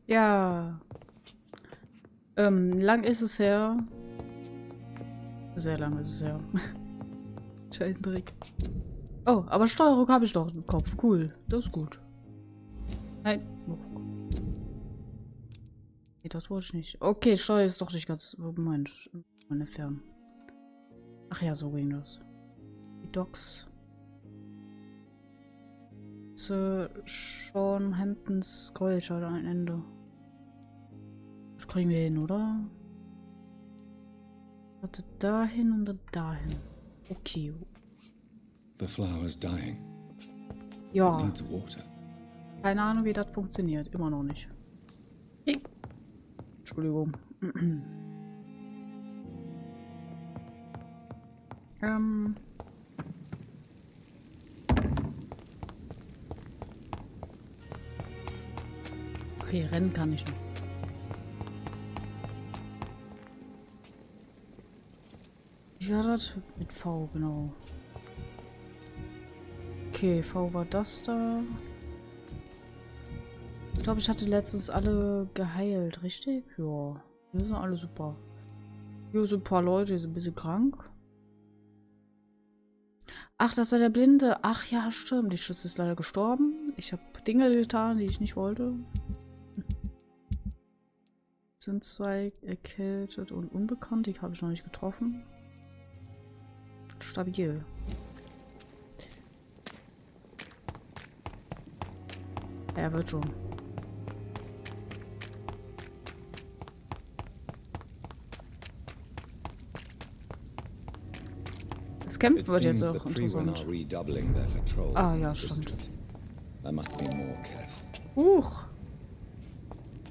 Ja. Lang ist es her. Sehr lang ist es her. Scheiß Dreck. Oh, aber Steuerung habe ich doch im Kopf. Cool. Das ist gut. Nein. Oh. Nee, das wollte ich nicht. Okay, Steuer ist doch nicht ganz... Moment. Meine Fern. Ach ja, so ging das. Die Docs. Sean Hamptons Kreuz hat ein Ende. Das kriegen wir hin, oder? Warte, dahin und dann dahin. Okay. The flower's dying. Ja. It needs water. Keine Ahnung, wie das funktioniert. Immer noch nicht. Hey. Entschuldigung. Okay, rennen kann ich noch. Wie war das? Mit V, genau. Okay, V war das da. Ich glaube, ich hatte letztens alle geheilt, richtig? Ja. Wir sind alle super. Hier sind ein paar Leute, die sind ein bisschen krank. Ach, das war der Blinde. Ach ja, stimmt. Die Schütze ist leider gestorben. Ich habe Dinge getan, die ich nicht wollte. Sind zwei erkältet und unbekannt. Die habe ich noch nicht getroffen. Stabil. Er wird schon. Das Kämpfen wird jetzt auch interessant. Ah ja, stimmt. Huch.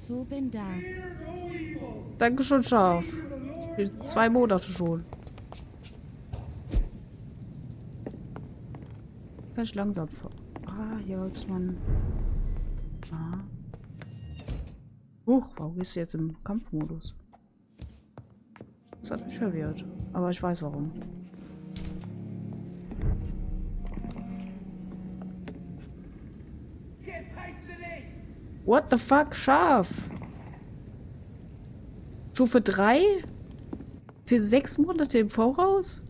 So bin da. Dankeschön, Schaf. 2 Monate schon. Vielleicht langsam vor. Ah, hier ist man. Ah. Huch, warum bist du jetzt im Kampfmodus? Das hat mich verwirrt. Aber ich weiß warum. What the fuck, Schaf? Stufe 3? Für 6 Monate im Voraus?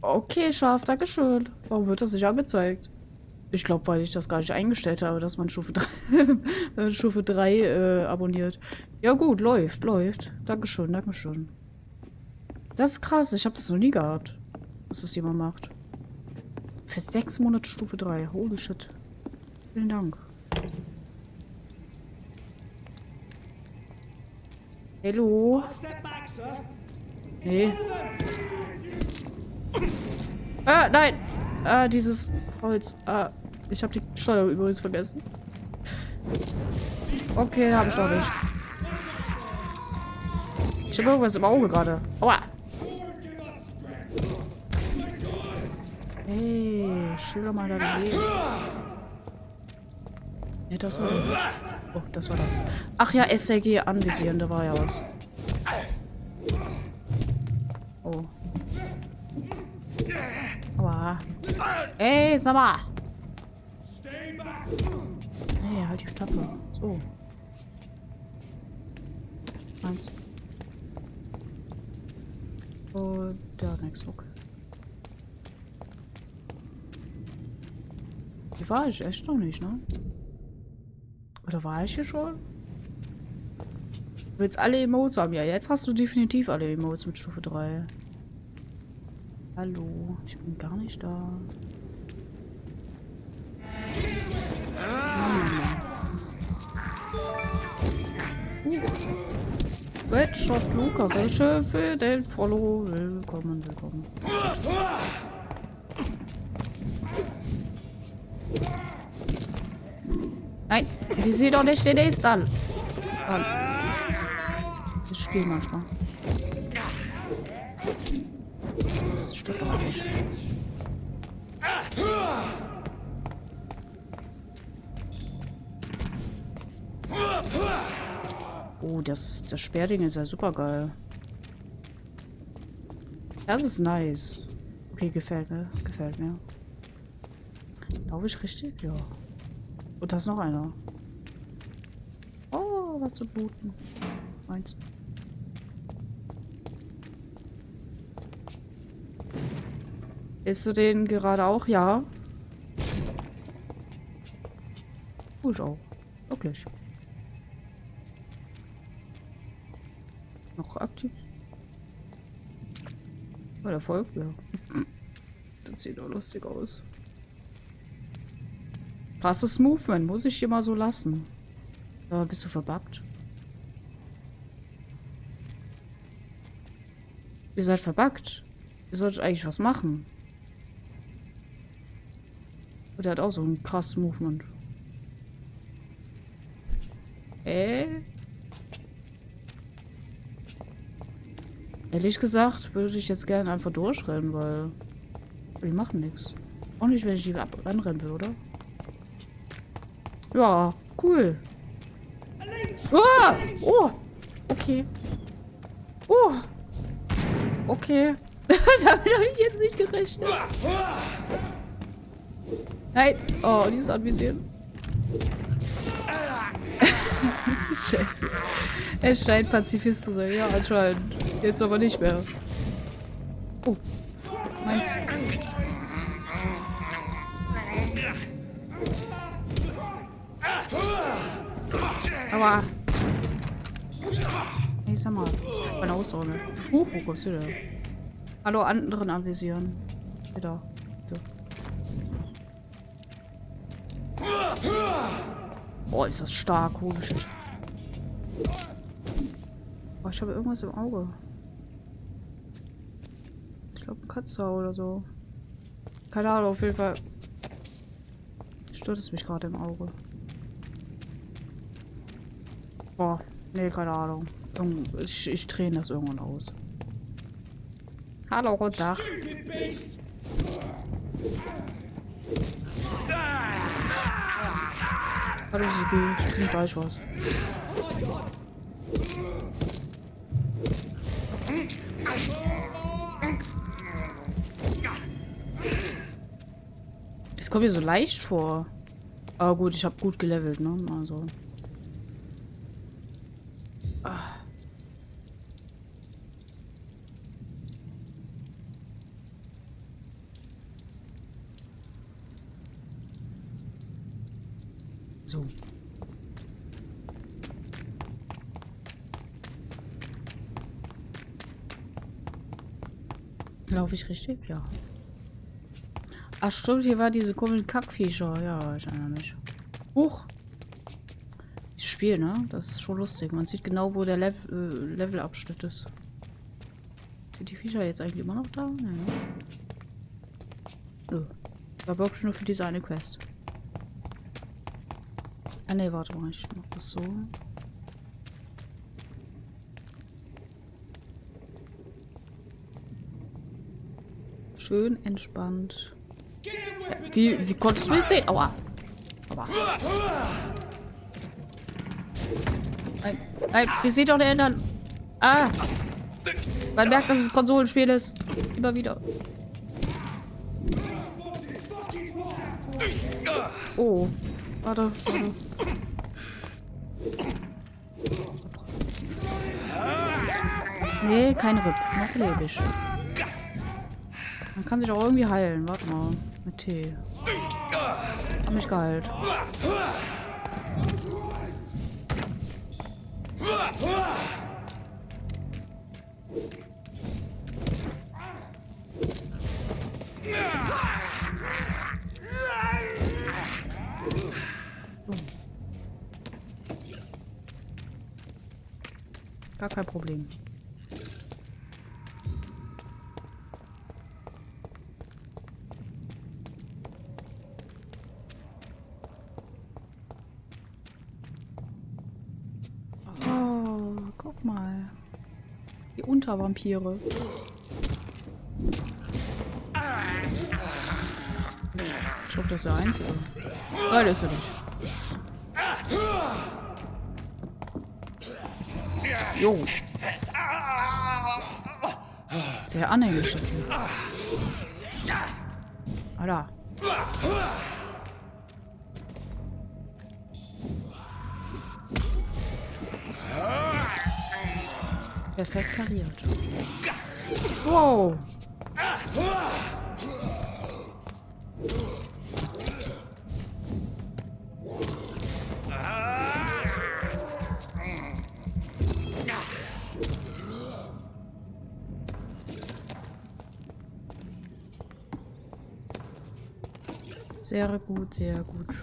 Okay, Schaf, dankeschön. Warum wird das nicht angezeigt? Ich glaube, weil ich das gar nicht eingestellt habe, dass man Stufe 3, Stufe 3 abonniert. Ja gut, läuft, läuft. Dankeschön, dankeschön. Das ist krass, ich habe das noch nie gehabt, dass das jemand macht. Für 6 Monate Stufe 3. Holy shit. Vielen Dank. Hallo? Nee. Ah, nein! Ah, dieses Holz. Ah, ich habe die Steuer übrigens vergessen. Okay, habe ich doch nicht. Ich habe irgendwas im Auge gerade. Aua! Hey, schilder mal da dagegen. Nee, das war das. Oh, das war das. Ach ja, SRG anvisieren, da war ja was. Oh. Aua. Ey, sag mal! Hey, halt die Klappe. So. Eins. Und da nix, okay. Hier war ich echt noch nicht, ne? Oder war ich hier schon? Du willst alle Emotes haben. Ja, jetzt hast du definitiv alle Emotes mit Stufe 3. Hallo, ich bin gar nicht da. Shot Lukas, also für den Follow. Willkommen, willkommen. Nein, wir sehen doch nicht den nächsten an. Das Spiel manchmal. Das stimmt doch nicht. Oh, das Sperrding ist ja super geil. Das ist nice. Okay, gefällt mir. Gefällt mir. Glaube ich richtig? Ja. Und da ist noch einer. Oh, was zu bluten. Meins. Isst du den gerade auch? Ja. Ich auch. Wirklich. Noch aktiv? Oh, der folgt mir. Das sieht doch lustig aus. Krasses Movement, muss ich dir mal so lassen. Aber bist du verbuggt? Ihr seid verbuggt. Ihr solltet eigentlich was machen. Und der hat auch so ein krasses Movement. Ehrlich gesagt würde ich jetzt gerne einfach durchrennen, weil die machen nichts. Auch nicht, wenn ich die anrennen würde. Ja, cool. Ah! Oh! Okay. Oh! Okay. Damit habe ich jetzt nicht gerechnet. Nein! Oh, die ist anvisiert. Scheiße. Er scheint Pazifist zu sein. Ja, anscheinend. Jetzt aber nicht mehr. Oh. Meins. Aber. Ich sag mal. Meine Aussage. Wo kommst du denn? Hallo, anderen anvisieren. Wieder. So. Oh, ist das stark. Holy shit. Oh, ich habe irgendwas im Auge. Ich glaube, ein Katzer oder so. Keine Ahnung, auf jeden Fall. Stört es mich gerade im Auge. Boah, nee, keine Ahnung. Ich träne das irgendwann aus. Hallo, guten Tag. Hallo, ich trinke gleich was. Das kommt mir so leicht vor. Aber gut, ich habe gut gelevelt, ne? Also. So. Laufe ich richtig? Ja. Ach stimmt, hier war diese komischen Kackviecher. Ja, ich erinnere mich. Huch. Das Spiel, ne? Das ist schon lustig. Man sieht genau, wo der Levelabschnitt ist. Sind die Viecher jetzt eigentlich immer noch da? Ja, ne? Nö. War wirklich nur für diese eine Quest. Ah ne, warte mal, ich mach das so. Schön entspannt. Wie konntest du mich sehen? Aua. Aua. Nein, ihr seht doch der Ändern. Ah. Man merkt, dass es ein Konsolenspiel ist. Immer wieder. Oh. Warte. Nee, kein Ripp. Noch lebe ich. Man kann sich auch irgendwie heilen. Warte mal. Mit Tee. Hab mich geheilt. Gar kein Problem. Oh, guck mal. Die Untervampire. Ich hoffe, das ist der Einzige. Nein, das ist er nicht. Jo. Sehr anhänglich, der Typ. Alter. Perfekt pariert. Wow. Sehr gut, sehr gut.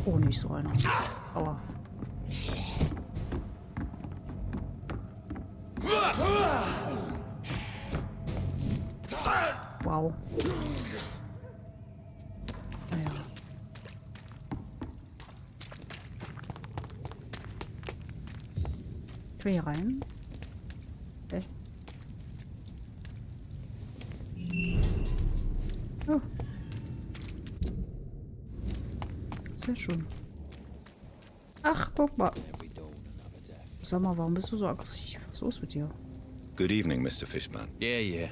Oh, nicht so einer. Aua. Wow. Naja. Ich will hier rein. Okay. Oh. Sehr schön. Ach, guck mal. Sag mal, warum bist du so aggressiv? Was ist los mit dir? Good evening, Mr. Fishman. Yeah.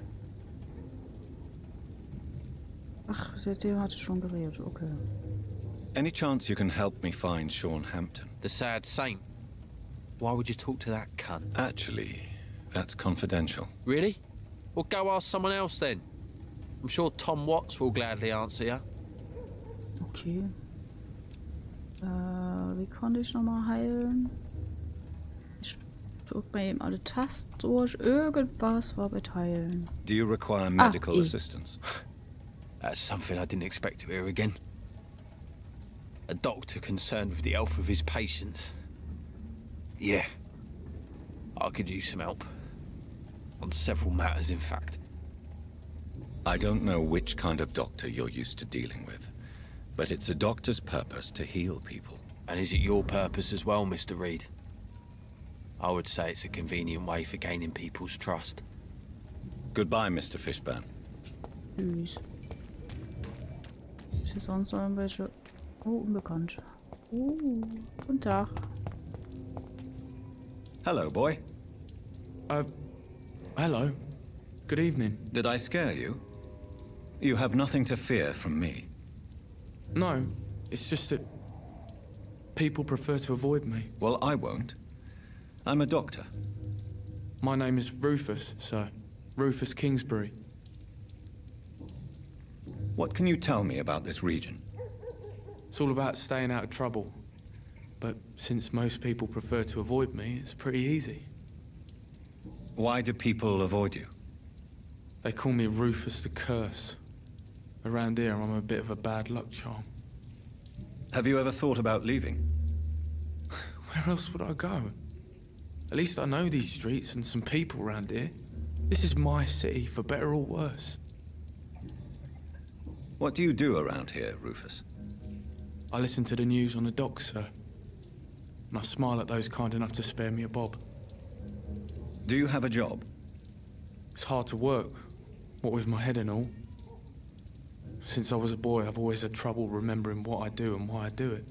Ach, seitdem hatte ich schon geredet. Okay. Any chance you can help me find Sean Hampton? The sad saint. Why would you talk to that cunt? Actually, that's confidential. Really? Well, go ask someone else then. I'm sure Tom Watts will gladly answer you. Okay. Wie konnte ich nochmal heilen? Ich drück mal eben alle Tasten durch. Irgendwas war mit Heilen. Do you require medical E. assistance? That's something I didn't expect to hear again. A doctor concerned with the health of his patients. Yeah. I could use some help. On several matters, in fact. I don't know which kind of doctor you're used to dealing with, but it's a doctor's purpose to heal people. And is it your purpose as well, Mr. Reed? I would say it's a convenient way for gaining people's trust. Goodbye, Mr. Fishburne. Tschüss. Ist hier sonst noch irgendwelche... Oh, unbekannt. Guten Tag. Hello, boy. Hello. Good evening. Did I scare you? You have nothing to fear from me. No, it's just that people prefer to avoid me. Well, I won't. I'm a doctor. My name is Rufus, sir. Rufus Kingsbury. What can you tell me about this region? It's all about staying out of trouble. But since most people prefer to avoid me, it's pretty easy. Why do people avoid you? They call me Rufus the Curse. Around here, I'm a bit of a bad luck charm. Have you ever thought about leaving? Where else would I go? At least I know these streets and some people around here. This is my city, for better or worse. What do you do around here, Rufus? I listen to the news on the docks, sir. And I smile at those kind enough to spare me a bob. Do you have a job? It's hard to work, what with my head and all. Since I was a boy, I've always had trouble remembering what I do and why I do it.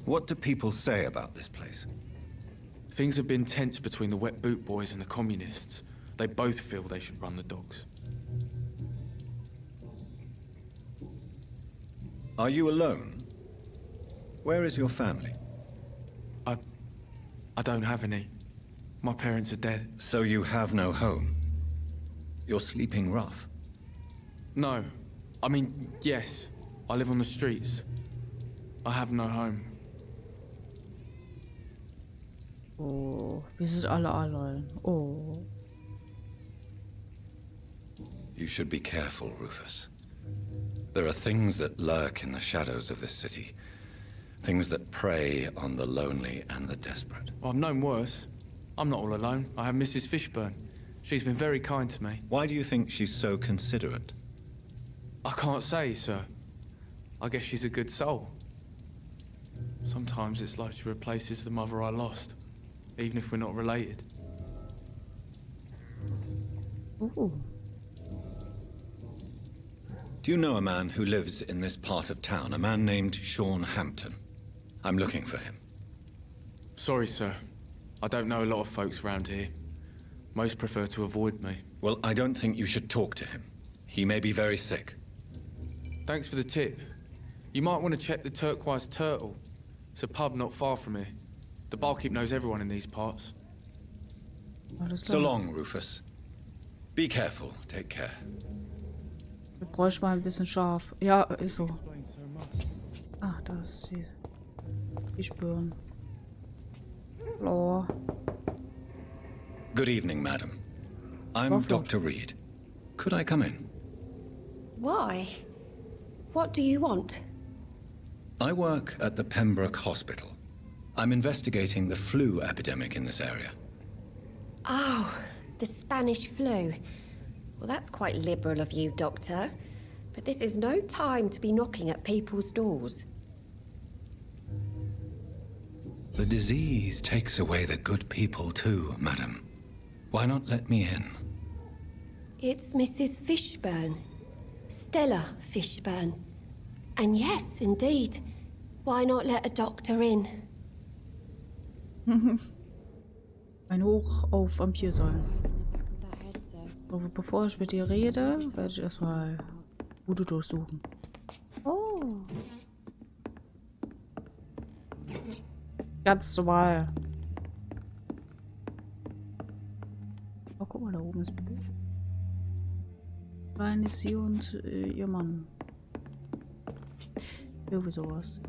What do people say about this place? Things have been tense between the wet boot boys and the communists. They both feel they should run the docks. Are you alone? Where is your family? I don't have any. My parents are dead. So you have no home? You're sleeping rough. No. I mean, yes. I live on the streets. I have no home. Oh, wir sind alle allein. Oh. You should be careful, Rufus. There are things that lurk in the shadows of this city. Things that prey on the lonely and the desperate. Well, I've known worse. I'm not all alone. I have Mrs. Fishburne. She's been very kind to me. Why do you think she's so considerate? I can't say, sir. I guess she's a good soul. Sometimes it's like she replaces the mother I lost, even if we're not related. Oh. Do you know a man who lives in this part of town? A man named Sean Hampton. I'm looking for him. Sorry, sir. I don't know a lot of folks around here. Most prefer to avoid me. Well, I don't think you should talk to him. He may be very sick. Thanks for the tip. You might want to check the Turquoise Turtle. It's a pub not far from here. The barkeep knows everyone in these parts. Alles So klar. long, Rufus. Be careful. Take care. Wir bräuchten mal ein bisschen scharf. Ja, ist so. Ah, da ist die Spüren. Hallo. Good evening, madam. I'm Go for it. Dr. Reed. Could I come in? Why? What do you want? I work at the Pembroke Hospital. I'm investigating the flu epidemic in this area. Oh, the Spanish flu. Well, that's quite liberal of you, Doctor. But this is no time to be knocking at people's doors. The disease takes away the good people too, madam. Why not let me in? It's Mrs. Fishburne. Stella Fishburne. And yes, indeed. Why not let a doctor in? Ein Hoch auf Vampyr sein. Aber bevor ich mit dir rede, werde ich erstmal Voodoo durchsuchen. Oh. Ganz normal. Oh, guck mal, da oben ist ein Bild. Kleine sie und ihr Mann. Irgendwie sowas.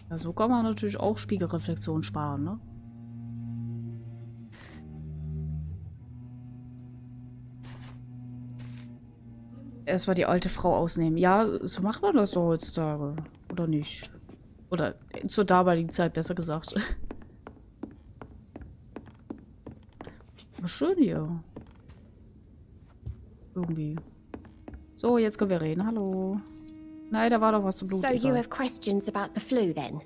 Ja, so kann man natürlich auch Spiegelreflexion sparen, ne? Erstmal die alte Frau ausnehmen. Ja, so macht man das doch heutzutage. Oder nicht? Oder zur damaligen Zeit, besser gesagt. Aber schön hier. Irgendwie. So, jetzt können wir reden. Hallo. Nein, da war doch was zum Blut. So you have questions about the flu then?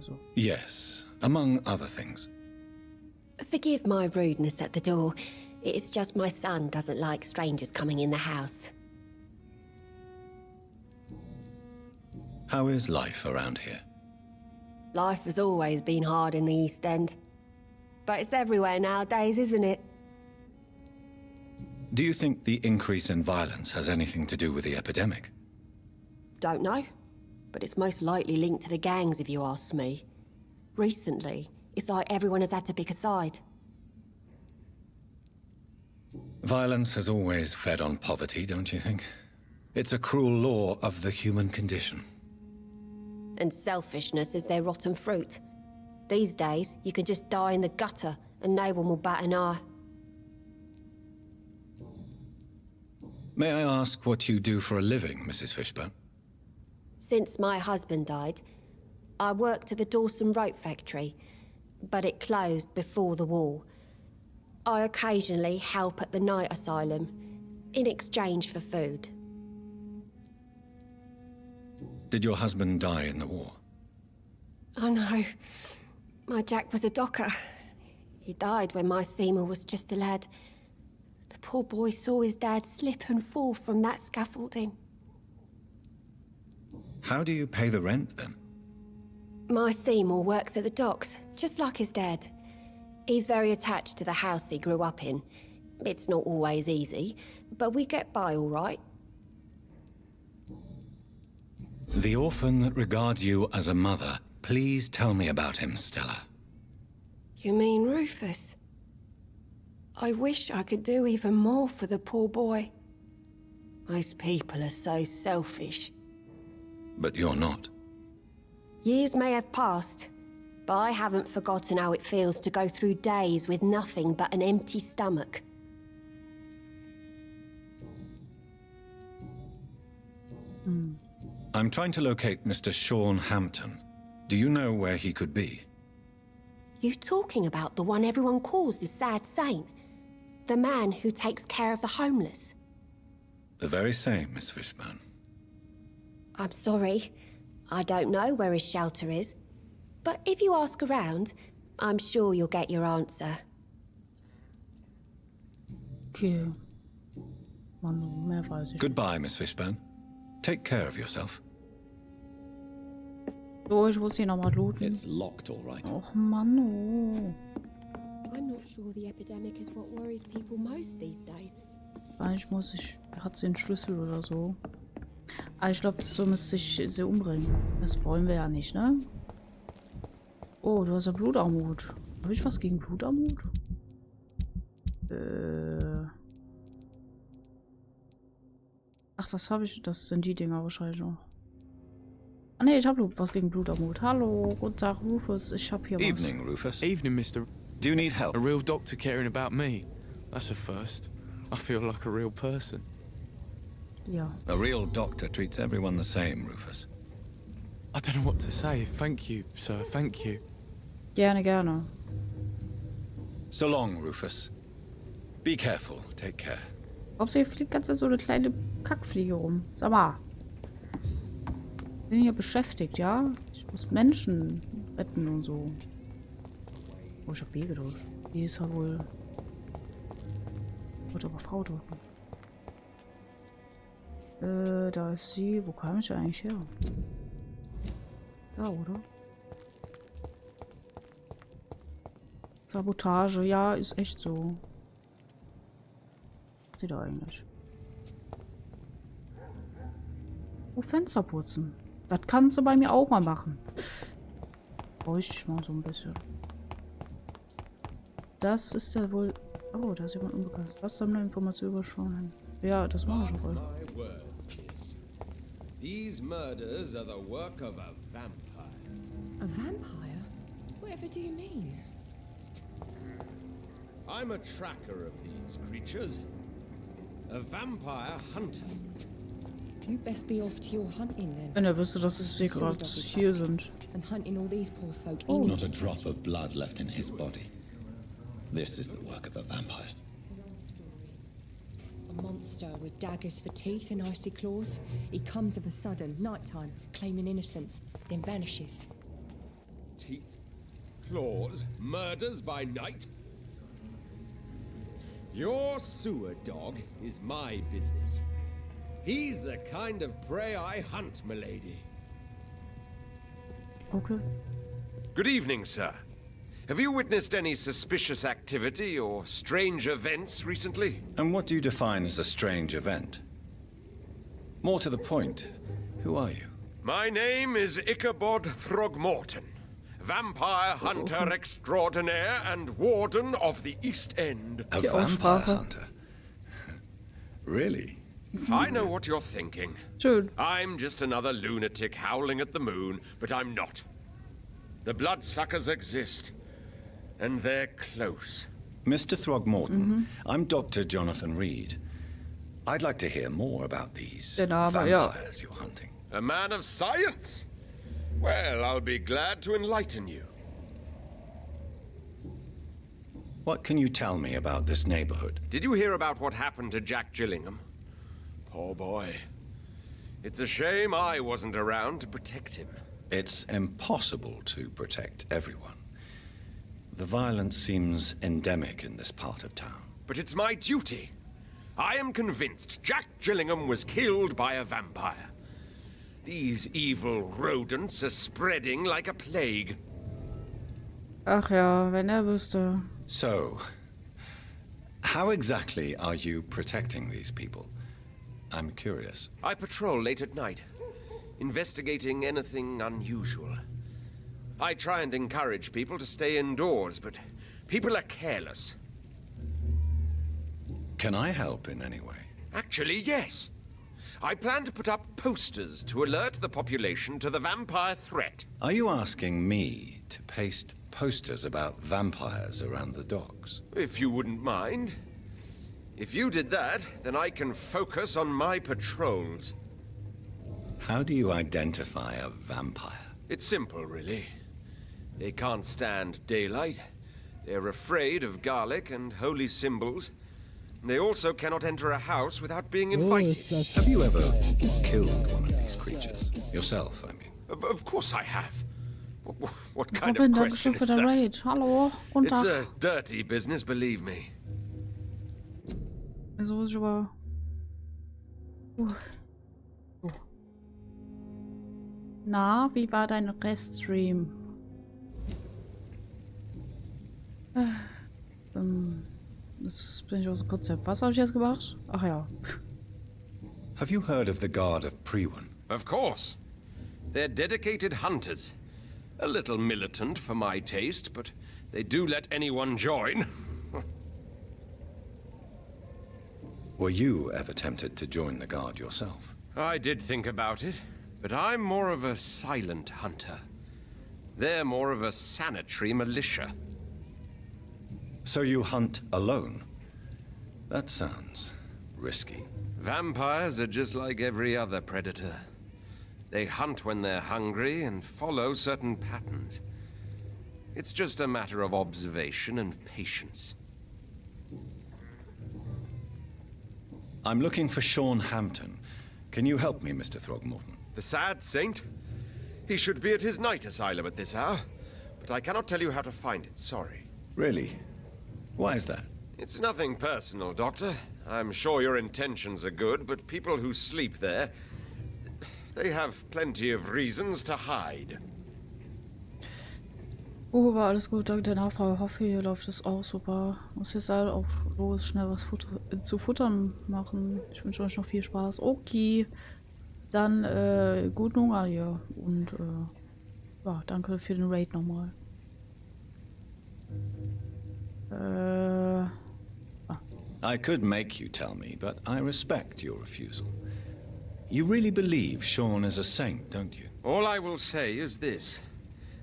So. Yes, among other things. Forgive my rudeness at the door. It's just my son doesn't like strangers coming in the house. How is life around here? Life has always been hard in the East End. But it's everywhere nowadays, isn't it? Do you think the increase in violence has anything to do with the epidemic? Don't know. But it's most likely linked to the gangs, if you ask me. Recently, it's like everyone has had to pick a side. Violence has always fed on poverty, don't you think? It's a cruel law of the human condition. And selfishness is their rotten fruit. These days, you can just die in the gutter and no one will bat an eye. May I ask what you do for a living, Mrs. Fishburne? Since my husband died, I worked at the Dawson Rope factory, but it closed before the war. I occasionally help at the night asylum, in exchange for food. Did your husband die in the war? Oh no, my Jack was a docker. He died when my Seymour was just a lad. The poor boy saw his dad slip and fall from that scaffolding. How do you pay the rent, then? My Seymour works at the docks, just like his dad. He's very attached to the house he grew up in. It's not always easy, but we get by all right. The orphan that regards you as a mother. Please tell me about him, Stella. You mean Rufus? I wish I could do even more for the poor boy. Most people are so selfish. But you're not. Years may have passed, but I haven't forgotten how it feels to go through days with nothing but an empty stomach. I'm trying to locate Mr. Sean Hampton. Do you know where he could be? You talking about the one everyone calls the sad saint? The man who takes care of the homeless? The very same, Miss Fishburne. I'm sorry. I don't know where his shelter is. But if you ask around, I'm sure you'll get your answer. Okay. Mann, mehr weiß ich. Goodbye, Miss Fishburne. Take care of yourself. So, ich muss hier nochmal looten. It's locked, all right. Och, Mann, oh. I'm not sure the epidemic is what worries people most these days. Eigentlich hat sie einen Schlüssel oder so. Aber ich glaube, so müsste ich sie umbringen. Das wollen wir ja nicht, ne? Oh, du hast ja Blutarmut. Habe ich was gegen Blutarmut? Ach, das habe ich. Das sind die Dinger wahrscheinlich noch. Ah, ne, ich habe was gegen Blutarmut. Hallo, guten Tag, Rufus. Ich habe hier was. Evening, Rufus. Evening, Mr. Do you need help? A real doctor caring about me. That's a first. I feel like a real person. Ja. A real doctor treats everyone the same, Rufus. I don't know what to say. Thank you, sir. Thank you. Gerne, gerne. So long, Rufus. Be careful. Take care. Hauptsächlich fliegt ganz so eine kleine Kackfliege rum. Sag mal. Bin hier beschäftigt, ja? Ich muss Menschen retten und so. Oh, ich hab B gedrückt. B ist ja wohl. Ich wollte aber Frau drücken. Da ist sie. Wo kam ich eigentlich her? Da, oder? Sabotage, ja, ist echt so. Was ist da eigentlich? Oh, Fenster putzen. Das kannst du bei mir auch mal machen. Bräuchte ich mal so ein bisschen. Das ist ja wohl. Oh, da ist jemand unbekannt. Was haben wir Informationen überschauen? Ja, das machen wir schon voll. My words, miss. These murders are the work of a vampire. A vampire? Whatever do you mean? I'm a tracker of these creatures. A vampire hunter. You best be off to your hunting then. Wenn er wüsste, dass wir gerade hier sind. And hunting all these poor folk Oh. in Not a drop of blood left in his body. This is the work of a vampire. a monster with daggers for teeth and icy claws. He comes of a sudden, nighttime, claiming innocence, then vanishes. Teeth, claws, murders by night? Your sewer dog is my business. He's the kind of prey I hunt, milady. Okay. Good evening, sir. Have you witnessed any suspicious activity or strange events recently? And what do you define as a strange event? More to the point, who are you? My name is Ichabod Throgmorton, vampire hunter extraordinaire and warden of the East End. A Die vampire Aussprache. hunter? Really? I know what you're thinking. Schön. I'm just another lunatic howling at the moon, but I'm not. The bloodsuckers exist, and they're close. Mr. Throgmorton, I'm Dr. Jonathan Reed. I'd like to hear more about these Der Name, ja. vampires you're hunting. A man of science? Well, I'll be glad to enlighten you. What can you tell me about this neighborhood? Did you hear about what happened to Jack Gillingham? Poor boy. It's a shame I wasn't around to protect him. It's impossible to protect everyone. The violence seems endemic in this part of town. But it's my duty. I am convinced Jack Gillingham was killed by a vampire. These evil rodents are spreading like a plague. Ach ja, wenn er wüsste. So, how exactly are you protecting these people? I'm curious. I patrol late at night, investigating anything unusual. I try and encourage people to stay indoors, but people are careless. Can I help in any way? Actually, yes. I plan to put up posters to alert the population to the vampire threat. Are you asking me to paste posters about vampires around the docks? If you wouldn't mind. If you did that, then I can focus on my patrols. How do you identify a vampire? It's simple, really. They can't stand daylight. They're afraid of garlic and holy symbols. They also cannot enter a house without being invited. Have you ever killed one of these creatures? Yourself, I mean. Of course I have. What kind Robin, of danke question schön is für den that? Raid. Hallo, guten It's Tag. a dirty business, believe me. Wieso muss ich aber... So. Na, wie war dein Reststream? Das bin ich aus dem Konzept. Was habe ich jetzt gemacht? Ach ja. Have you heard of the Guard of Priwen? Of course. They're dedicated hunters. A little militant for my taste, but they do let anyone join. Were you ever tempted to join the Guard yourself? I did think about it, but I'm more of a silent hunter. They're more of a sanitary militia. So you hunt alone? That sounds risky. Vampires are just like every other predator. They hunt when they're hungry and follow certain patterns. It's just a matter of observation and patience. I'm looking for Sean Hampton. Can you help me, Mr. Throgmorton? The sad saint? He should be at his night asylum at this hour, but I cannot tell you how to find it, sorry. Really? Why is that? It's nothing personal, Doctor. I'm sure your intentions are good, but people who sleep there, they have plenty of reasons to hide. War alles gut, danke der Nachfrage. Hoffe, hier läuft es auch super. Muss jetzt halt auch los, schnell was zu futtern machen. Ich wünsche euch noch viel Spaß. Okay, dann guten Hunger hier. Und ja, danke für den Raid nochmal. I could make you tell me, but I respect your refusal. You really believe Sean is a saint, don't you? All I will say is this.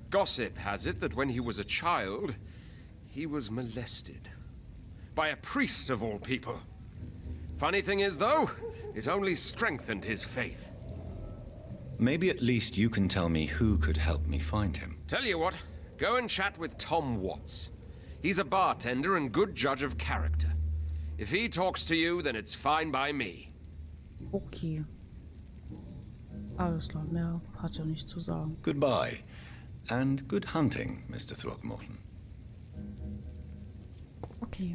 Gossip has it that when he was a child, he was molested. By a priest of all people. Funny thing is, though, it only strengthened his faith. Maybe at least you can tell me who could help me find him. Tell you what, go and chat with Tom Watts. He's a bartender and good judge of character. If he talks to you, then it's fine by me. Okay. Alles klar, mehr hat er nicht zu sagen. Goodbye. And good hunting, Mr. Throgmorton. Okay.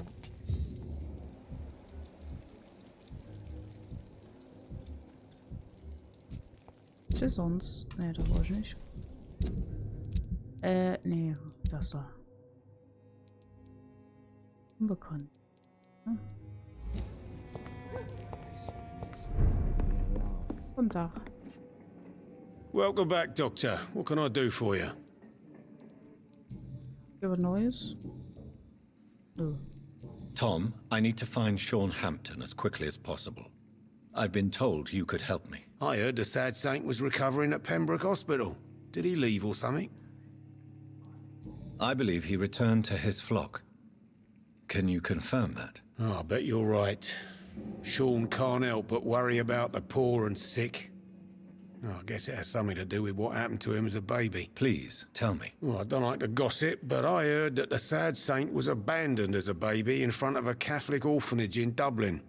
Was ist sonst? Nee, das wollte ich nicht. Nee, das da. Unbekannt. Hm. Guten Tag. Welcome back, Doctor. What can I do for you? Was Neues? Nö. Tom, I need to find Sean Hampton as quickly as possible. I've been told you could help me. I heard the sad saint was recovering at Pembroke Hospital. Did he leave or something? I believe he returned to his flock. Can you confirm that? Oh, I bet you're right. Sean can't help but worry about the poor and sick. Oh, I guess it has something to do with what happened to him as a baby. Please, tell me. Well, I don't like to gossip, but I heard that the sad saint was abandoned as a baby in front of a Catholic orphanage in Dublin.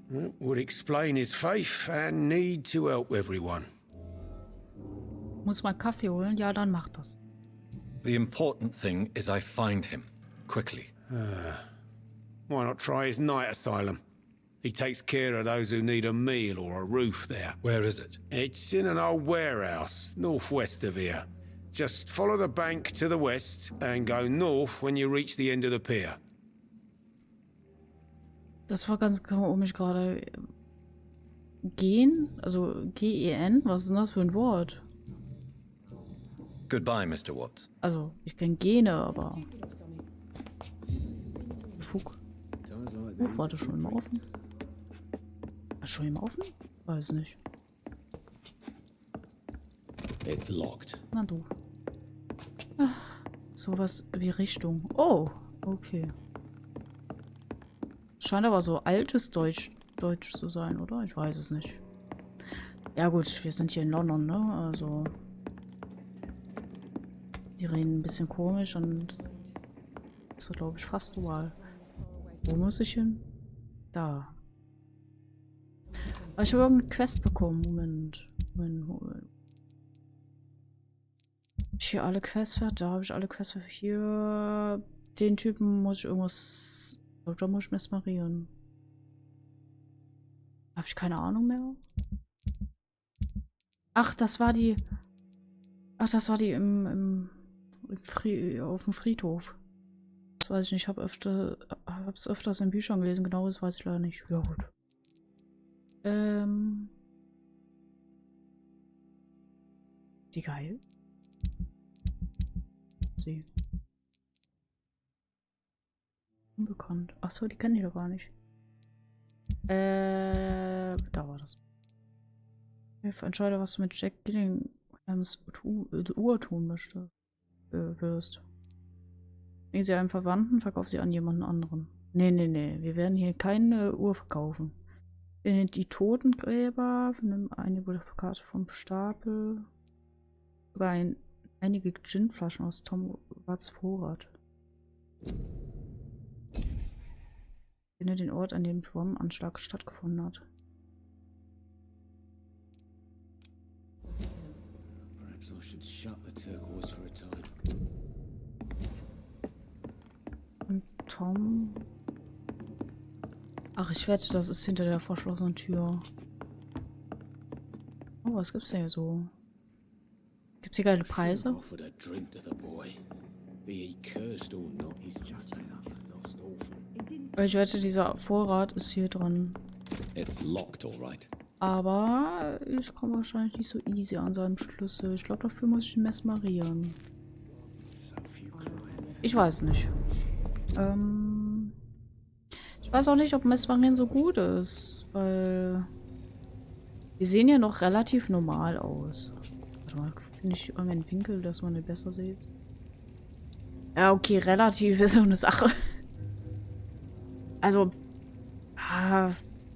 That would explain his faith and need to help everyone. Muss mal Kaffee holen? Ja, dann mach das. The important thing is I find him. Quickly. Why not try his night asylum? He takes care of those who need a meal or a roof there. Where is it? It's in an old warehouse, northwest of here. Just follow the bank to the west and go north when you reach the end of the pier. Das war ganz komisch gerade. Gehen? Also G-E-N? Was ist denn das für ein Wort? Goodbye, Mr. Watts. Also, ich kenn Gene, aber... Fug. War das schon immer offen? War schon immer offen? Weiß nicht. It's locked. Na du. Ach, sowas wie Richtung. Oh, okay. Scheint aber so altes Deutsch zu sein, oder? Ich weiß es nicht. Ja gut, wir sind hier in London, ne? Also... Die reden ein bisschen komisch und... Das ist, glaube ich, fast überall. Wo muss ich hin? Da. Aber ich habe irgendeine Quest bekommen. Moment. Ich hier alle Quests fertig? Da habe ich alle Quests fertig. Hier. Den Typen muss ich irgendwas. Da muss ich mesmerieren. Habe ich keine Ahnung mehr. Ach, das war die. Ach, das war die auf dem Friedhof. Das weiß ich nicht. Ich hab's öfters in Büchern gelesen. Genau, das weiß ich leider nicht. Ja, gut. Die geil. Sie. Unbekannt. Achso, die kennen die doch gar nicht. Da war das. Entscheide, was du mit Jack Gillinghams Uhr tun wirst. Bring sie einem Verwandten, verkauf sie an jemanden anderen. Nee. Wir werden hier keine Uhr verkaufen. Die Totengräber, nimm eine Karte vom Stapel. Sogar einige Ginflaschen aus Tom Watts Vorrat. Finde den Ort, an dem der Bombenanschlag stattgefunden hat. Perhaps I should shut the turquoise for a time. Und Tom. Ach, ich wette, das ist hinter der verschlossenen Tür. Oh, was gibt's denn hier so? Gibt's hier geile Preise? Ich wette, dieser Vorrat ist hier dran. It's locked, all right. Aber ich komme wahrscheinlich nicht so easy an seinem Schlüssel. Ich glaube, dafür muss ich ihn mesmerieren. Ich weiß nicht. Ich weiß auch nicht, ob Mesmerieren so gut ist, weil die sehen ja noch relativ normal aus. Warte mal, finde ich irgendeinen Winkel, dass man den besser sieht? Ja, okay, relativ ist so eine Sache. Also,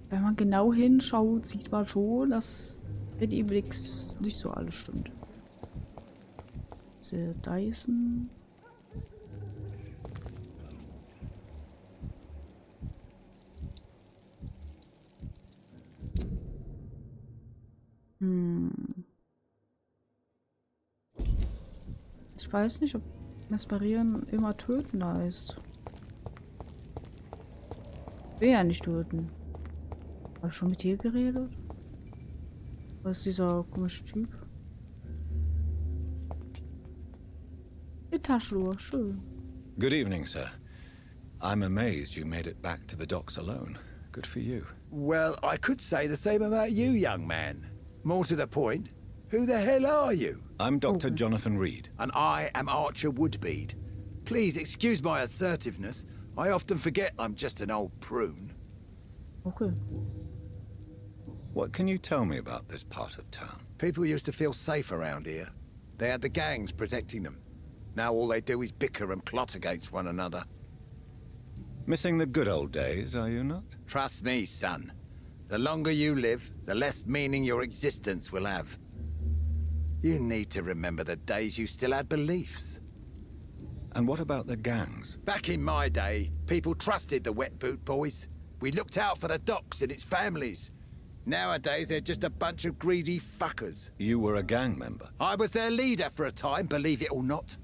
wenn man genau hinschaut, sieht man schon, dass mit ihm nicht so alles stimmt. Der Dyson. Ich weiß nicht, ob Mesperieren immer töten heißt. Will ja nicht töten. Habe ich schon mit dir geredet? Was ist dieser komische Typ? Die Taschenuhr, schön. Good evening, sir. I'm amazed you made it back to the docks alone. Good for you. Well, I could say the same about you, young man. More to the point, who the hell are you? I'm Dr. Jonathan Reed. And I am Archer Woodbead. Please excuse my assertiveness. I often forget I'm just an old prune. Okay. What can you tell me about this part of town? People used to feel safe around here. They had the gangs protecting them. Now all they do is bicker and plot against one another. Missing the good old days, are you not? Trust me, son. The longer you live, the less meaning your existence will have. You need to remember the days you still had beliefs. And what about the gangs? Back in my day, people trusted the Wet Boot Boys. We looked out for the docks and its families. Nowadays, they're just a bunch of greedy fuckers. You were a gang member? I was their leader for a time, believe it or not.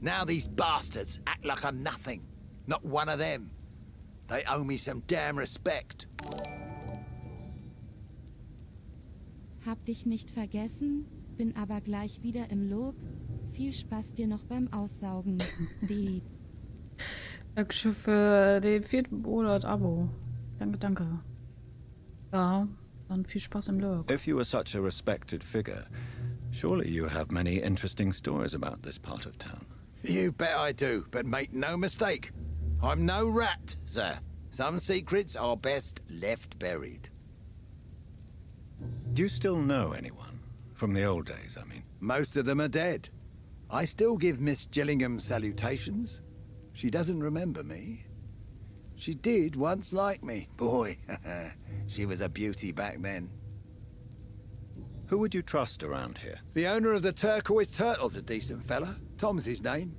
Now these bastards act like I'm nothing. Not one of them. They owe me some damn respect. Hab dich nicht vergessen, bin aber gleich wieder im Log. Viel Spaß dir noch beim Aussaugen. Die. Dankeschön für den 4. Monat Abo. Danke. Ja, dann viel Spaß im Lurk. If you were such a respected figure, surely you have many interesting stories about this part of town. You bet I do, but make no mistake. I'm no rat, sir. Some secrets are best left buried. Do you still know anyone? From the old days, I mean. Most of them are dead. I still give Miss Gillingham salutations. She doesn't remember me. She did once like me. Boy, she was a beauty back then. Who would you trust around here? The owner of the Turquoise Turtle's a decent fella. Tom's his name.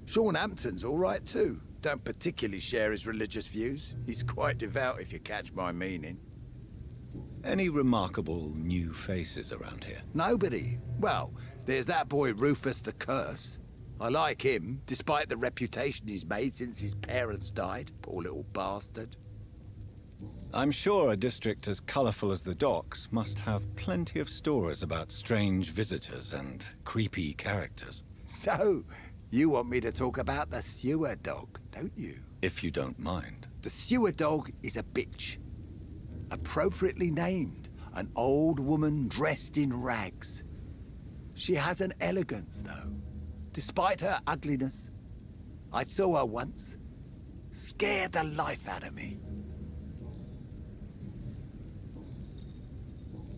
Sean Hampton's all right too. Don't particularly share his religious views. He's quite devout if you catch my meaning. Any remarkable new faces around here? Nobody. Well, there's that boy Rufus the Curse. I like him, despite the reputation he's made since his parents died. Poor little bastard. I'm sure a district as colorful as the docks must have plenty of stories about strange visitors and creepy characters. So, you want me to talk about the sewer dog, don't you? If you don't mind. The sewer dog is a bitch. Appropriately named, an old woman dressed in rags. She has an elegance, though, despite her ugliness. I saw her once. Scared the life out of me.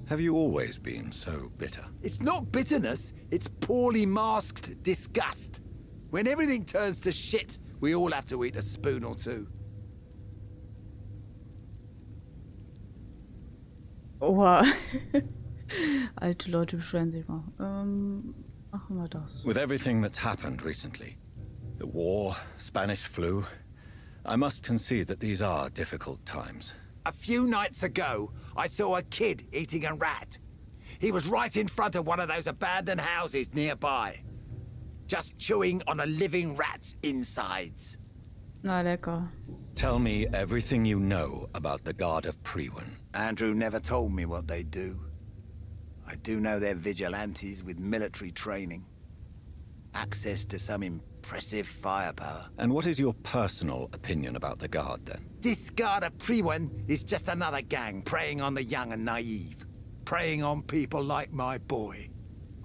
Have you always been so bitter? It's not bitterness, it's poorly masked disgust. When everything turns to shit, we all have to eat a spoon or two. Oha. Alte Leute beschweren sich mal. Machen wir das. With everything that's happened recently, the war, Spanish flu, I must concede that these are difficult times. A few nights ago, I saw a kid eating a rat. He was right in front of one of those abandoned houses nearby. Just chewing on a living rat's insides. Na, lecker. Tell me everything you know about the Guard of Priwen. Andrew never told me what they do. I do know they're vigilantes with military training. Access to some impressive firepower. And what is your personal opinion about the Guard, then? This Guard of Priwen is just another gang preying on the young and naive. Preying on people like my boy.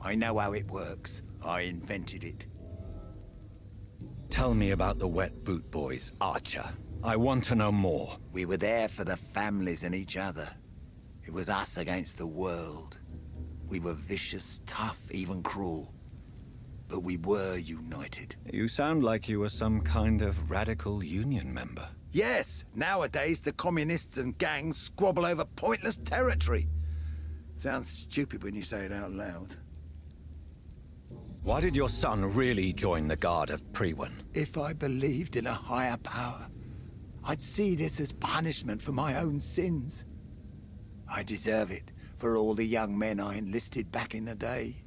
I know how it works. I invented it. Tell me about the Wet Boot Boys, Archer. I want to know more. We were there for the families and each other. It was us against the world. We were vicious, tough, even cruel. But we were united. You sound like you were some kind of radical union member. Yes, nowadays the communists and gangs squabble over pointless territory. Sounds stupid when you say it out loud. Why did your son really join the Guard of Priwen? If I believed in a higher power, I'd see this as punishment for my own sins. I deserve it for all the young men I enlisted back in the day.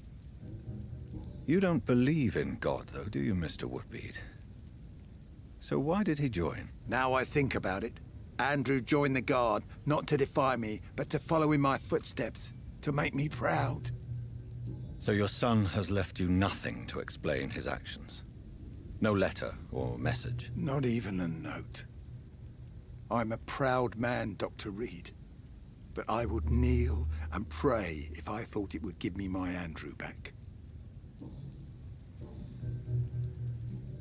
You don't believe in God, though, do you, Mr. Woodbead? So why did he join? Now I think about it, Andrew joined the Guard, not to defy me, but to follow in my footsteps, to make me proud. So your son has left you nothing to explain his actions? No letter or message? Not even a note. I'm a proud man, Dr. Reed. But I would kneel and pray if I thought it would give me my Andrew back.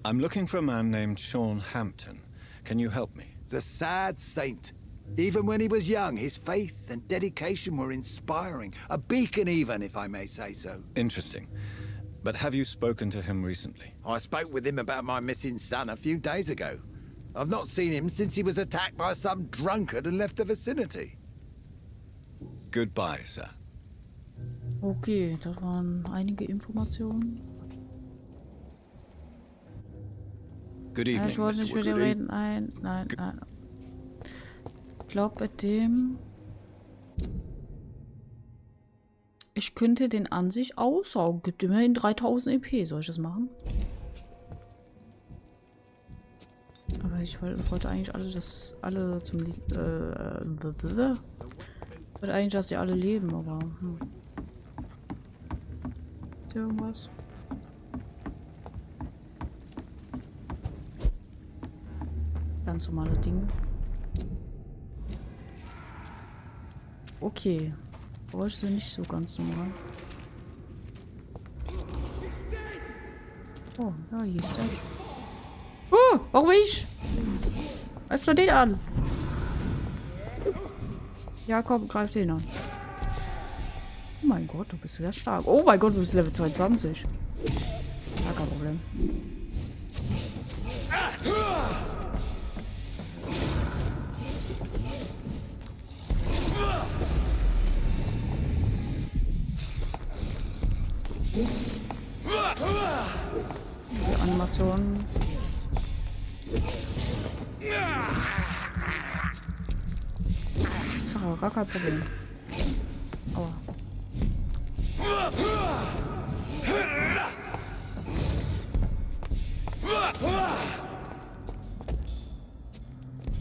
I'm looking for a man named Sean Hampton. Can you help me? The sad saint. Even when he was young, his faith and dedication were inspiring. A beacon even, if I may say so. Interesting. But have you spoken to him recently? I spoke with him about my missing son a few days ago. I've not seen him since he was attacked by some drunkard and left the vicinity. Goodbye, sir. Okay, das waren einige Informationen. Good evening, Ich wollte Mr. nicht mit dir Woodbead. reden. Nein. Ich glaube, bei dem... Ich könnte den an sich aussaugen. Gibt immerhin 3000 EP. Soll ich das machen? Aber ich wollte eigentlich alle zum... Ich wollte eigentlich, dass die alle leben, aber... Ist hier irgendwas? Ganz normale Dinge. Okay. Geräusche sind nicht so ganz normal. Oh, ja, hier ist der. Oh, warum ich? Greif schon den an. Ja, komm, greif den an. Oh mein Gott, du bist sehr stark. Oh mein Gott, du bist Level 22. Ja, kein Problem. Die Animationen. Ist doch aber gar kein Problem. Aua.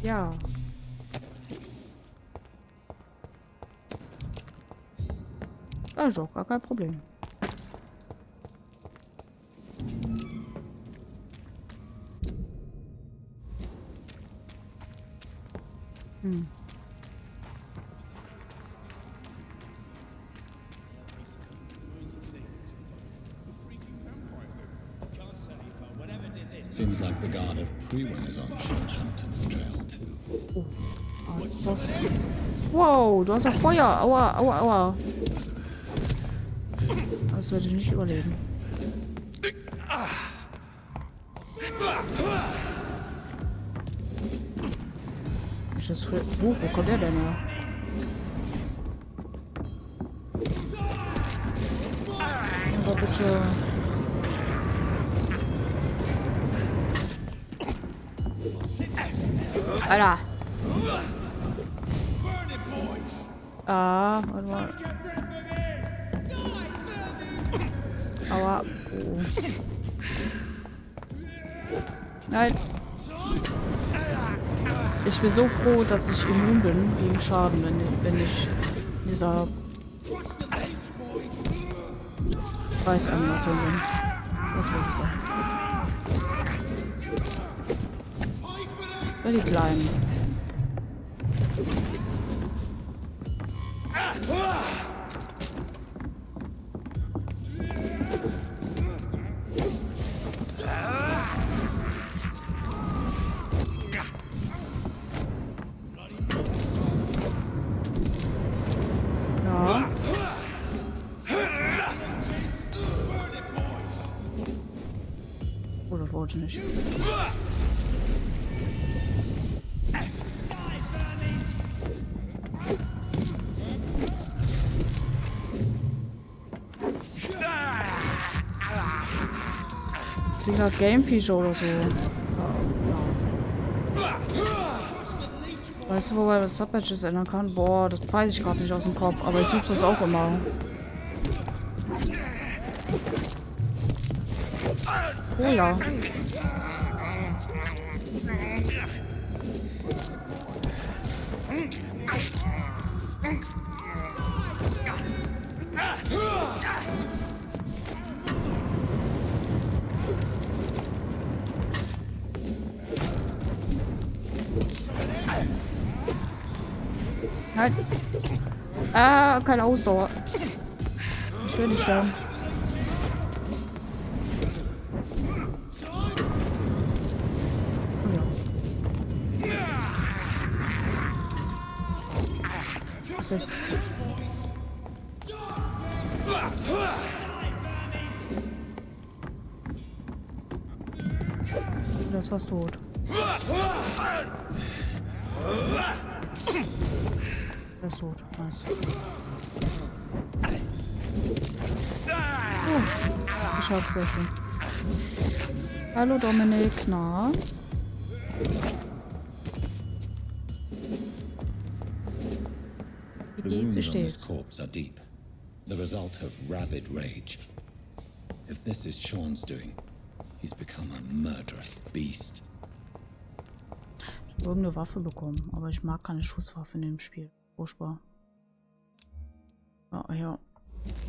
Ja. Also, gar kein Problem. Seems like the guard of Priwen's on Hampton's trail too. Was? Wow, du hast ja Feuer. Aua, aua, aua. Das werde ich nicht überleben. Ist das für... wo kommt der denn her? Aber bitte... Alter! Ah, warte mal. Aua. Oh. Nein. Ich bin so froh, dass ich immun bin gegen Schaden, wenn ich in dieser Reißanimation bin. Das würde ich sagen. Für die Kleinen. Oder wollte nicht. Dieser Gamefeature oder so. Weißt du, wo man das Subpatches ändern kann? Boah, das weiß ich gerade nicht aus dem Kopf, aber ich suche das auch immer. Oh ja. Nein. Ah, keine Ausdauer. Ich will nicht sterben. Oh ja. Was denn? Das ist fast tot. Er ist tot. Nice. Oh, ich hab's sehr schön. Hallo Dominik, na? Wie geht's? Wie steht's? Corpse are deep. The result of rabid rage. If this is Sean's doing, he's become a murderous beast. Ich habe irgendeine Waffe bekommen, aber ich mag keine Schusswaffe in dem Spiel. Furchtbar. Ja.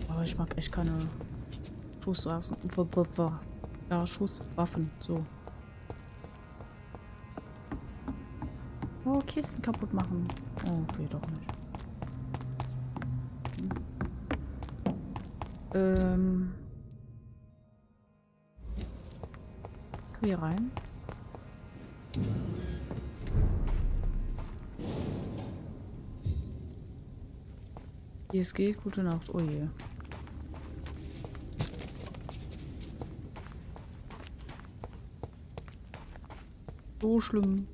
Aber ich mag echt keine Schusswaffen. Ja, Schusswaffen. So. Oh, Kisten kaputt machen. Oh, okay, doch nicht. Hier rein. Wie es geht, gute Nacht. Oh je. So schlimm.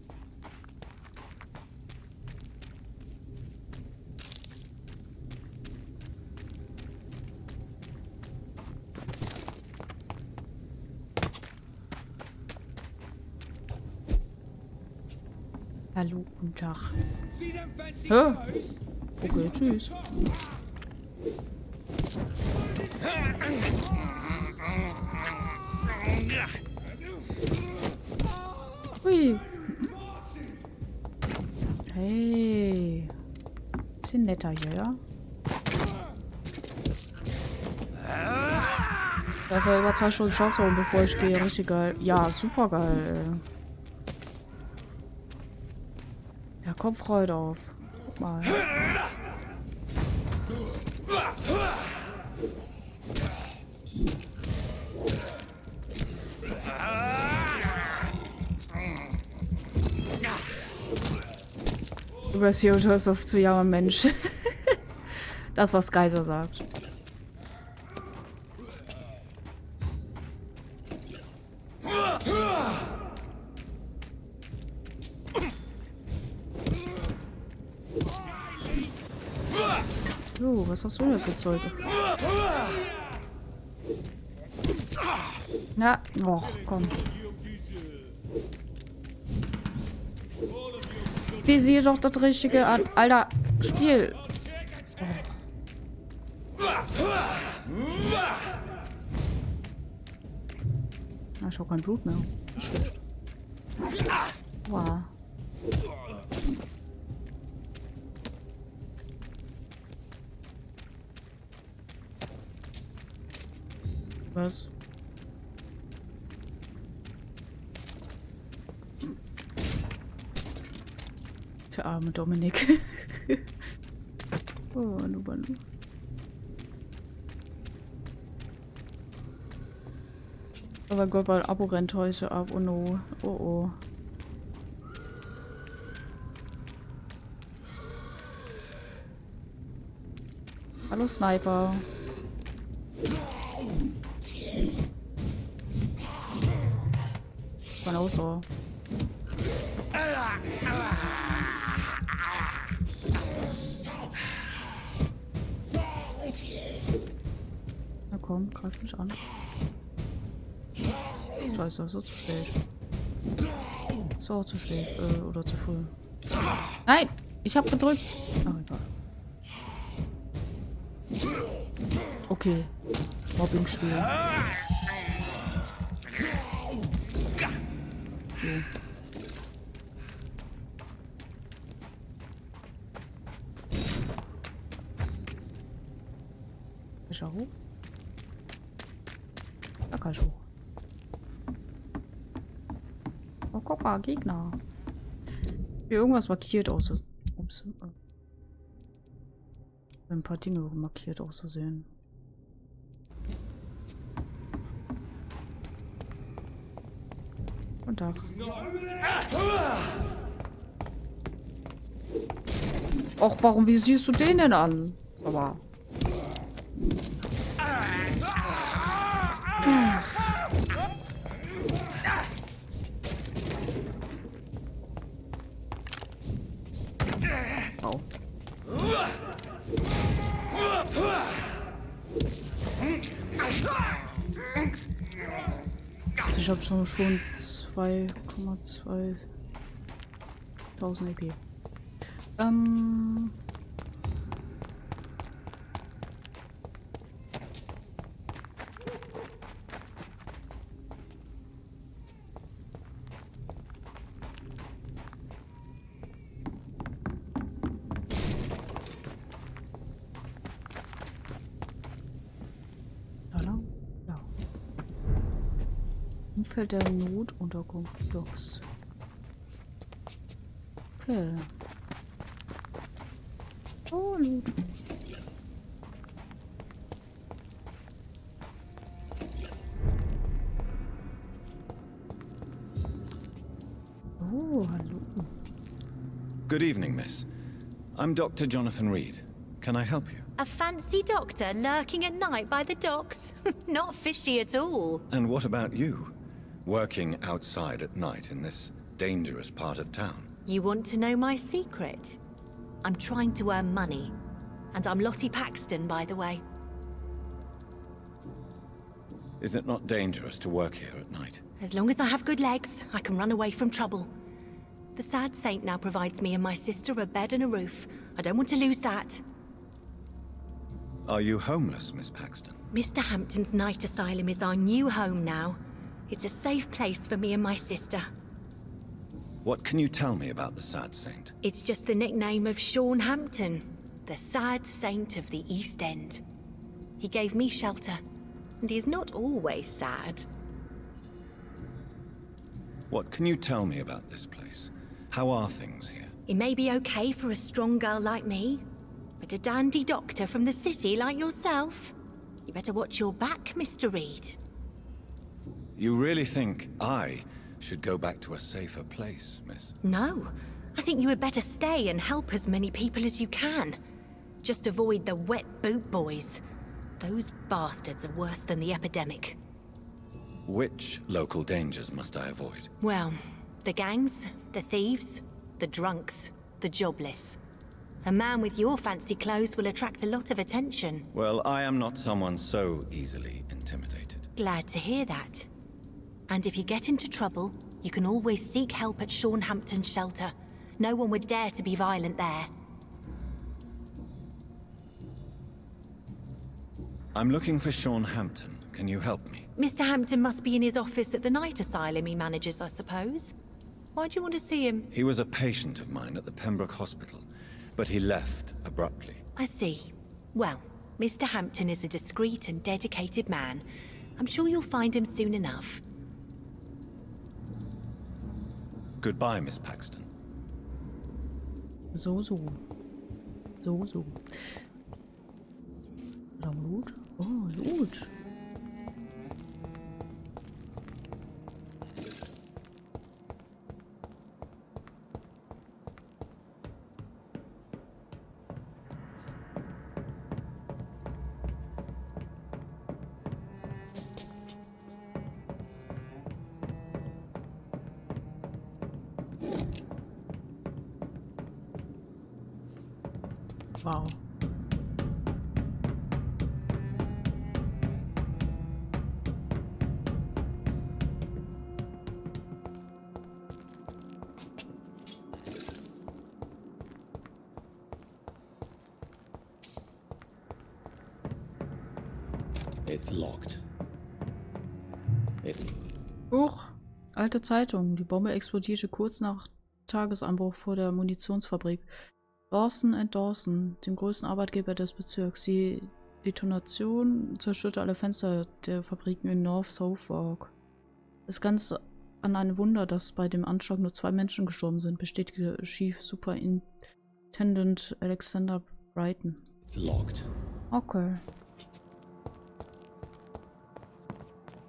Hallo, guten Tag. Hä? Okay, tschüss. Hui. Hey. Bisschen netter hier, ja? Ich will über 2 Stunden Staubsaugen, bevor ich gehe. Richtig geil. Ja, super geil, ey. Ja, komm, Freude auf. Guck mal. Über hier und hörst auf zu jammern, Mensch. Das, was Geiser sagt. Jo, was hast du denn für Zeug? Na, och, komm. Visier doch das Richtige an. Alter, Spiel. Oh. Na, ich hab kein Blut mehr. Das ist schlecht. Wow. Was? Der arme Dominik. Oh, Balu. Oh mein Gott, mein Abo rennt heute ab. Oh no. Oh oh. Hallo Sniper. Von auch so. Na komm, greif mich an. Scheiße, so zu spät. So zu spät, oder zu früh. Nein! Ich hab gedrückt! Ach, egal. Okay. Mobbing spielen. So. Ist er hoch? Da kann ich hoch. Oh, guck mal, Gegner. Hier irgendwas markiert aus. Ups. Ein paar Dinge markiert aus Versehen. Und da. Och, warum, wie siehst du den denn an? Aber. Wow. Ich habe schon 2,2 EP. Ja. Umfeld der Notunterkunft Docks. Okay. Oh, Loot. Oh, hallo. Good evening, miss. I'm Dr. Jonathan Reed. Can I help you? A fancy doctor lurking at night by the docks? Not fishy at all. And what about you? Working outside at night in this dangerous part of town? You want to know my secret? I'm trying to earn money. And I'm Lottie Paxton, by the way. Is it not dangerous to work here at night? As long as I have good legs, I can run away from trouble. The sad saint now provides me and my sister a bed and a roof. I don't want to lose that. Are you homeless, Miss Paxton? Mr. Hampton's night asylum is our new home now. It's a safe place for me and my sister. What can you tell me about the Sad Saint? It's just the nickname of Sean Hampton, the sad saint of the East End. He gave me shelter. and he's not always sad. What can you tell me about this place? How are things here? It may be okay for a strong girl like me, but a dandy doctor from the city like yourself, you better watch your back, Mr. Reed. You really think I should go back to a safer place, miss? No, I think you had better stay and help as many people as you can. Just avoid the wet boot boys. Those bastards are worse than the epidemic. Which local dangers must I avoid? Well, the gangs, the thieves, the drunks, the jobless. A man with your fancy clothes will attract a lot of attention. Well, I am not someone so easily intimidated. Glad to hear that. And if you get into trouble, you can always seek help at Shaunhampton Shelter. No one would dare to be violent there. I'm looking for Shaunhampton. Can you help me? Mr. Hampton must be in his office at the night asylum he manages, I suppose. Why do you want to see him? He was a patient of mine at the Pembroke Hospital, but he left abruptly. I see. Well, Mr. Hampton is a discreet and dedicated man. I'm sure you'll find him soon enough. Goodbye, Miss Paxton. So. Loot? Oh, Loot. Wow. It's locked. Huch, alte Zeitung. Die Bombe explodierte kurz nach Tagesanbruch vor der Munitionsfabrik. Dawson, dem größten Arbeitgeber des Bezirks. Die Detonation zerstörte alle Fenster der Fabriken in North Southwark. Es ist ganz an ein Wunder, dass bei dem Anschlag nur 2 Menschen gestorben sind, bestätigte Chief Superintendent Alexander Brighton. It's locked. Okay.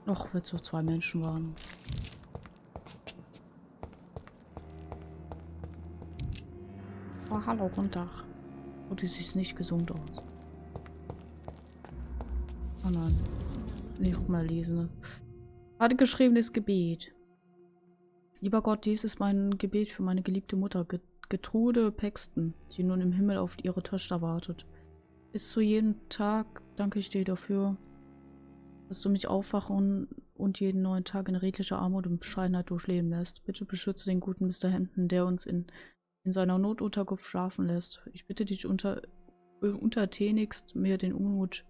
Noch wird so 2 Menschen waren. Oh, hallo, guten Tag. Oh, die sieht nicht gesund aus. Oh nein. Nicht mal lesen. Hatte geschriebenes Gebet. Lieber Gott, dies ist mein Gebet für meine geliebte Mutter, Gertrude Paxton, die nun im Himmel auf ihre Töchter wartet. Bis zu jedem Tag danke ich dir dafür, dass du mich aufwachen und jeden neuen Tag in redlicher Armut und Bescheidenheit durchleben lässt. Bitte beschütze den guten Mr. Hampton, der uns in seiner Notunterkunft schlafen lässt. Ich bitte dich untertänigst, mir den Unmut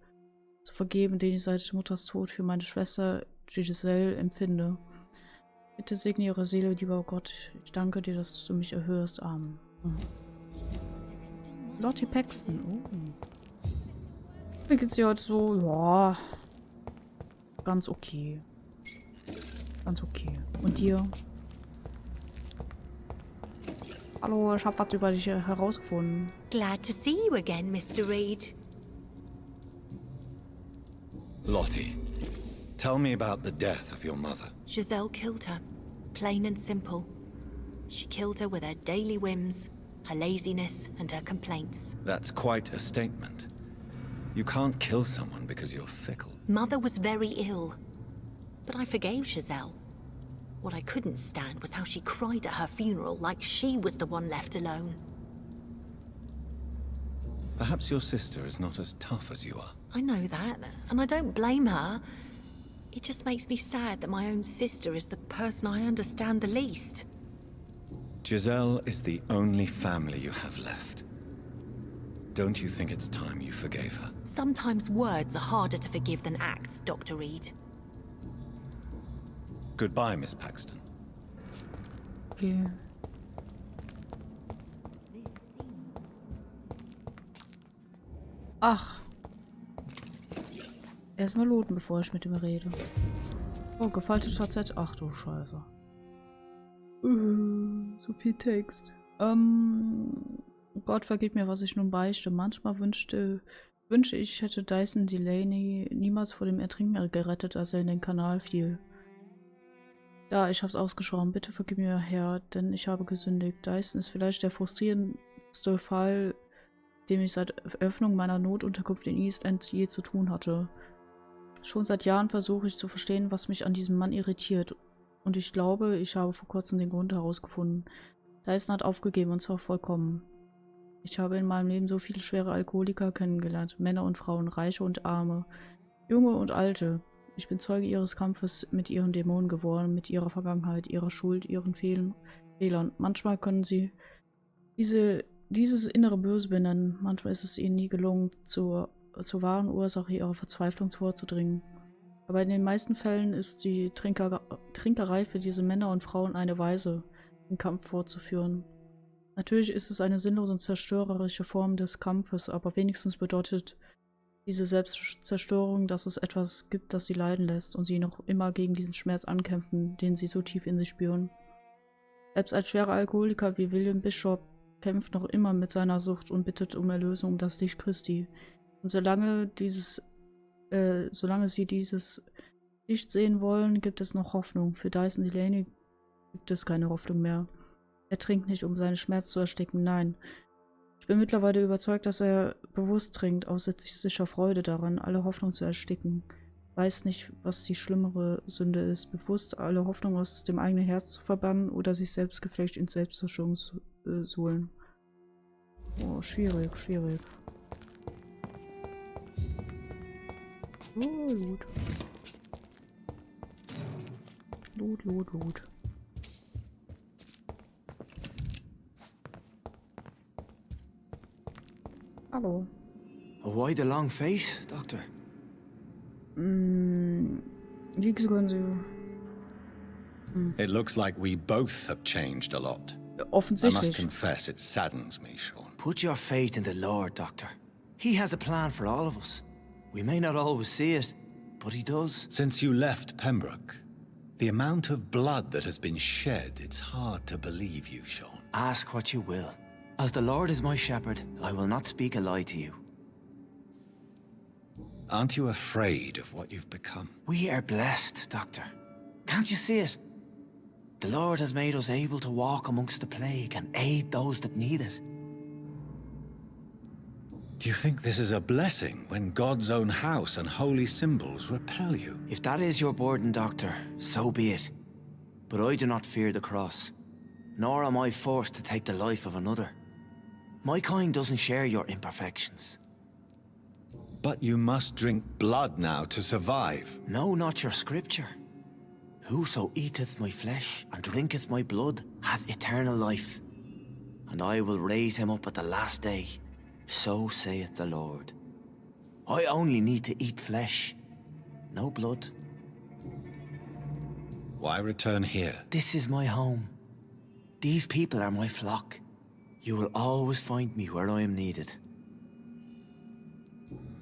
zu vergeben, den ich seit Mutters Tod für meine Schwester Giselle empfinde. Bitte segne ihre Seele, lieber Gott. Ich danke dir, dass du mich erhörst. Amen. Lottie Paxton. Oh. Mir geht's hier heute so, ja, ganz okay. Ganz okay. Und dir? Hallo, ich habe was über dich herausgefunden. Glad to see you again, Mr. Reed. Lottie, tell me about the death of your mother. Giselle killed her, plain and simple. She killed her with her daily whims, her laziness, and her complaints. That's quite a statement. You can't kill someone because you're fickle. Mother was very ill, but I forgave Giselle. What I couldn't stand was how she cried at her funeral like she was the one left alone. Perhaps your sister is not as tough as you are. I know that, and I don't blame her. It just makes me sad that my own sister is the person I understand the least. Giselle is the only family you have left. Don't you think it's time you forgave her? Sometimes words are harder to forgive than acts, Dr. Reed. Goodbye, Miss Paxton. Okay. Ach. Erstmal looten, bevor ich mit ihm rede. Oh, gefalteter Z. Ach du Scheiße. So viel Text. Gott vergib mir, was ich nun beichte. Manchmal wünsche ich, ich hätte Dyson Delaney niemals vor dem Ertrinken gerettet, als er in den Kanal fiel. Ja, ich hab's ausgeschoren. Bitte vergib mir, Herr, denn ich habe gesündigt. Dyson ist vielleicht der frustrierendste Fall, dem ich seit Eröffnung meiner Notunterkunft in East End je zu tun hatte. Schon seit Jahren versuche ich zu verstehen, was mich an diesem Mann irritiert. Und ich glaube, ich habe vor kurzem den Grund herausgefunden. Dyson hat aufgegeben, und zwar vollkommen. Ich habe in meinem Leben so viele schwere Alkoholiker kennengelernt. Männer und Frauen, Reiche und Arme, Junge und Alte. Ich bin Zeuge ihres Kampfes mit ihren Dämonen geworden, mit ihrer Vergangenheit, ihrer Schuld, ihren Fehlern. Manchmal können sie dieses innere Böse benennen. Manchmal ist es ihnen nie gelungen, zur wahren Ursache ihrer Verzweiflung vorzudringen. Aber in den meisten Fällen ist die Trinkerei für diese Männer und Frauen eine Weise, den Kampf fortzuführen. Natürlich ist es eine sinnlose und zerstörerische Form des Kampfes, aber wenigstens bedeutet diese Selbstzerstörung, dass es etwas gibt, das sie leiden lässt und sie noch immer gegen diesen Schmerz ankämpfen, den sie so tief in sich spüren. Selbst ein schwerer Alkoholiker wie William Bishop kämpft noch immer mit seiner Sucht und bittet um Erlösung um das Licht Christi. Und solange sie dieses Licht sehen wollen, gibt es noch Hoffnung. Für Dyson Delaney gibt es keine Hoffnung mehr. Er trinkt nicht, um seinen Schmerz zu ersticken, nein. Ich bin mittlerweile überzeugt, dass er bewusst trinkt, aus sicher Freude daran, alle Hoffnung zu ersticken. Weiß nicht, was die schlimmere Sünde ist, bewusst alle Hoffnung aus dem eigenen Herz zu verbannen oder sich selbst geflecht ins Selbstzerstörung zu suhlen. Oh, schwierig, schwierig. Oh, Loot. Loot. Hallo. Why the long face, Doctor? Wie können Sie... It looks like we both have changed a lot. I must Offensichtlich. confess, it saddens me, Sean. Put your faith in the Lord, Doctor. He has a plan for all of us. We may not always see it, but he does. Since you left Pembroke, the amount of blood that has been shed, it's hard to believe you, Sean. Ask what you will. As the Lord is my shepherd, I will not speak a lie to you. Aren't you afraid of what you've become? We are blessed, Doctor. Can't you see it? The Lord has made us able to walk amongst the plague and aid those that need it. Do you think this is a blessing when God's own house and holy symbols repel you? If that is your burden, Doctor, so be it. But I do not fear the cross, nor am I forced to take the life of another. My kind doesn't share your imperfections. But you must drink blood now to survive. No, not your scripture. Whoso eateth my flesh and drinketh my blood hath eternal life, and I will raise him up at the last day. So saith the Lord. I only need to eat flesh, no blood. Why return here? This is my home. These people are my flock. You will always find me where I am needed.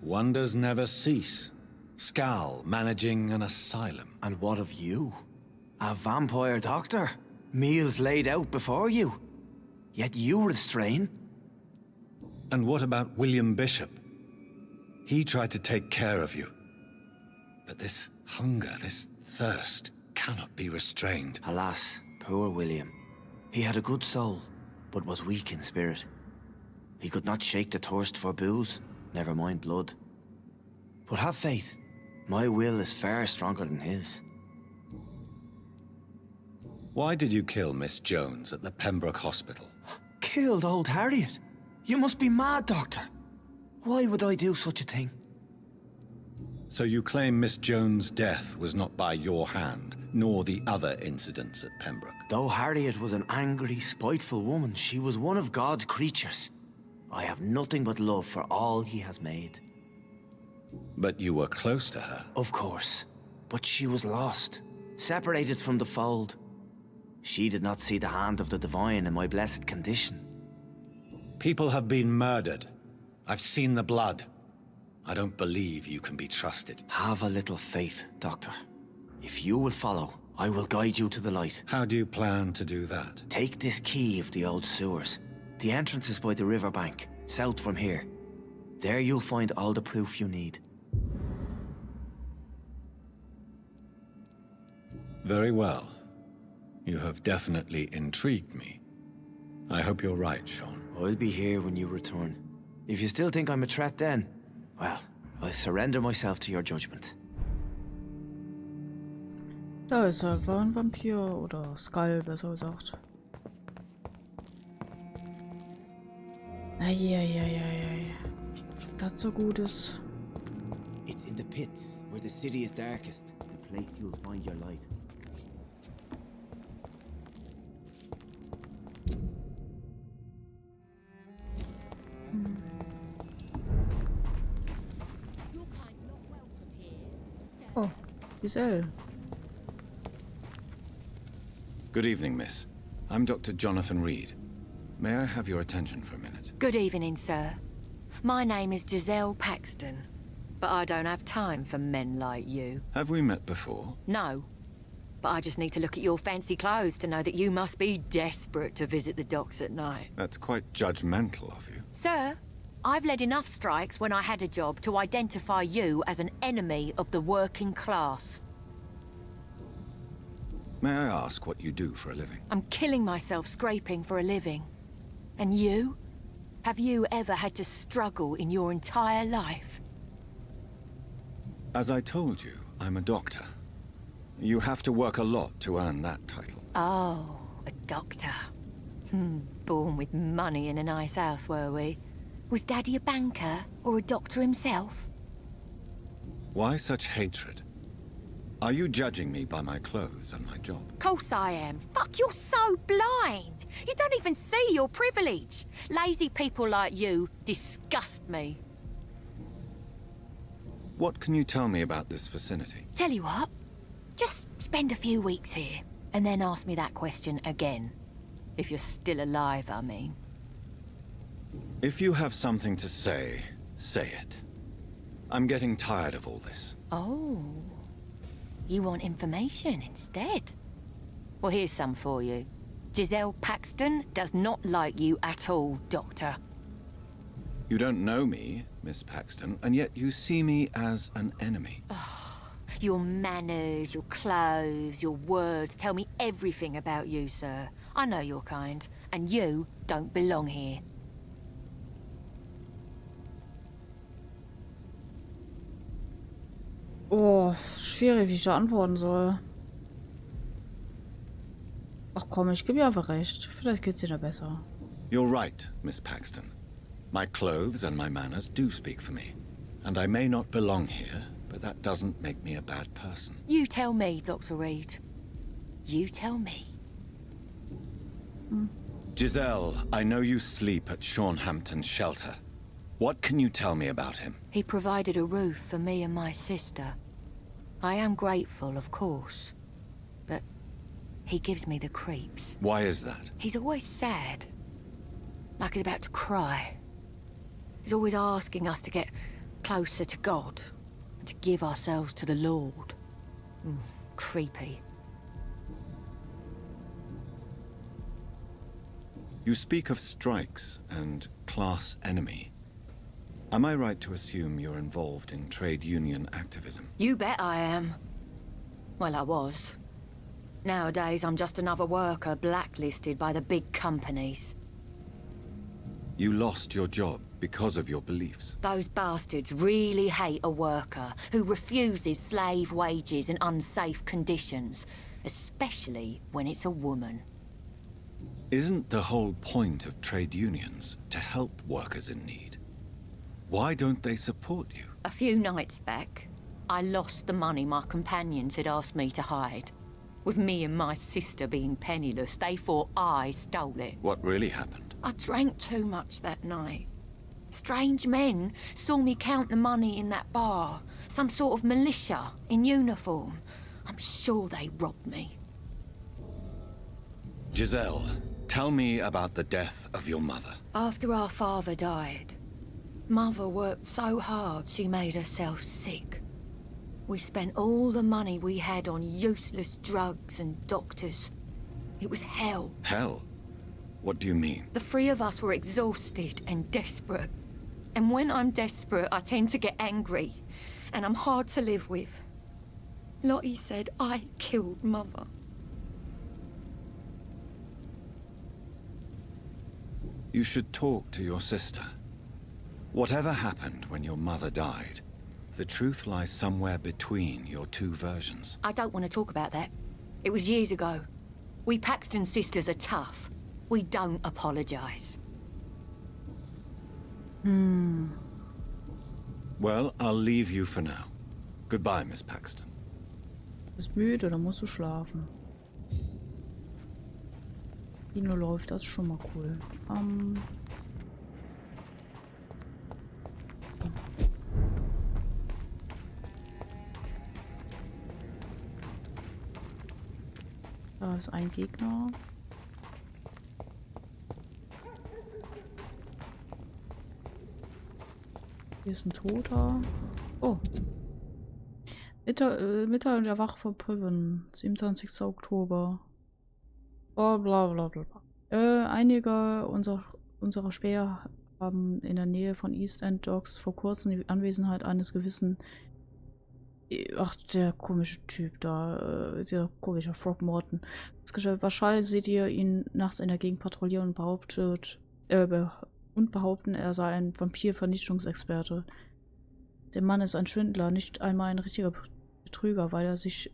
Wonders never cease. Scal managing an asylum. And what of you? A vampire doctor? Meals laid out before you. Yet you restrain. And what about William Bishop? He tried to take care of you. But this hunger, this thirst, cannot be restrained. Alas, poor William. He had a good soul, but was weak in spirit. He could not shake the thirst for booze, never mind blood. But have faith. My will is far stronger than his. Why did you kill Miss Jones at the Pembroke Hospital? Killed old Harriet? You must be mad, Doctor. Why would I do such a thing? So you claim Miss Jones' death was not by your hand, nor the other incidents at Pembroke? Though Harriet was an angry, spiteful woman, she was one of God's creatures. I have nothing but love for all he has made. But you were close to her. Of course. But she was lost, separated from the fold. She did not see the hand of the divine in my blessed condition. People have been murdered. I've seen the blood. I don't believe you can be trusted. Have a little faith, Doctor. If you will follow, I will guide you to the light. How do you plan to do that? Take this key of the old sewers. The entrance is by the riverbank, south from here. There you'll find all the proof you need. Very well. You have definitely intrigued me. I hope you're right, Sean. I'll be here when you return. If you still think I'm a threat then, well, I surrender myself to your judgment. Da ist er. War ein Vampir. Oder Skull, besser gesagt. Eieieiei. Das so gut ist. It's in the pits, where the city is darkest. The place you'll find your light. Oh, Giselle. Good evening, miss. I'm Dr. Jonathan Reed. May I have your attention for a minute? Good evening, sir. My name is Giselle Paxton, but I don't have time for men like you. Have we met before? No, but I just need to look at your fancy clothes to know that you must be desperate to visit the docks at night. That's quite judgmental of you. Sir, I've led enough strikes when I had a job to identify you as an enemy of the working class. May I ask what you do for a living? I'm killing myself scraping for a living. And you? Have you ever had to struggle in your entire life? As I told you, I'm a doctor. You have to work a lot to earn that title. Oh, a doctor. Born with money in a nice house, were we? Was Daddy a banker or a doctor himself? Why such hatred? Are you judging me by my clothes and my job? Course I am. Fuck, you're so blind. You don't even see your privilege. Lazy people like you disgust me. What can you tell me about this vicinity? Tell you what, just spend a few weeks here, and then ask me that question again. If you're still alive, I mean. If you have something to say, say it. I'm getting tired of all this. Oh. You want information instead? Well, here's some for you. Giselle Paxton does not like you at all, Doctor. You don't know me, Miss Paxton, and yet you see me as an enemy. Your manners, your clothes, your words tell me everything about you, sir. I know your kind, and you don't belong here. Oh, schwierig, wie ich da antworten soll. Ach komm, ich gebe ihr einfach recht. Vielleicht geht's ihr da besser. You're right, Miss Paxton. My clothes and my manners do speak for me. And I may not belong here, but that doesn't make me a bad person. You tell me, Dr. Reed. You tell me. Giselle, I know you sleep at Shaunhampton's shelter. What can you tell me about him? He provided a roof for me and my sister. I am grateful, of course. But he gives me the creeps. Why is that? He's always sad. Like he's about to cry. He's always asking us to get closer to God. And to give ourselves to the Lord. Creepy. You speak of strikes and class enemy. Am I right to assume you're involved in trade union activism? You bet I am. Well, I was. Nowadays, I'm just another worker blacklisted by the big companies. You lost your job because of your beliefs. Those bastards really hate a worker who refuses slave wages and unsafe conditions, especially when it's a woman. Isn't the whole point of trade unions to help workers in need? Why don't they support you? A few nights back, I lost the money my companions had asked me to hide. With me and my sister being penniless, they thought I stole it. What really happened? I drank too much that night. Strange men saw me count the money in that bar. Some sort of militia in uniform. I'm sure they robbed me. Giselle, tell me about the death of your mother. After our father died, Mother worked so hard she made herself sick. We spent all the money we had on useless drugs and doctors. It was hell. Hell? What do you mean? The three of us were exhausted and desperate. And when I'm desperate, I tend to get angry. And I'm hard to live with. Lottie said I killed Mother. You should talk to your sister. Whatever happened when your mother died, the truth lies somewhere between your two versions. I don't want to talk about that. It was years ago. We Paxton sisters are tough. We don't apologize. Well, I'll leave you for now. Goodbye, Miss Paxton. Bist müde, dann musst du schlafen. Kino läuft, das ist schon mal cool. Da ist ein Gegner. Hier ist ein Toter. Oh. Mitteilung der Wache von Priven. 27. Oktober. Oh, bla bla bla bla. Einige unserer Späher haben in der Nähe von East End Docks vor kurzem die Anwesenheit eines gewissen... Ach, der komische Typ da. Dieser komische Frog Morton. Wahrscheinlich seht ihr ihn nachts in der Gegend patrouillieren und behaupten, er sei ein Vampir-Vernichtungsexperte. Der Mann ist ein Schwindler, nicht einmal ein richtiger Betrüger, weil er sich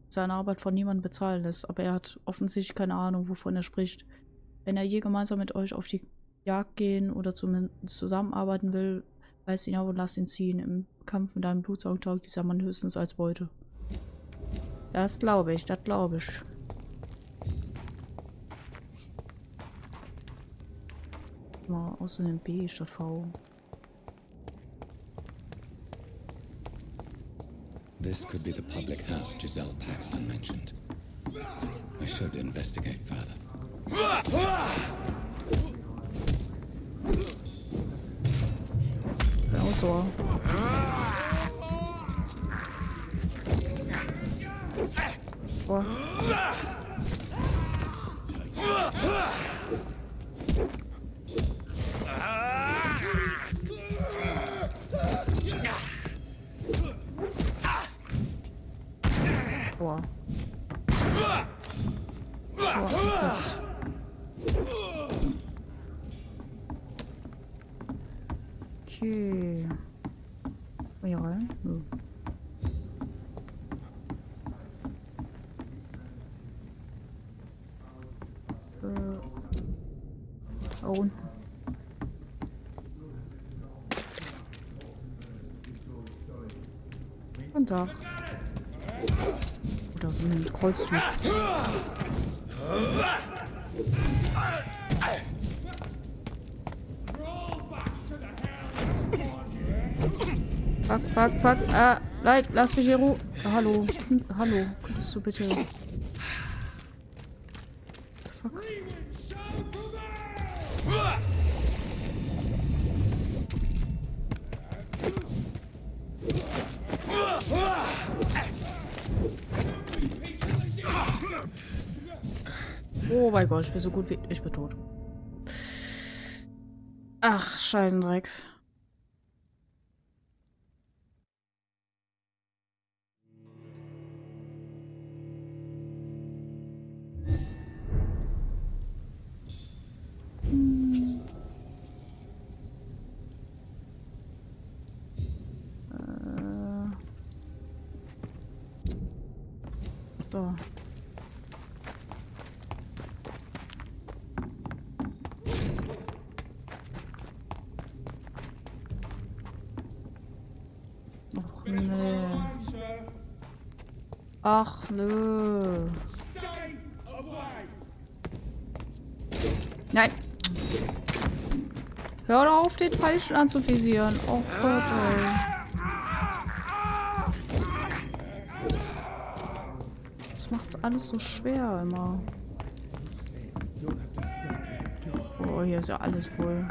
seine Arbeit von niemandem bezahlen lässt. Aber er hat offensichtlich keine Ahnung, wovon er spricht. Wenn er je gemeinsam mit euch auf die Jagd gehen oder zusammenarbeiten will, reißt ihn auf und lasst ihn ziehen. Im Kampf mit einem Blutsaugen taugt dieser Mann höchstens als Beute. Das glaube ich, das glaube ich. Mal außerdem B statt V. This could be the public house Giselle Paxton mentioned. I should investigate further. Ausdauer. Boah. Boah. Jetzt. Okay. Komm hier rein? Nö. Da unten. Guten Tag. Oh, da ist ein Kreuzzug. Fuck. Leid, lass mich hier Ruhe. Hallo. Hallo. Könntest du bitte... Fuck. Oh mein Gott, ich bin so gut wie... Ich bin tot. Ach, Scheißendreck. So. Och nee. Ach nö. Nein. Hör doch auf, den Falschen anzuvisieren. Oh Gott, ey. Das macht's alles so schwer immer. Oh, hier ist ja alles voll.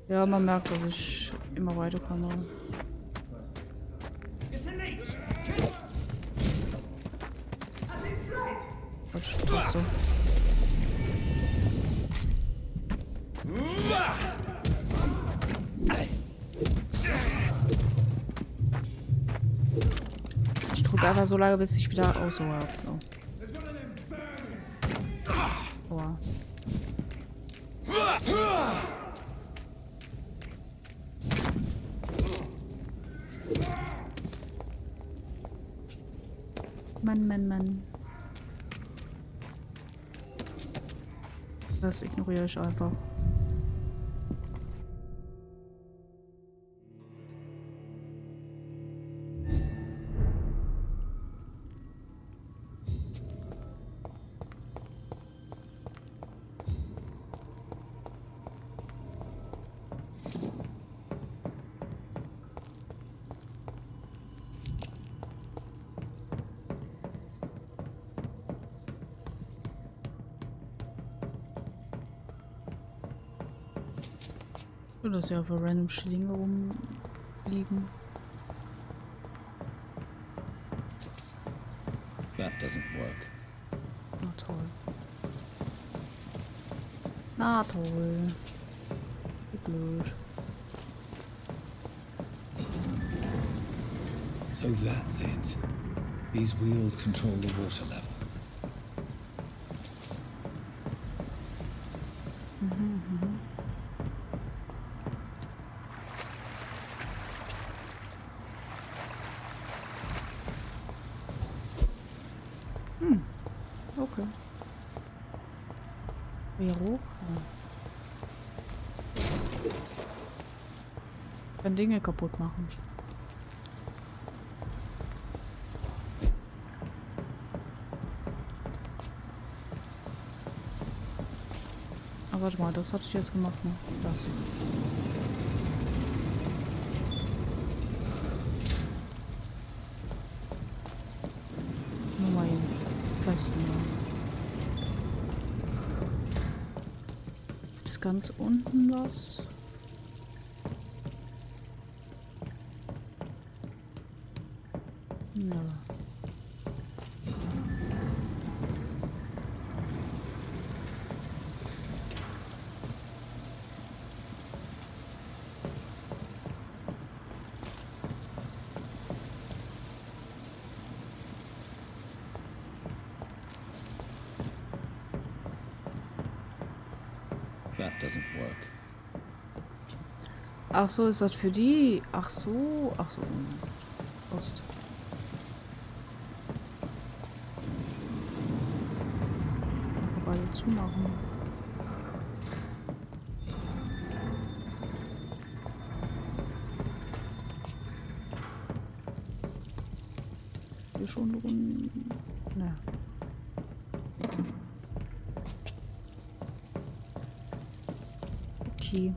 Ja, man merkt, dass ich immer weiterkomme. Was tust du? Ich drücke einfach so lange, bis ich wieder Ausdauer habe. Oh. Boah. Mann. Das ignoriere ich einfach. Ich will das ja für random Schillinge rumliegen. That doesn't work. Na toll. Na toll. Wie blöd. So that's it. These wheels control the water level. Okay. Hier hoch? Ja. Kann Dinge kaputt machen. Aber warte mal, das hatte ich jetzt gemacht, ne? Das hier. Nur mal eben testen, ja. Gibt's ganz unten was? Ja. That doesn't work. Ach so, ist das für die? Ach so. Ach so. Oh Gott. Ost. Einfach alle zumachen. Hier schon drin. Ne. Okay.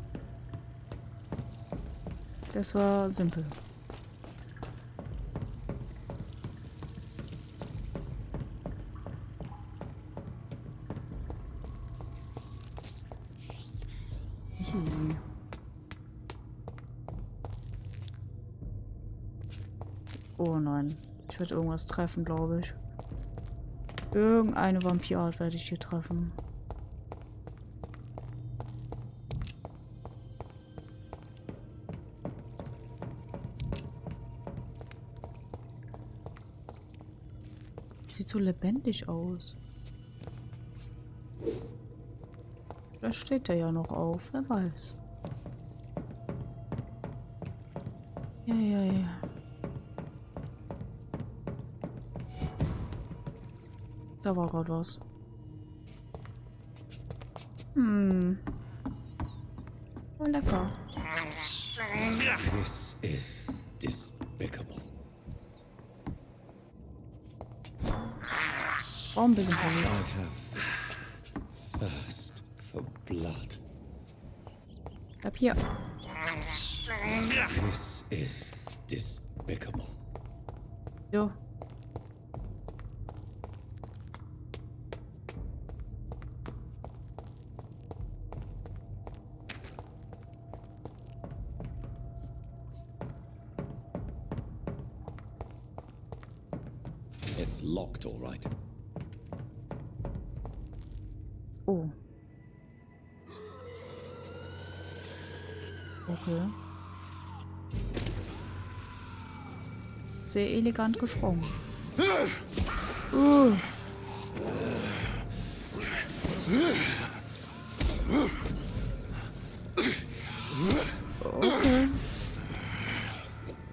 Das war simpel. Hihi. Oh nein. Ich werde irgendwas treffen, glaube ich. Irgendeine Vampirart werde ich hier treffen. Sieht so lebendig aus. Vielleicht steht er ja noch auf, wer weiß. Ja. Da war gerade was. Oh, lecker. This is despicable. Oh, ein bisschen I verwirrt. have thirst for blood. Bleib hier. This is despicable. Jo. It's locked, all right. Oh. Okay. Sehr elegant gesprungen. Okay.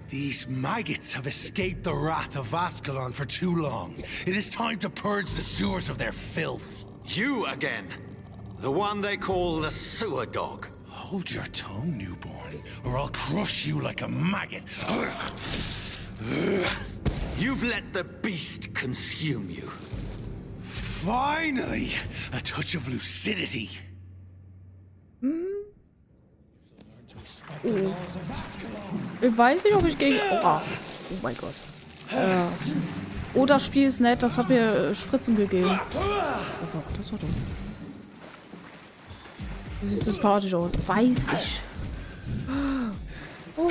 These maggots have escaped the wrath of Ascalon for too long. It is time to purge the sewers of their filth. You again. The one they call the sewer dog. Hold your tongue, newborn, or I'll crush you like a maggot. You've let the beast consume you. Finally, a touch of lucidity. Oh. Ich weiß nicht, ob ich gegen... Oh mein Gott. Oh, das Spiel ist nett. Das hat mir Spritzen gegeben. Oh, das war dumm. Das sieht sympathisch aus. Weiß ich. Oh.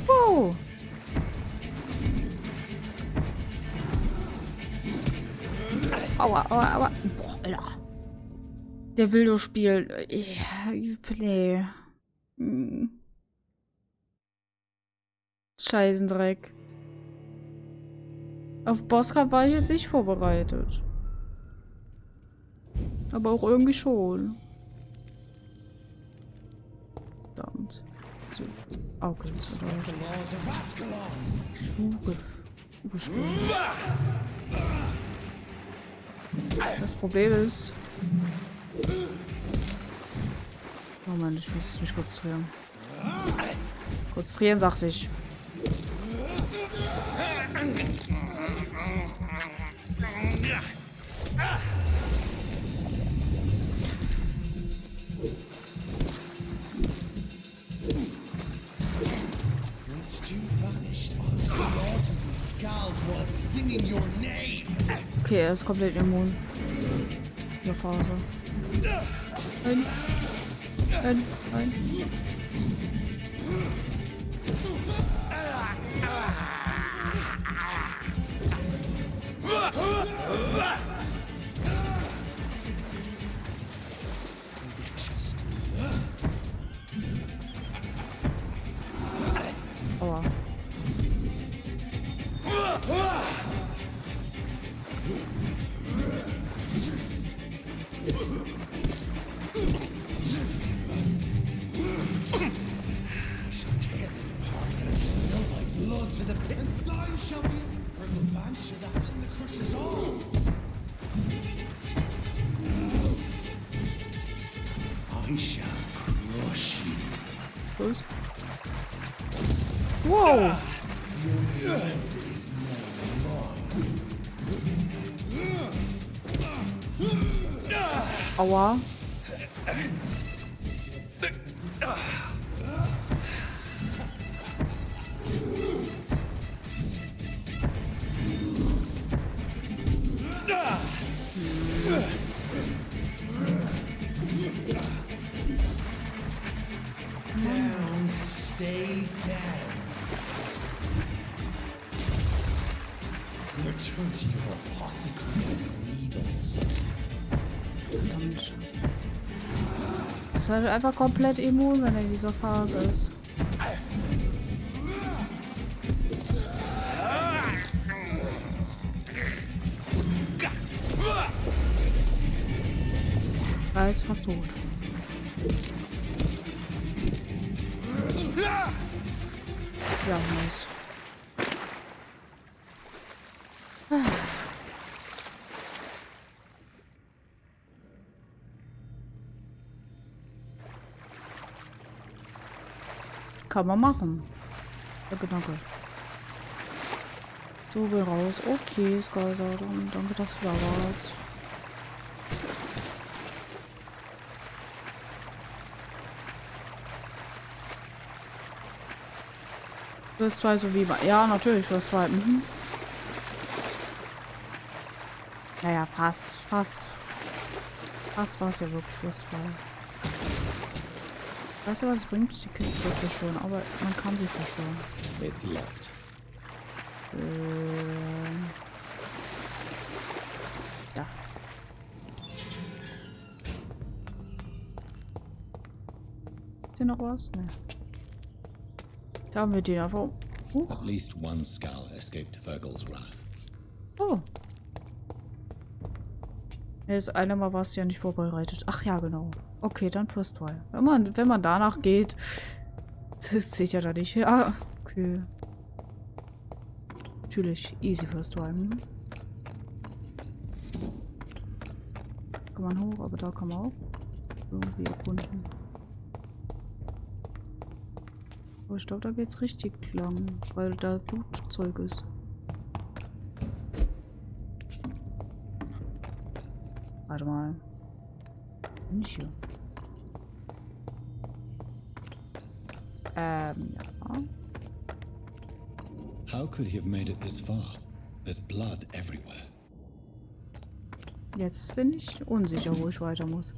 Wow. Aua, aua, aua. Boah, Alter. Der will nur spielen. Nee. Scheißendreck. Auf Bosskampf war ich jetzt nicht vorbereitet. Aber auch irgendwie schon. Verdammt. So. Okay, so das Problem ist... Oh Mann, ich muss mich konzentrieren. Konzentrieren, sagt ich. Okay, er ist komplett immun. Diese Phase. Nein. Nein. Nein. Aua. Was? Wow! Aua. Down, stay down. Return to your apothecary needles. Verdammt. Ist halt einfach komplett immun, wenn er in dieser Phase ist. Er ist fast tot. Ja, nice. Kann man machen. Danke, danke. So, will raus. Okay, Skyler, danke, dass du da warst. First Try, so wie bei... Ja, natürlich, First Try. Mhm. Naja, fast. Fast war es ja wirklich First Try. Ich weiß ja, was es bringt, die Kiste zu zerstören, aber man kann sie zerstören. It's locked. Da. Ist hier noch was? Ne. Da haben wir den einfach. At least one skull escaped Virgil's wrath. Oh. Das eine Mal war es ja nicht vorbereitet. Ach ja, genau. Okay, dann First Try. Wenn man danach geht, das zählt ja da nicht. Ja, okay. Natürlich, easy First Try. Hm? Kann man hoch, aber da kann man auch irgendwie erkunden. Aber ich glaube, da geht's richtig lang, weil da Blutzeug ist. Warte mal. Bin ich hier? Ja. How could he have made it this far? There's blood everywhere. Jetzt bin ich unsicher, wo ich weiter muss.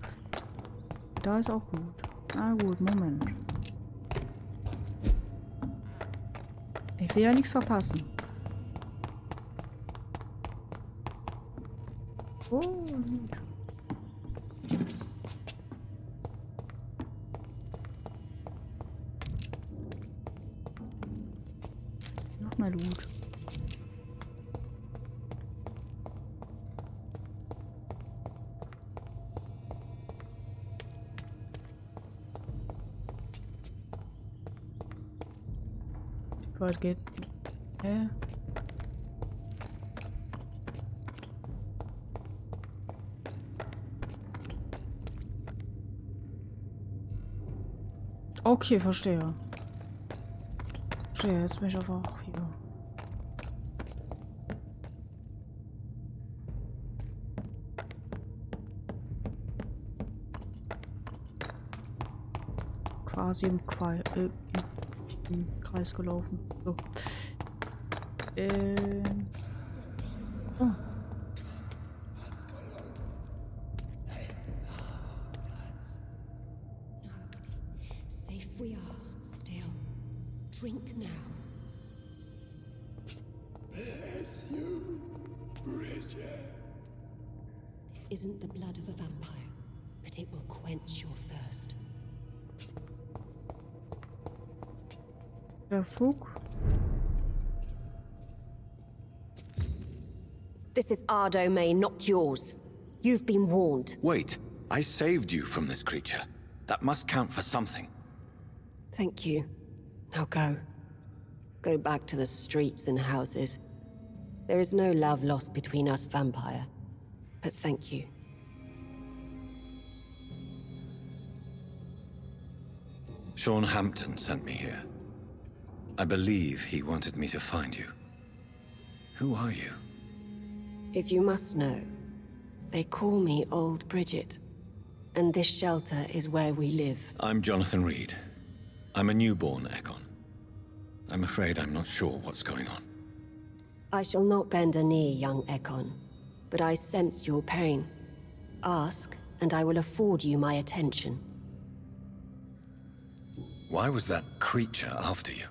Da ist auch gut. Na gut, Moment. Ich will ja nichts verpassen. Oh, gut. Noch mal Loot. Wie weit geht? Okay, verstehe. Verstehe, jetzt bin ich aber auch hier. Quasi im Kreis gelaufen. So. Oh. Safe we are, still. Drink now. Bless you, Bridget. This isn't the blood of a vampire, but it will quench your thirst. Der Fug. This is our domain, not yours. You've been warned. Wait, I saved you from this creature. That must count for something. Thank you. Now go. Go back to the streets and houses. There is no love lost between us, vampire. But thank you. Sean Hampton sent me here. I believe he wanted me to find you. Who are you? If you must know, they call me Old Bridget. And this shelter is where we live. I'm Jonathan Reed. I'm a newborn Ekon. I'm afraid I'm not sure what's going on. I shall not bend a knee, young Ekon. But I sense your pain. Ask, and I will afford you my attention. Why was that creature after you?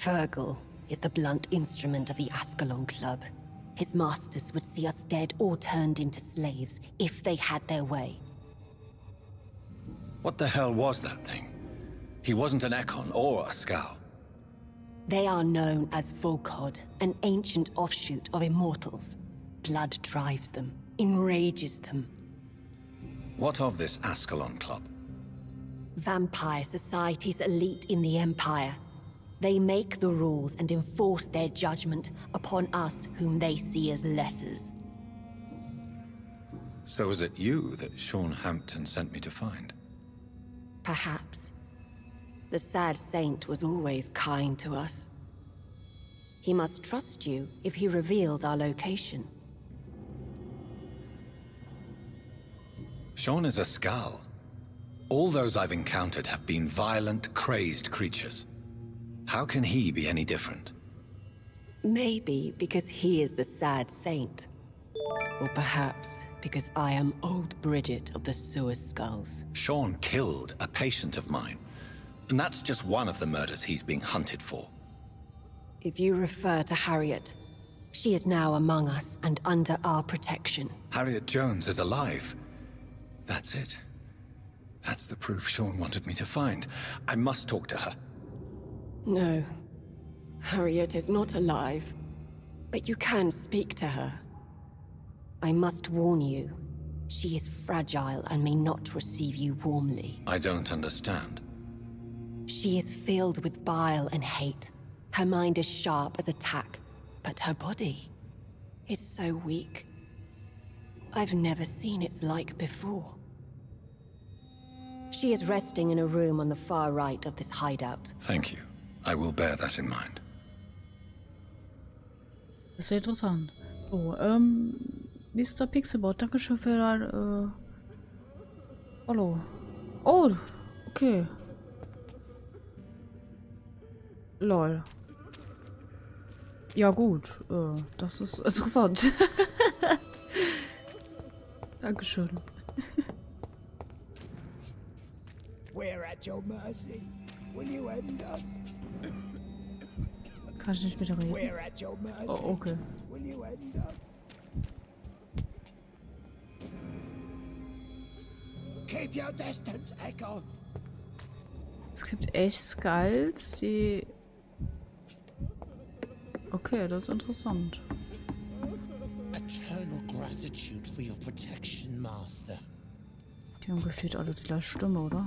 Virgil is the blunt instrument of the Ascalon Club. His masters would see us dead or turned into slaves if they had their way. What the hell was that thing? He wasn't an Ekon or a Scow. They are known as Volkod, an ancient offshoot of immortals. Blood drives them, enrages them. What of this Ascalon Club? Vampire society's elite in the Empire. They make the rules and enforce their judgment upon us whom they see as lessers. So was it you that Sean Hampton sent me to find? Perhaps. The sad saint was always kind to us. He must trust you if he revealed our location. Sean is a Scow. All those I've encountered have been violent, crazed creatures. How can he be any different? Maybe because he is the sad saint. Or perhaps because I am old Bridget of the Sewer Skulls. Sean killed a patient of mine. And that's just one of the murders he's being hunted for. If you refer to Harriet, she is now among us and under our protection. Harriet Jones is alive. That's it. That's the proof Sean wanted me to find. I must talk to her. No. Harriet is not alive. But you can speak to her. I must warn you. She is fragile and may not receive you warmly. I don't understand. She is filled with bile and hate. Her mind is sharp as a tack, but her body is so weak. I've never seen its like before. She is resting in a room on the far right of this hideout. Thank you. I will bear that in mind. Das ist ja interessant. So, Mr. Pixelbot, danke schön für dein, Hallo. Oh, okay. Lol. Ja gut, das ist interessant. Dankeschön. We're at your mercy. Will you end us? Kann ich nicht mit reden. We're at your mercy. Oh, okay. Will you end us? Keep your distance, Echo. Es gibt echt Skulls, die... Okay, das ist interessant. Eternal gratitude for your protection, Master. Die haben gefühlt alle die gleiche Stimme, oder?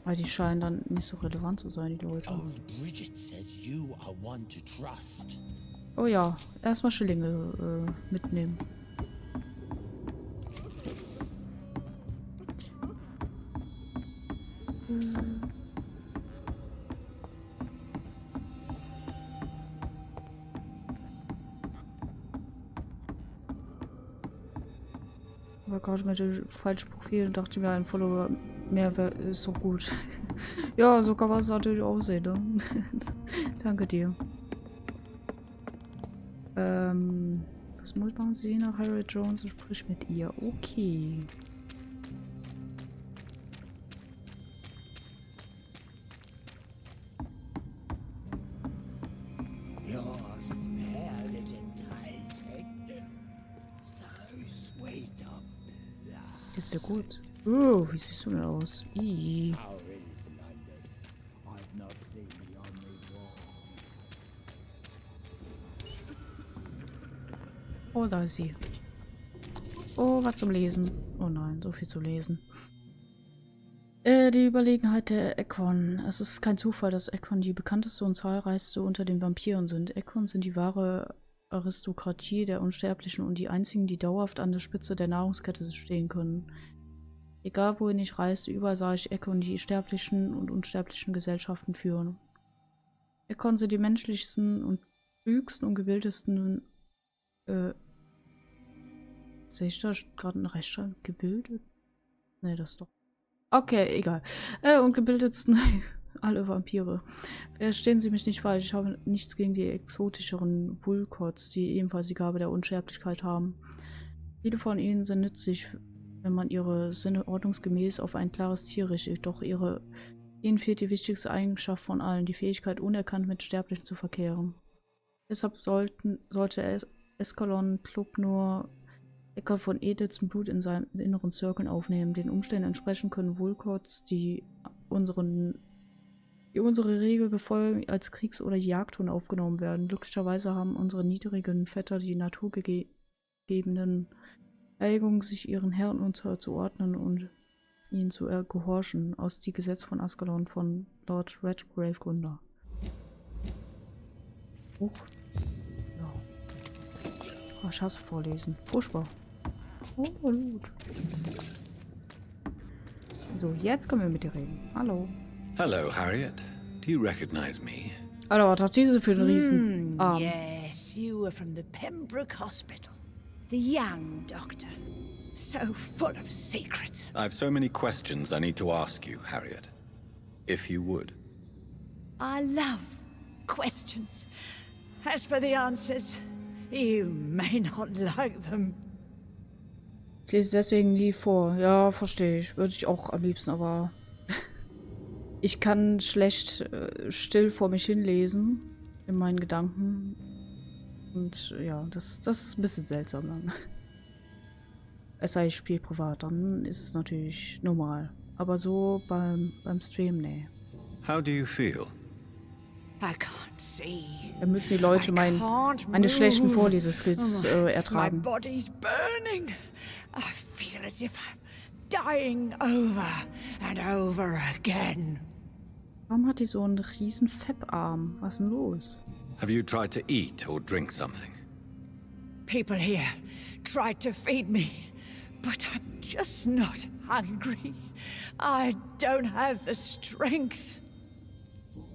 Weil die scheinen dann nicht so relevant zu sein, die Leute. Old Bridget says you are one to trust. Oh ja, erstmal Schillinge mitnehmen. War gerade mit dem falschen Profil und dachte mir, ein Follower mehr ist doch gut. Ja, so kann man es natürlich auch sehen, ne? Danke dir. Was muss man sehen nach Harriet Jones und sprich mit ihr? Okay. Geht's dir gut? Wie siehst du denn aus? Ih. Oh, da ist sie. Oh, was zum Lesen. Oh nein, so viel zu lesen. Die Überlegenheit der Ekon. Es ist kein Zufall, dass Ekon die bekannteste und zahlreichste unter den Vampiren sind. Ekon sind die wahre Aristokratie der Unsterblichen und die einzigen, die dauerhaft an der Spitze der Nahrungskette stehen können. Egal wohin ich reiste, überall sah ich Ekon die sterblichen und unsterblichen Gesellschaften führen. Ekon sind die menschlichsten und klügsten und gebildetsten sehe ich da gerade einen Rechtschreib? Gebildet? Ne, das ist doch. Okay, egal. Und gebildetsten alle Vampire. Verstehen Sie mich nicht falsch, ich habe nichts gegen die exotischeren Vulkots, die ebenfalls die Gabe der Unsterblichkeit haben. Viele von ihnen sind nützlich, wenn man ihre Sinne ordnungsgemäß auf ein klares Tier richtet, doch ihnen fehlt die wichtigste Eigenschaft von allen, die Fähigkeit, unerkannt mit Sterblichen zu verkehren. Deshalb sollte Eskalon Club nur Äcker von Ediths Blut in seinen inneren Zirkeln aufnehmen. Den Umständen entsprechend können Vulkots, die unsere Regel befolgen, als Kriegs- oder Jagdhunde aufgenommen werden. Glücklicherweise haben unsere niedrigen Vetter die naturgegebenen Erregungen, sich ihren Herren unterzuordnen und ihnen zu gehorchen, aus die Gesetz von Ascalon von Lord Redgrave Gründer. Huch. Ja. Oh, ich hasse vorlesen. Furchtbar. Oh, gut. So, jetzt können wir mit dir reden. Hallo. Hello, Harriet. Do you recognize me? Alter, was hast du für einen riesen Arm? Yes, you were from the Pembroke Hospital. The young doctor. So full of secrets. I've so many questions I need to ask you, Harriet. If you would. I love questions. As for the answers, you may not like them. Ich lese deswegen nie vor. Ja, verstehe ich. Würde ich auch am liebsten, aber ich kann schlecht still vor mich hinlesen in meinen Gedanken. Und ja, das ist ein bisschen seltsam dann. Es sei, ich spiele privat, dann ist es natürlich normal. Aber so beim Stream, nee. How do you feel? I can't see. Da müssen die Leute meine schlechten Vorleseskills ertragen. My body's burning. I feel as if I'm dying over and over again. Warum hat die so einen riesen Fettarm? Was ist denn los? Have you tried to eat or drink something? People here tried to feed me, but I'm just not hungry. I don't have the strength.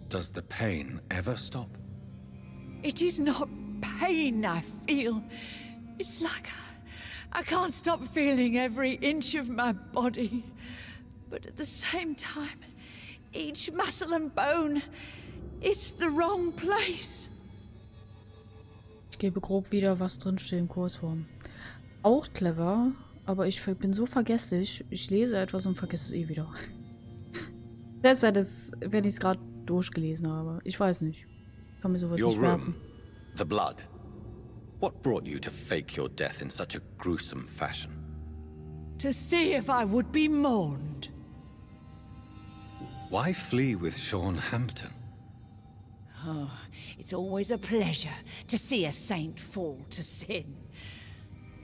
Does the pain ever stop? It is not pain I feel. It's like I can't stop feeling every inch of my body. But at the same time, each muscle and bone is the wrong place. Ich gebe grob wieder, was drinsteht in Kursform. Auch clever, aber ich bin so vergesslich. Ich lese etwas und vergesse es eh wieder. Selbst wenn ich es gerade durchgelesen habe. Ich weiß nicht. Kann mir sowas nicht merken. The blood. What brought you to fake your death in such a gruesome fashion? To see if I would be mourned. Why flee with Sean Hampton? Oh, it's always a pleasure to see a saint fall to sin.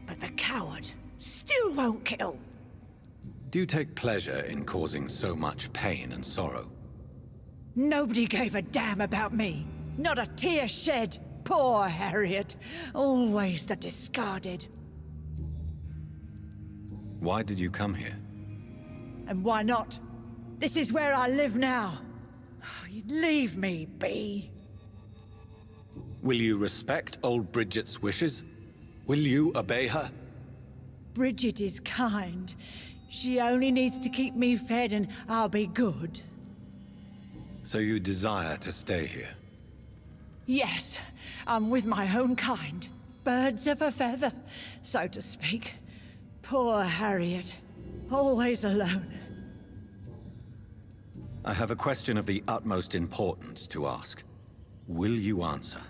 But the coward still won't kill. Do you take pleasure in causing so much pain and sorrow? Nobody gave a damn about me. Not a tear shed. Poor Harriet. Always the discarded. Why did you come here? And why not? This is where I live now. Leave me be. Will you respect old Bridget's wishes? Will you obey her? Bridget is kind. She only needs to keep me fed and I'll be good. So you desire to stay here? Yes, I'm with my own kind. Birds of a feather, so to speak. Poor Harriet. Always alone. I have a question of the utmost importance to ask. Will you answer?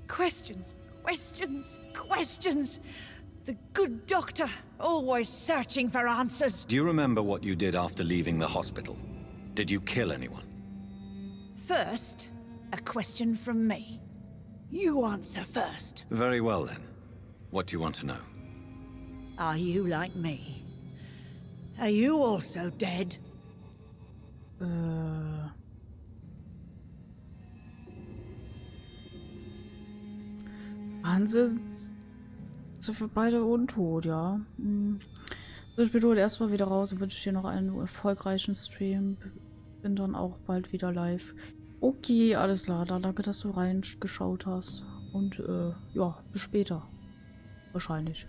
Questions, questions, questions. The good doctor, always searching for answers. Do you remember what you did after leaving the hospital? Did you kill anyone? First, a question from me. You answer first. Very well then. What do you want to know? Are you like me? Are you also dead? Sind für beide untot, ja. So, ich bin wohl erstmal wieder raus und wünsche dir noch einen erfolgreichen Stream. Bin dann auch bald wieder live. Okay, alles klar. Dann danke, dass du reingeschaut hast. Und ja, bis später. Wahrscheinlich.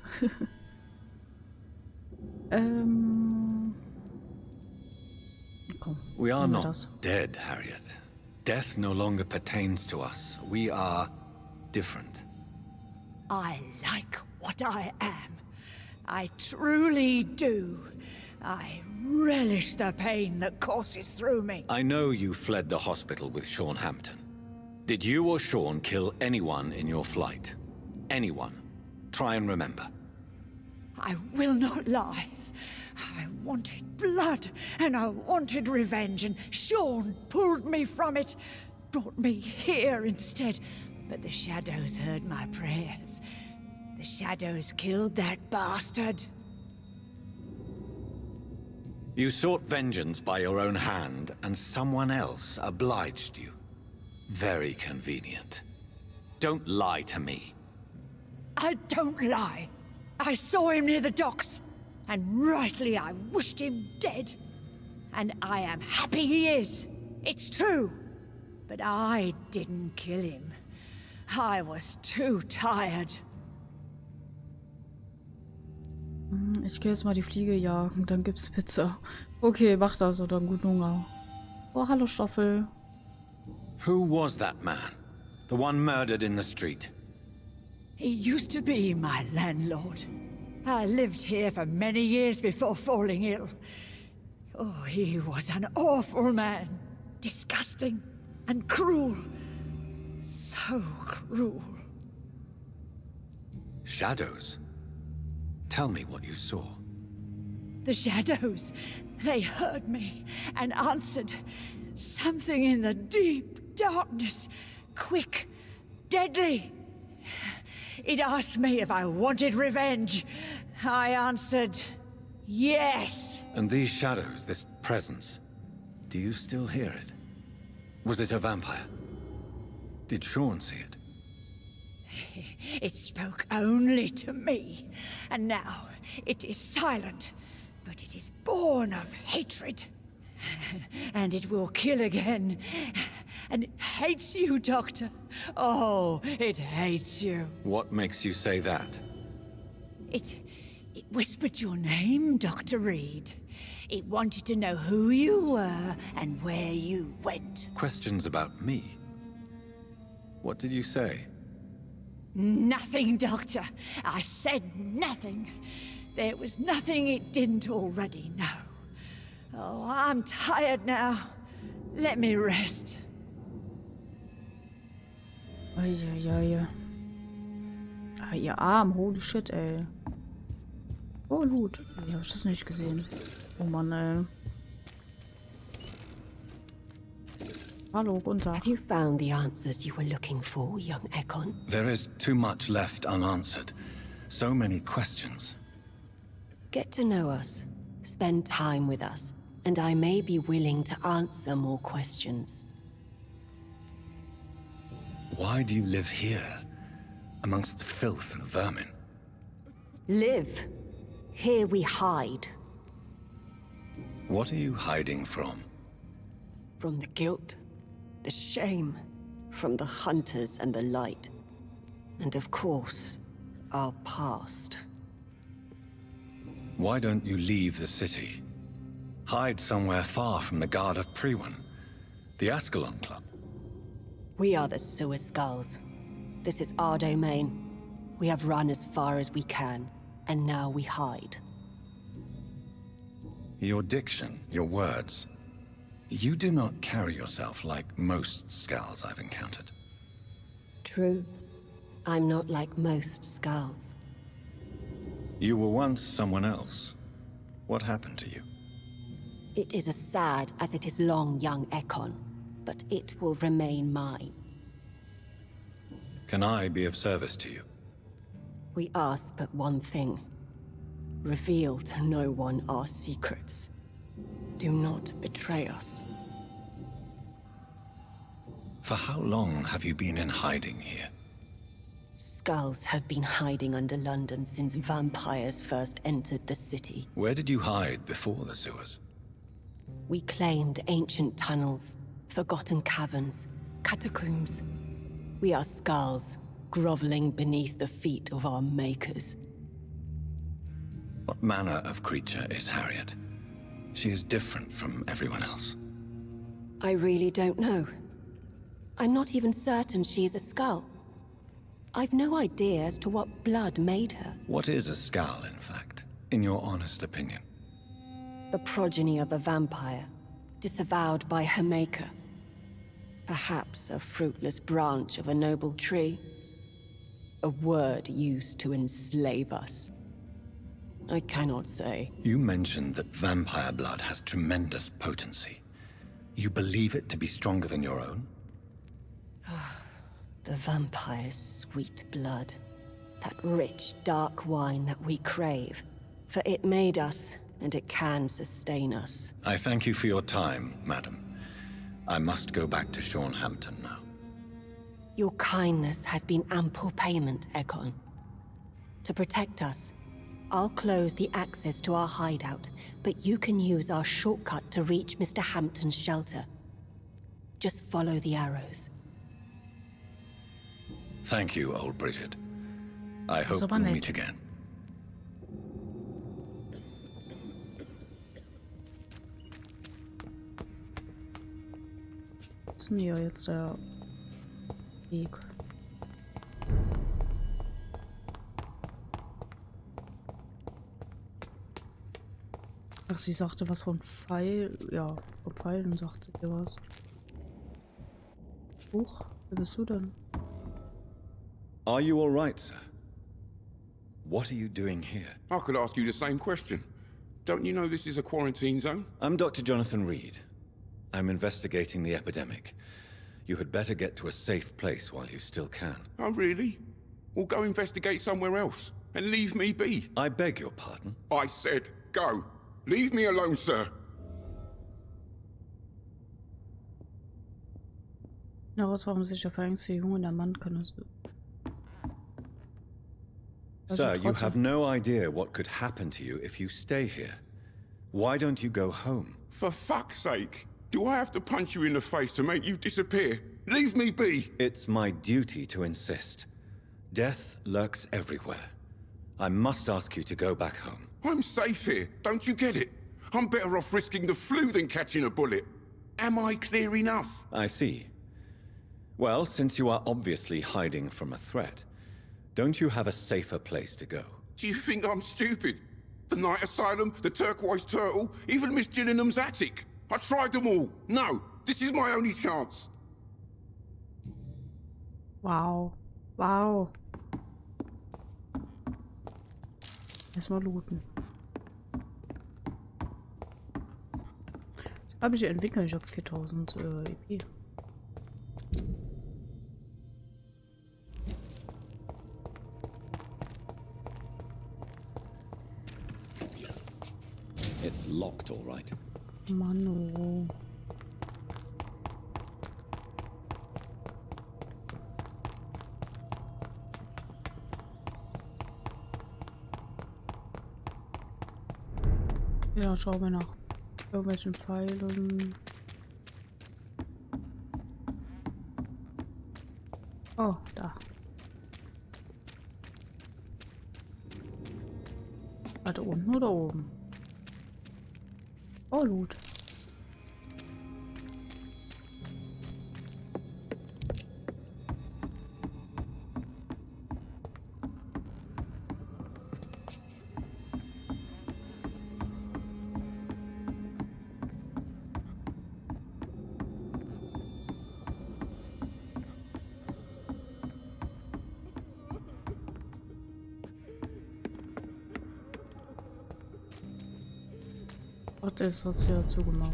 Komm, we are not dead, Harriet. Death no longer pertains to us. We are different. I like what I am. I truly do. I relish the pain that courses through me. I know you fled the hospital with Sean Hampton. Did you or Sean kill anyone in your flight? Anyone? Try and remember. I will not lie. I wanted blood, and I wanted revenge, and Sean pulled me from it, brought me here instead. But the shadows heard my prayers. The shadows killed that bastard. You sought vengeance by your own hand, and someone else obliged you. Very convenient. Don't lie to me. I don't lie. I saw him near the docks, and rightly I wished him dead. And I am happy he is. It's true. But I didn't kill him. I was too tired. Ich gehe jetzt mal die Fliege jagen, dann gibt's Pizza. Okay, mach das oder einen guten Hunger. Oh, hallo Stoffel. Who was that man? The one murdered in the street? He used to be my landlord. I lived here for many years before falling ill. Oh, he was an awful man. Disgusting and cruel. So cruel. Shadows? Tell me what you saw. The shadows, they heard me and answered. Something in the deep darkness. Quick, deadly. It asked me if I wanted revenge. I answered, yes. And these shadows, this presence, do you still hear it? Was it a vampire? Did Sean see it? It spoke only to me, and now it is silent, but it is born of hatred. And it will kill again. And it hates you, Doctor. Oh, it hates you. What makes you say that? It whispered your name, Dr. Reed. It wanted to know who you were and where you went. Questions about me? What did you say? Nothing, Doctor. I said nothing. There was nothing it didn't already know. Oh, I'm tired now. Let me rest. Eieiei. Ah, ihr Arm, holy shit, ey. Oh, Loot. Wie hab ich das nicht gesehen? Oh Mann, ey. Hallo, runter. Have you found the answers you were looking for, young Ekon? There is too much left unanswered. So many questions. Get to know us. Spend time with us. And I may be willing to answer more questions. Why do you live here, amongst the filth and vermin? Live. Here we hide. What are you hiding from? From the guilt, the shame, from the hunters and the light. And of course, our past. Why don't you leave the city? Hide somewhere far from the guard of Priwen, the Ascalon Club. We are the Sewer Skulls. This is our domain. We have run as far as we can, and now we hide. Your diction, your words. You do not carry yourself like most Skulls I've encountered. True. I'm not like most Skulls. You were once someone else. What happened to you? It is as sad as it is long, young Ekon, but it will remain mine. Can I be of service to you? We ask but one thing. Reveal to no one our secrets. Do not betray us. For how long have you been in hiding here? Skulls have been hiding under London since vampires first entered the city. Where did you hide before the sewers? We claimed ancient tunnels, forgotten caverns, catacombs. We are skulls, groveling beneath the feet of our makers. What manner of creature is Harriet? She is different from everyone else. I really don't know. I'm not even certain she is a skull. I've no idea as to what blood made her. What is a skull, in fact, in your honest opinion? The progeny of a vampire, disavowed by her maker. Perhaps a fruitless branch of a noble tree. A word used to enslave us. I cannot say. You mentioned that vampire blood has tremendous potency. You believe it to be stronger than your own? The vampire's sweet blood. That rich, dark wine that we crave. For it made us, and it can sustain us. I thank you for your time, madam. I must go back to Hampton now. Your kindness has been ample payment, Ekon. To protect us, I'll close the access to our hideout, but you can use our shortcut to reach Mr. Hampton's shelter. Just follow the arrows. Thank you, old Bridget. I hope we'll meet again. ist denn hier jetzt der Weg? Ach, sie sagte was von Pfeil. Ja, von Pfeilen sagte sie was. Huch, wer bist du denn? Are you all right, sir? What are you doing here? I could ask you the same question. Don't you know this is a quarantine zone? I'm Dr. Jonathan Reed. I'm investigating the epidemic. You had better get to a safe place while you still can. Oh, really? Well, go investigate somewhere else and leave me be. I beg your pardon? I said go. Leave me alone, sir. Na, was, warum sich der verängstigte Junge und der Mann können? Sir, you have no idea what could happen to you if you stay here. Why don't you go home? For fuck's sake. Do I have to punch you in the face to make you disappear? Leave me be! It's my duty to insist. Death lurks everywhere. I must ask you to go back home. I'm safe here, don't you get it? I'm better off risking the flu than catching a bullet. Am I clear enough? I see. Well, since you are obviously hiding from a threat, don't you have a safer place to go? Do you think I'm stupid? The Night Asylum, the Turquoise Turtle, even Miss Gillingham's attic. I tried them all. No, this is my only chance. Wow. Wow. Erstmal looten. Habe ich entwickelt, ich habe 4000 EP. It's locked, all right. Mann, oh. Ja, schauen wir nach irgendwelchen Pfeilen. Oh, da. Warte, unten oder oben? Oh, Loot. Ach, das hat sie ja zugemacht.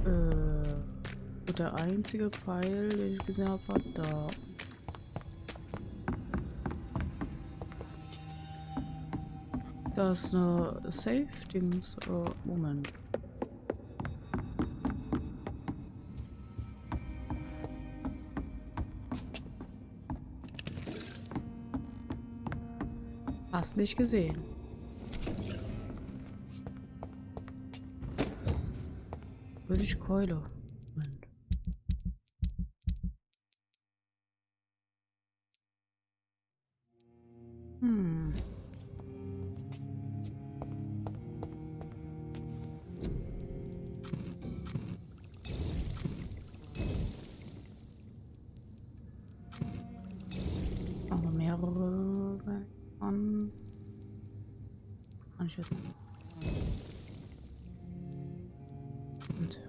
Und der einzige Pfeil, den ich gesehen habe, war da. Da ist eine Safe-Dings. Moment. Hast nicht gesehen. Würde ich Keule. Moment. Aber mehrere an. Kann ich jetzt. Und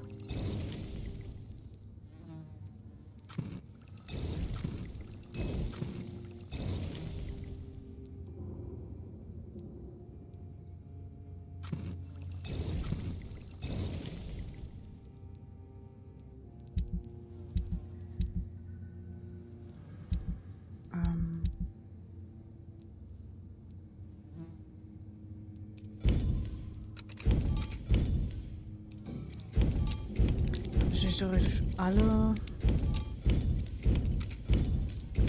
durch alle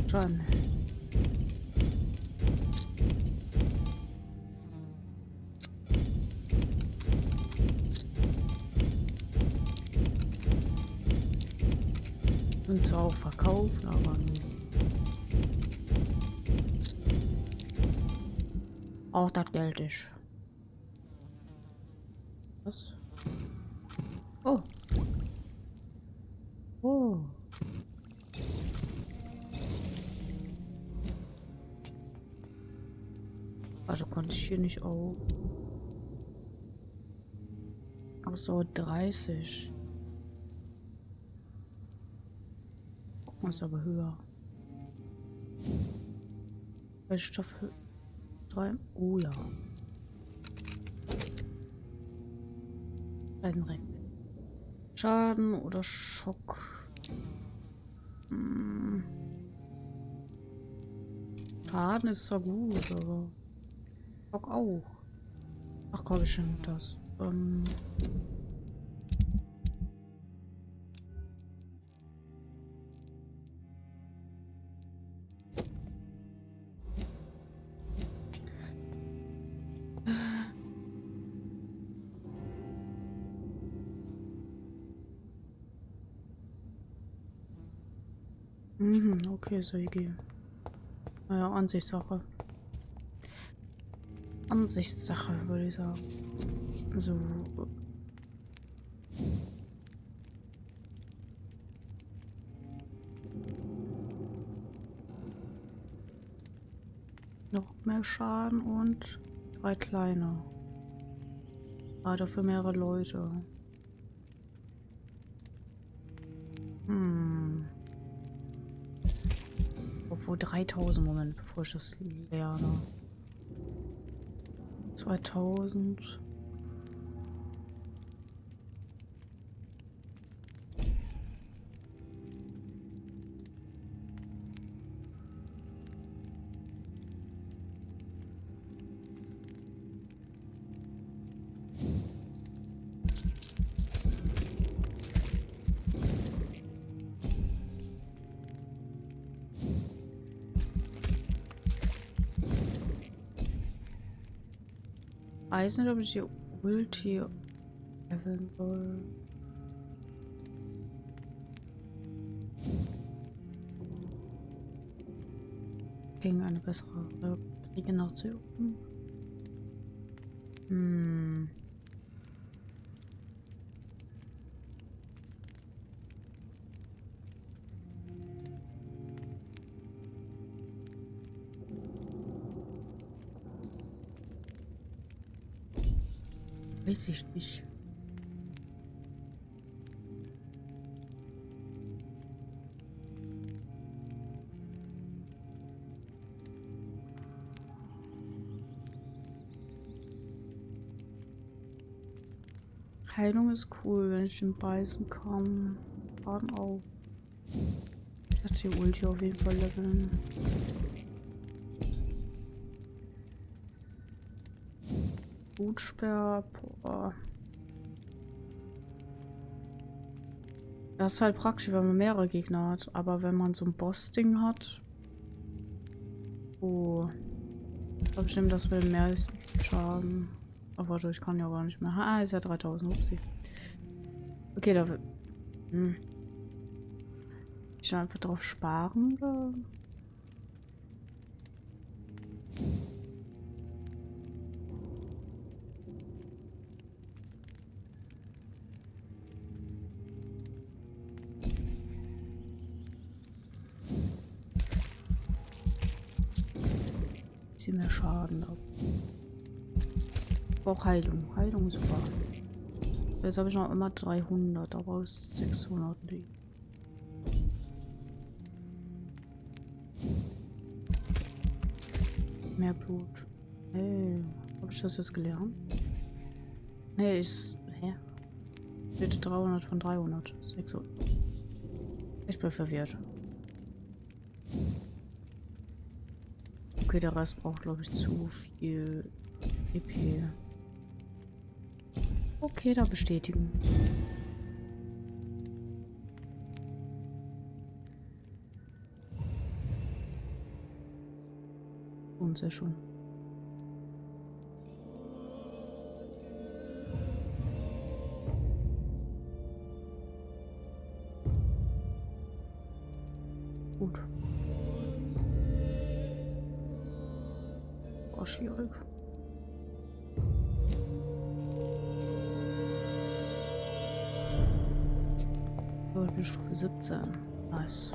schon. Und zwar auch verkaufen, aber auch das Geld ist. Was? Oh. Also konnte ich hier nicht auch. Ach so, 30. Ist aber höher. Stoff 3. Oh ja. Eisenreck. Schaden oder Schock. Schaden ist zwar gut, aber Schock auch. Ach komm, ich nehme das. Okay, so egal. Naja, Ansichtssache. Ansichtssache, würde ich sagen. So. Noch mehr Schaden und 3 kleine. Ah, dafür mehrere Leute. Obwohl 3000, Moment, bevor ich das lerne. 2000. Weiß nicht, ob ich die Ulti leveln soll. Gegen eine bessere Regeneration. Weiß ich nicht. Heilung ist cool, wenn ich den beißen kann. Schaden auch. Ich werde die Ulti auf jeden Fall leveln. Blutsperr, boah. Das ist halt praktisch, wenn man mehrere Gegner hat. Aber wenn man so ein Boss-Ding hat. Oh. Ich glaube, ich nehme das mit dem meisten Schaden. Oh, warte, ich kann ja gar nicht mehr. Ah, ist ja 3000. Upsi. Okay, da wird. Ich einfach drauf sparen, oder? Mehr Schaden ab. Auch Heilung. Heilung super. Jetzt habe ich noch immer 300, aber aus 600 liegen. Mehr Blut. Hey, habe ich das jetzt gelernt? Nee, ist. Hä? Bitte 300 von 300. 600. Ich bin verwirrt. Okay, der Rest braucht, glaube ich, zu viel EP. Okay, da bestätigen. Und sehr schön. Gut. Schwierig. So, ich bin Stufe 17. Nice.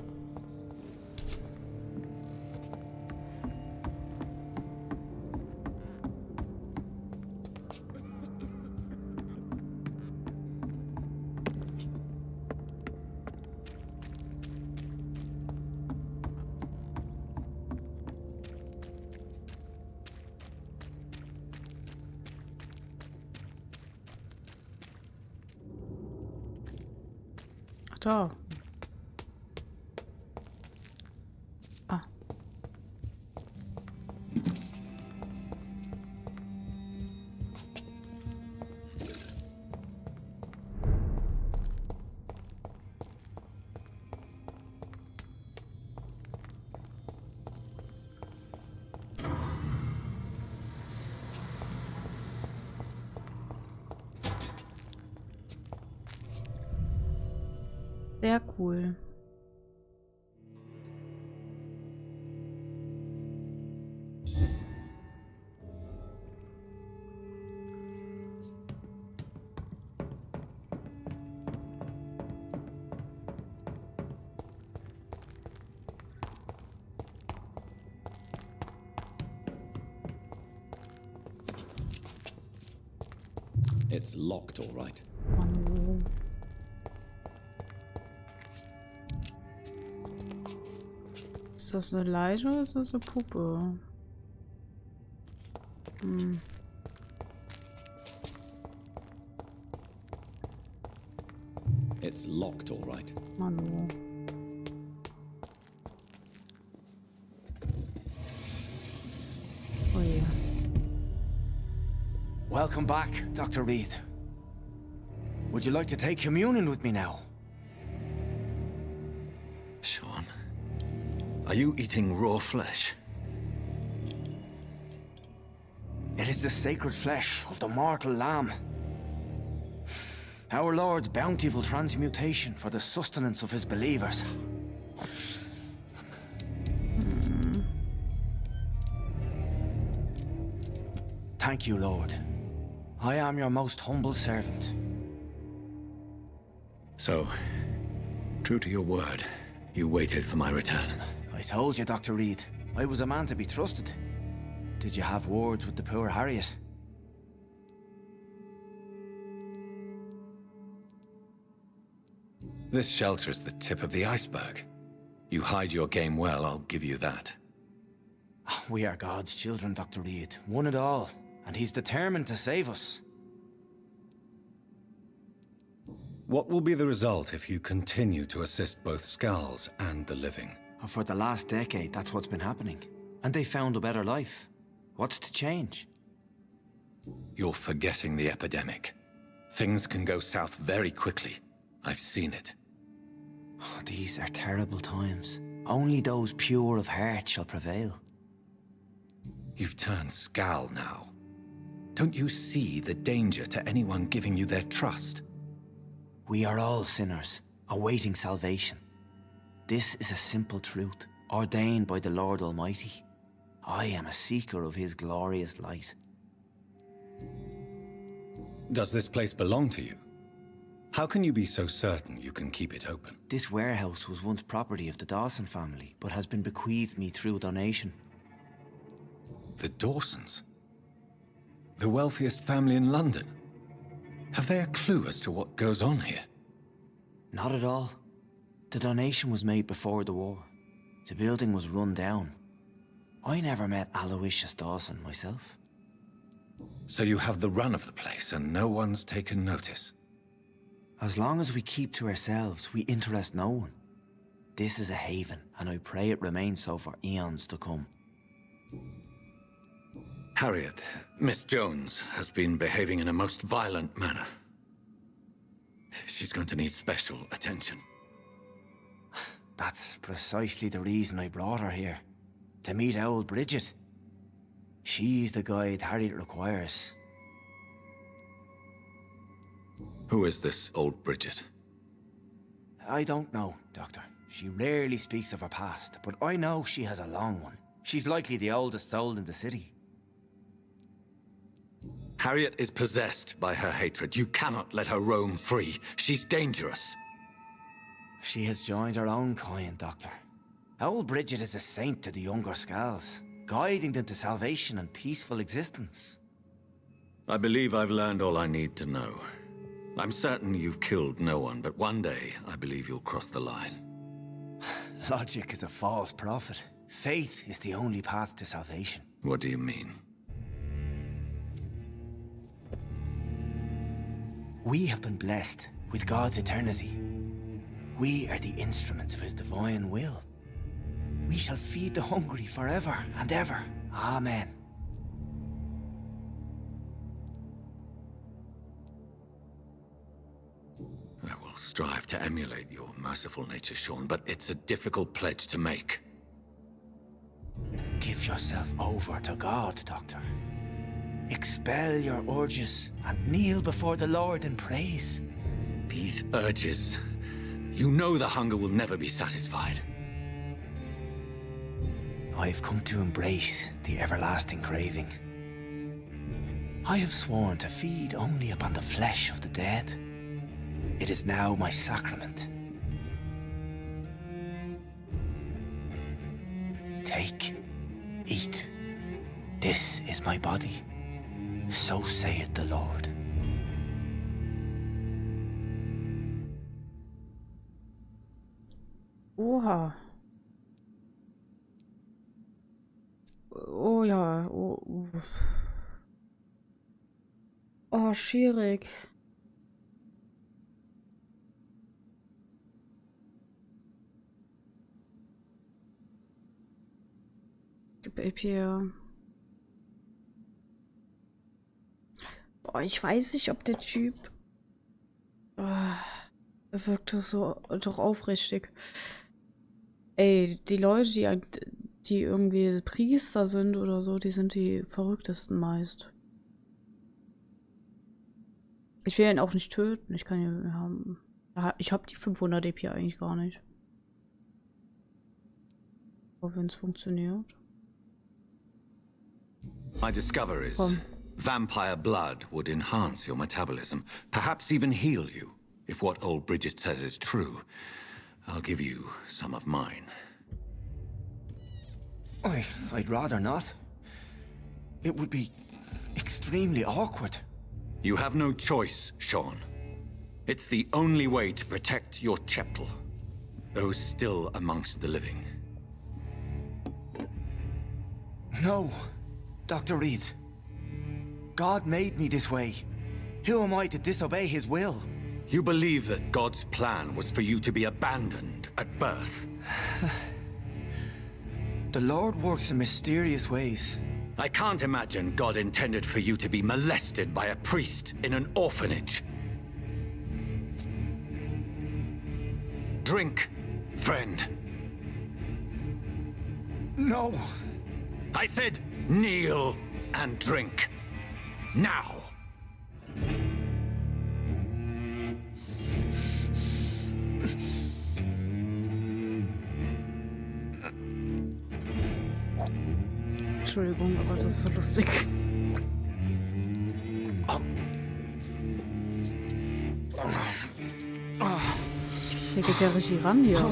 da. Ah. Sehr cool. It's locked, all right. Mann. Ist das eine Leiter oder ist das eine Puppe? Hm. It's locked, all right. Manu. Oh yeah. Welcome back, Dr. Reed. Would you like to take communion with me now? Sean, are you eating raw flesh? It is the sacred flesh of the mortal lamb. Our Lord's bountiful transmutation for the sustenance of his believers. Thank you, Lord. I am your most humble servant. So, true to your word, you waited for my return. I told you, Dr. Reed, I was a man to be trusted. Did you have words with the poor Harriet? This shelter is the tip of the iceberg. You hide your game well, I'll give you that. We are God's children, Dr. Reed, one and all, and he's determined to save us. What will be the result if you continue to assist both Skulls and the living? For the last decade, that's what's been happening. And they found a better life. What's to change? You're forgetting the epidemic. Things can go south very quickly. I've seen it. Oh, these are terrible times. Only those pure of heart shall prevail. You've turned Skull now. Don't you see the danger to anyone giving you their trust? We are all sinners, awaiting salvation. This is a simple truth, ordained by the Lord Almighty. I am a seeker of his glorious light. Does this place belong to you? How can you be so certain you can keep it open? This warehouse was once property of the Dawson family, but has been bequeathed me through donation. The Dawsons? The wealthiest family in London? Have they a clue as to what goes on here? Not at all. The donation was made before the war. The building was run down. I never met Aloysius Dawson myself. So you have the run of the place and no one's taken notice? As long as we keep to ourselves, we interest no one. This is a haven, and I pray it remains so for eons to come. Harriet, Miss Jones has been behaving in a most violent manner. She's going to need special attention. That's precisely the reason I brought her here. To meet old Bridget. She's the guide Harriet requires. Who is this old Bridget? I don't know, Doctor. She rarely speaks of her past, but I know she has a long one. She's likely the oldest soul in the city. Harriet is possessed by her hatred. You cannot let her roam free. She's dangerous. She has joined her own kind, Doctor. Old Bridget is a saint to the younger Skulls, guiding them to salvation and peaceful existence. I believe I've learned all I need to know. I'm certain you've killed no one, but one day I believe you'll cross the line. Logic is a false prophet. Faith is the only path to salvation. What do you mean? We have been blessed with God's eternity. We are the instruments of his divine will. We shall feed the hungry forever and ever. Amen. I will strive to emulate your merciful nature, Sean, but it's a difficult pledge to make. Give yourself over to God, Doctor. Expel your urges and kneel before the Lord in praise. These urges. You know the hunger will never be satisfied. I've come to embrace the everlasting craving. I have sworn to feed only upon the flesh of the dead. It is now my sacrament. Take, eat. This is my body. So saith the Lord. Oha. Oh ja. Oh, oh schwierig. Vampyr. Boah, ich weiß nicht, ob der Typ... er wirkte so doch aufrichtig. Ey, die Leute, die irgendwie Priester sind oder so, die sind die verrücktesten meist. Ich will ihn auch nicht töten. Ich kann ihn haben. Ich habe die 500 DP eigentlich gar nicht. Aber wenn es funktioniert. My discoveries. Vampire blood would enhance your metabolism, perhaps even heal you. If what old Bridget says is true, I'll give you some of mine. I'd rather not. It would be extremely awkward. You have no choice, Sean. It's the only way to protect your cheptel, those still amongst the living. No, Dr. Reed. God made me this way. Who am I to disobey his will? You believe that God's plan was for you to be abandoned at birth? The Lord works in mysterious ways. I can't imagine God intended for you to be molested by a priest in an orphanage. Drink, friend. No. I said kneel and drink. Now. Entschuldigung, aber das ist so lustig. Der geht ja richtig ran hier.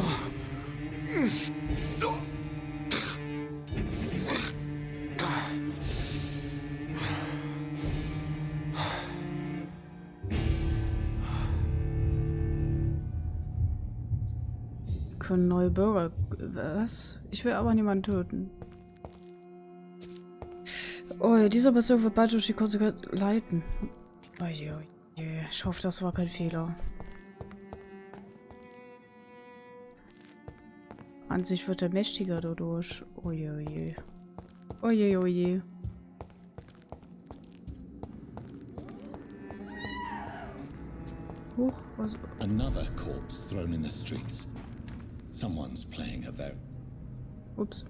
Können neue Bürger... Was? Ich will aber niemanden töten. Oh, dieser Person wird bald durch die Konsequenz leiten. Oh je, oh je. Ich hoffe, das war kein Fehler. An sich wird er mächtiger dadurch. Oh je, oh je. Oh je, oh je. Huch, was... Another corpse thrown in the streets. Someone's playing a very... Ups.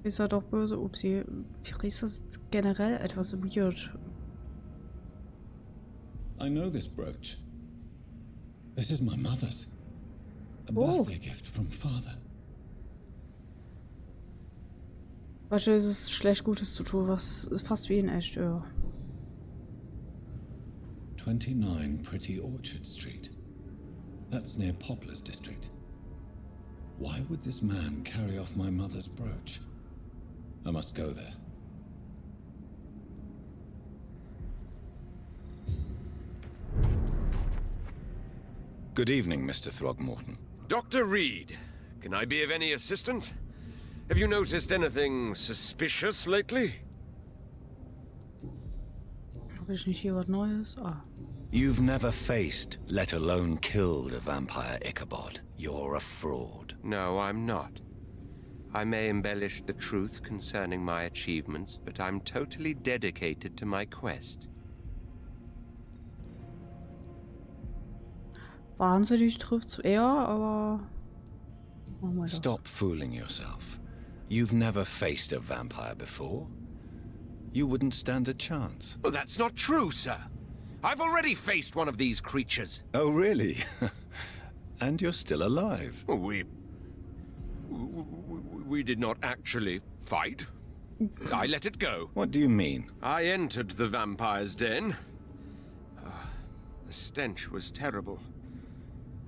Ist er doch böse? Upsi. Priester ist generell etwas weird. I know this brooch. This is my mother's. A birthday gift from father. Wahrscheinlich ist es schlecht, Gutes zu tun, was ist fast wie in echt, ja. 29 Pretty Orchard Street. That's near Poplar's district. Why would this man carry off my mother's brooch? I must go there. Good evening, Mr. Throgmorton. Dr. Reed, can I be of any assistance? Have you noticed anything suspicious lately? Habe ich nicht hier was Neues? Ah. You've never faced, let alone killed a vampire, Ichabod. You're a fraud. No, I'm not. I may embellish the truth concerning my achievements, but I'm totally dedicated to my quest. Wahnsinnig trifft's eher, aber... machen wir das. Stop fooling yourself. You've never faced a vampire before. You wouldn't stand a chance. Well, that's not true, sir. I've already faced one of these creatures. Oh, really? And you're still alive. We did not actually fight. I let it go. What do you mean? I entered the vampire's den. The stench was terrible.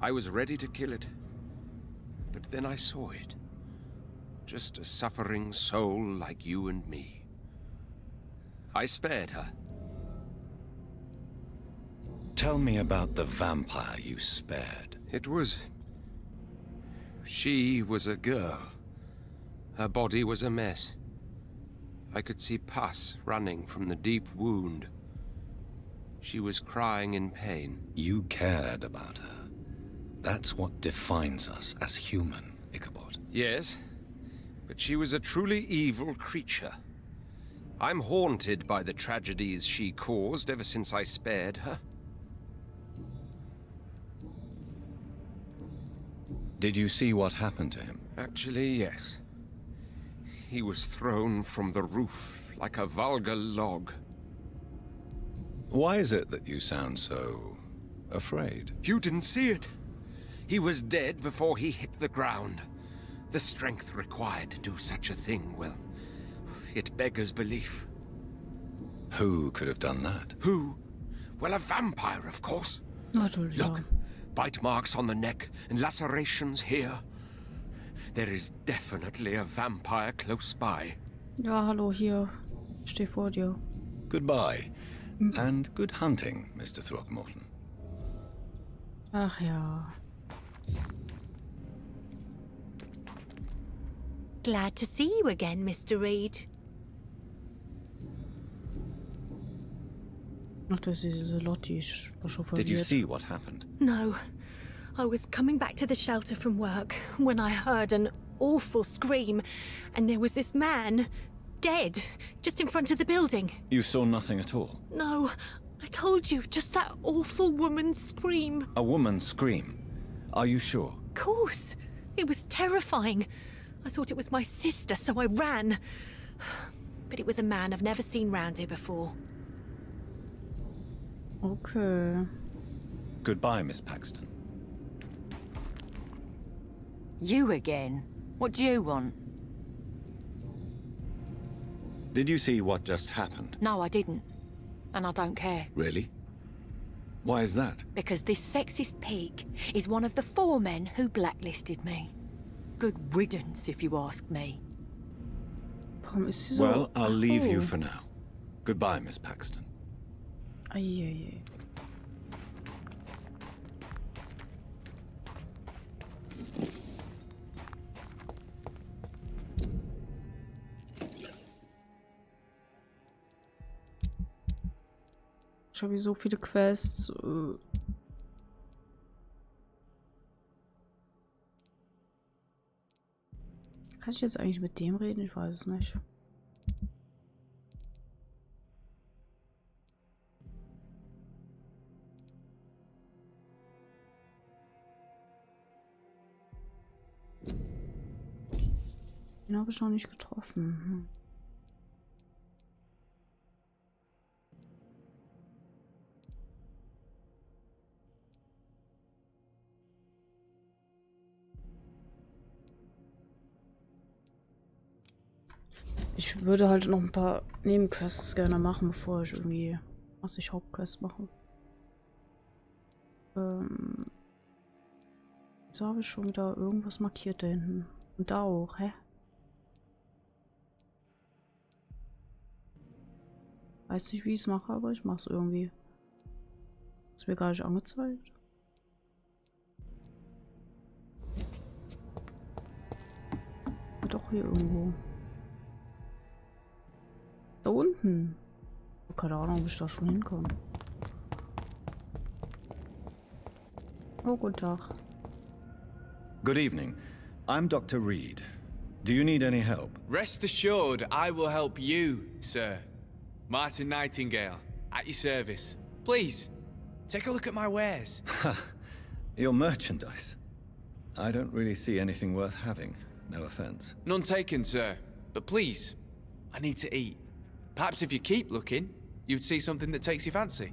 I was ready to kill it. But then I saw it. Just a suffering soul like you and me. I spared her. Tell me about the vampire you spared. She was a girl. Her body was a mess. I could see pus running from the deep wound. She was crying in pain. You cared about her. That's what defines us as human, Ichabod. Yes, but she was a truly evil creature. I'm haunted by the tragedies she caused ever since I spared her. Did you see what happened to him? Actually, yes. He was thrown from the roof like a vulgar log. Why is it that you sound so afraid? You didn't see it. He was dead before he hit the ground. The strength required to do such a thing, well, it beggars belief. Who could have done that? Who? Well, a vampire, of course. Look, bite marks on the neck and lacerations here. There is definitely a vampire close by. Ja, hallo, hier. Ich steh vor dir. Goodbye. And good hunting, Mr. Throckmorton. Ach ja. Glad to see you again, Mr. Reed. Ach, das ist diese Lotti. Ich war schon verwirrt. Did you see what happened? No. I was coming back to the shelter from work when I heard an awful scream, and there was this man, dead, just in front of the building. You saw nothing at all? No, I told you, just that awful woman's scream. A woman's scream? Are you sure? Of course. It was terrifying. I thought it was my sister, so I ran. But it was a man I've never seen round here before. Okay. Goodbye, Miss Paxton. You again? What do you want? Did you see what just happened? No, I didn't. And I don't care. Really? Why is that? Because this sexist pig is one of the 4 men who blacklisted me. Good riddance, if you ask me. Warum ist sie so... Well, I'll leave you for now. Goodbye, Miss Paxton. Eieiei. Ich habe hier so viele Quests. Kann ich jetzt eigentlich mit dem reden? Ich weiß es nicht. Den habe ich noch nicht getroffen. Ich würde halt noch ein paar Nebenquests gerne machen, bevor ich irgendwie Hauptquests mache. Jetzt habe ich schon wieder irgendwas markiert da hinten. Und da auch, hä? Weiß nicht, wie ich es mache, aber ich mache es irgendwie. Ist mir gar nicht angezeigt. Doch hier irgendwo. Da unten. Keine Ahnung, ob ich da schon hinkomme. Oh, guten Tag. Good evening. I'm Dr. Reed. Do you need any help? Rest assured, I will help you, sir. Martin Nightingale, at your service. Please, take a look at my wares. Your merchandise. I don't really see anything worth having. No offense. None taken, sir. But please, I need to eat. Perhaps if you keep looking, you'd see something that takes your fancy.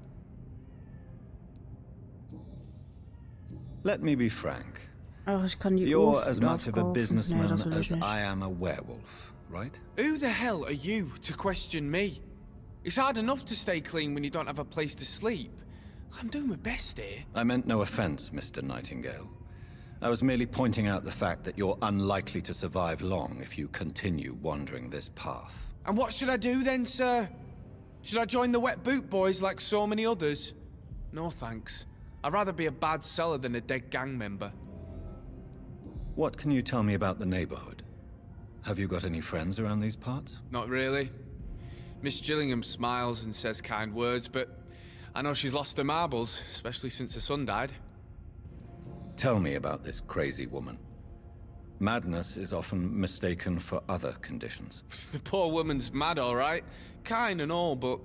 Let me be frank. Ach, ich kann die You're Ofen as much of a aufkaufen. businessman Nee, das will as ich nicht. I am a werewolf, right? Who the hell are you to question me? It's hard enough to stay clean when you don't have a place to sleep. I'm doing my best here. I meant no offense, Mr. Nightingale. I was merely pointing out the fact that you're unlikely to survive long if you continue wandering this path. And what should I do then, sir? Should I join the Wet Boot Boys like so many others? No thanks. I'd rather be a bad seller than a dead gang member. What can you tell me about the neighborhood? Have you got any friends around these parts? Not really. Miss Gillingham smiles and says kind words, but I know she's lost her marbles, especially since her son died. Tell me about this crazy woman. Madness is often mistaken for other conditions. The poor woman's mad, all right. Kind and all, but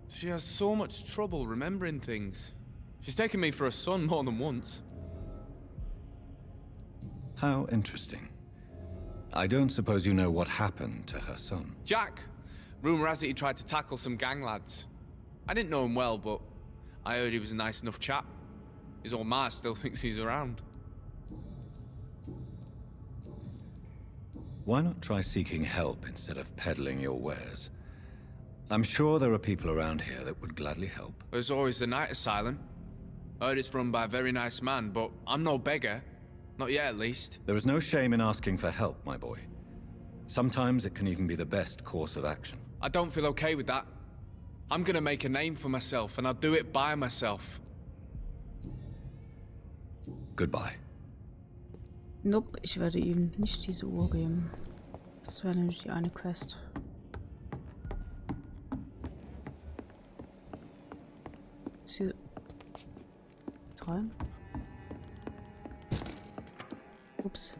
she has so much trouble remembering things. She's taken me for a son more than once. How interesting. I don't suppose you know what happened to her son. Jack! Rumour has it he tried to tackle some gang lads. I didn't know him well, but I heard he was a nice enough chap. His old ma still thinks he's around. Why not try seeking help instead of peddling your wares? I'm sure there are people around here that would gladly help. There's always the night asylum. I heard it's run by a very nice man, but I'm no beggar. Not yet, at least. There is no shame in asking for help, my boy. Sometimes it can even be the best course of action. I don't feel okay with that. I'm gonna make a name for myself, and I'll do it by myself. Goodbye. Nope, ich werde ihm nicht diese Uhr geben. Das wäre nämlich die eine Quest. Ist hier rein? Ups.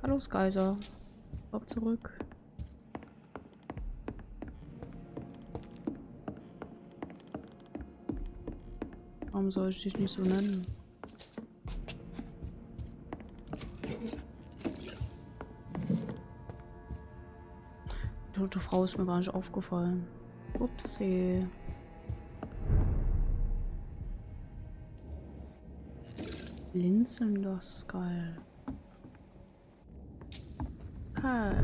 Hallo Skyser. Komm zurück. Warum soll ich dich nicht so nennen? Die tote Frau ist mir gar nicht aufgefallen. Upsi. Blinzelnder Skull. Okay.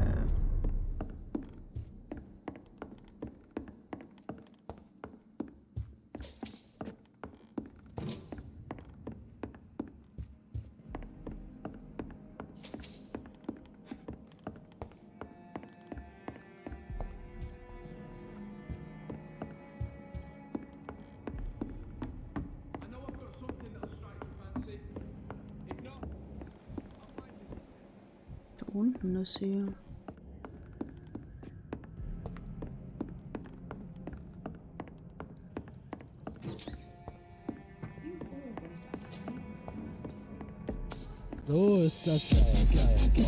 Da unten ist sie. So ist das geil.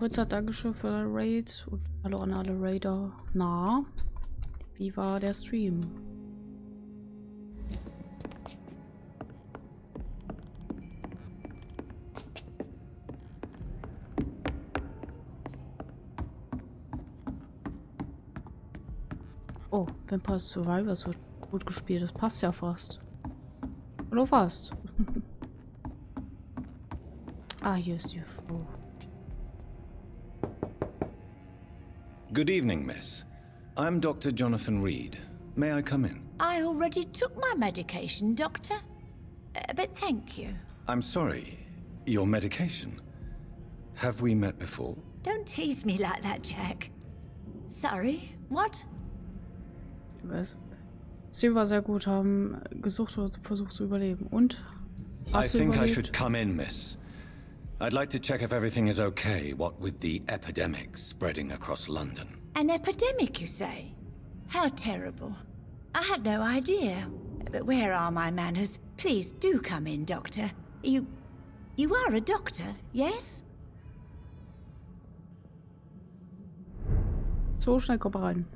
Ritter, Dankeschön für den Raid und hallo an alle Raider. Na, wie war der Stream? Oh, Vampire Survivors wird gut gespielt. Das passt ja fast. Oder fast. Ah, hier ist die Frau. Good evening, miss. I'm Dr. Jonathan Reed. May I come in? I already took my medication, Doctor. But thank you. I'm sorry. Your medication? Have we met before? Don't tease me like that, Jack. Sorry, what? Was? Sie war sehr gut, haben gesucht oder versucht zu überleben. Und? Hast I du think überlebt? I should come in, miss. I'd like to check if everything is okay, what with the epidemic spreading across London. An epidemic, you say? How terrible. I had no idea. But where are my manners? Please do come in, Doctor. You are a doctor, yes? So schnell komm rein.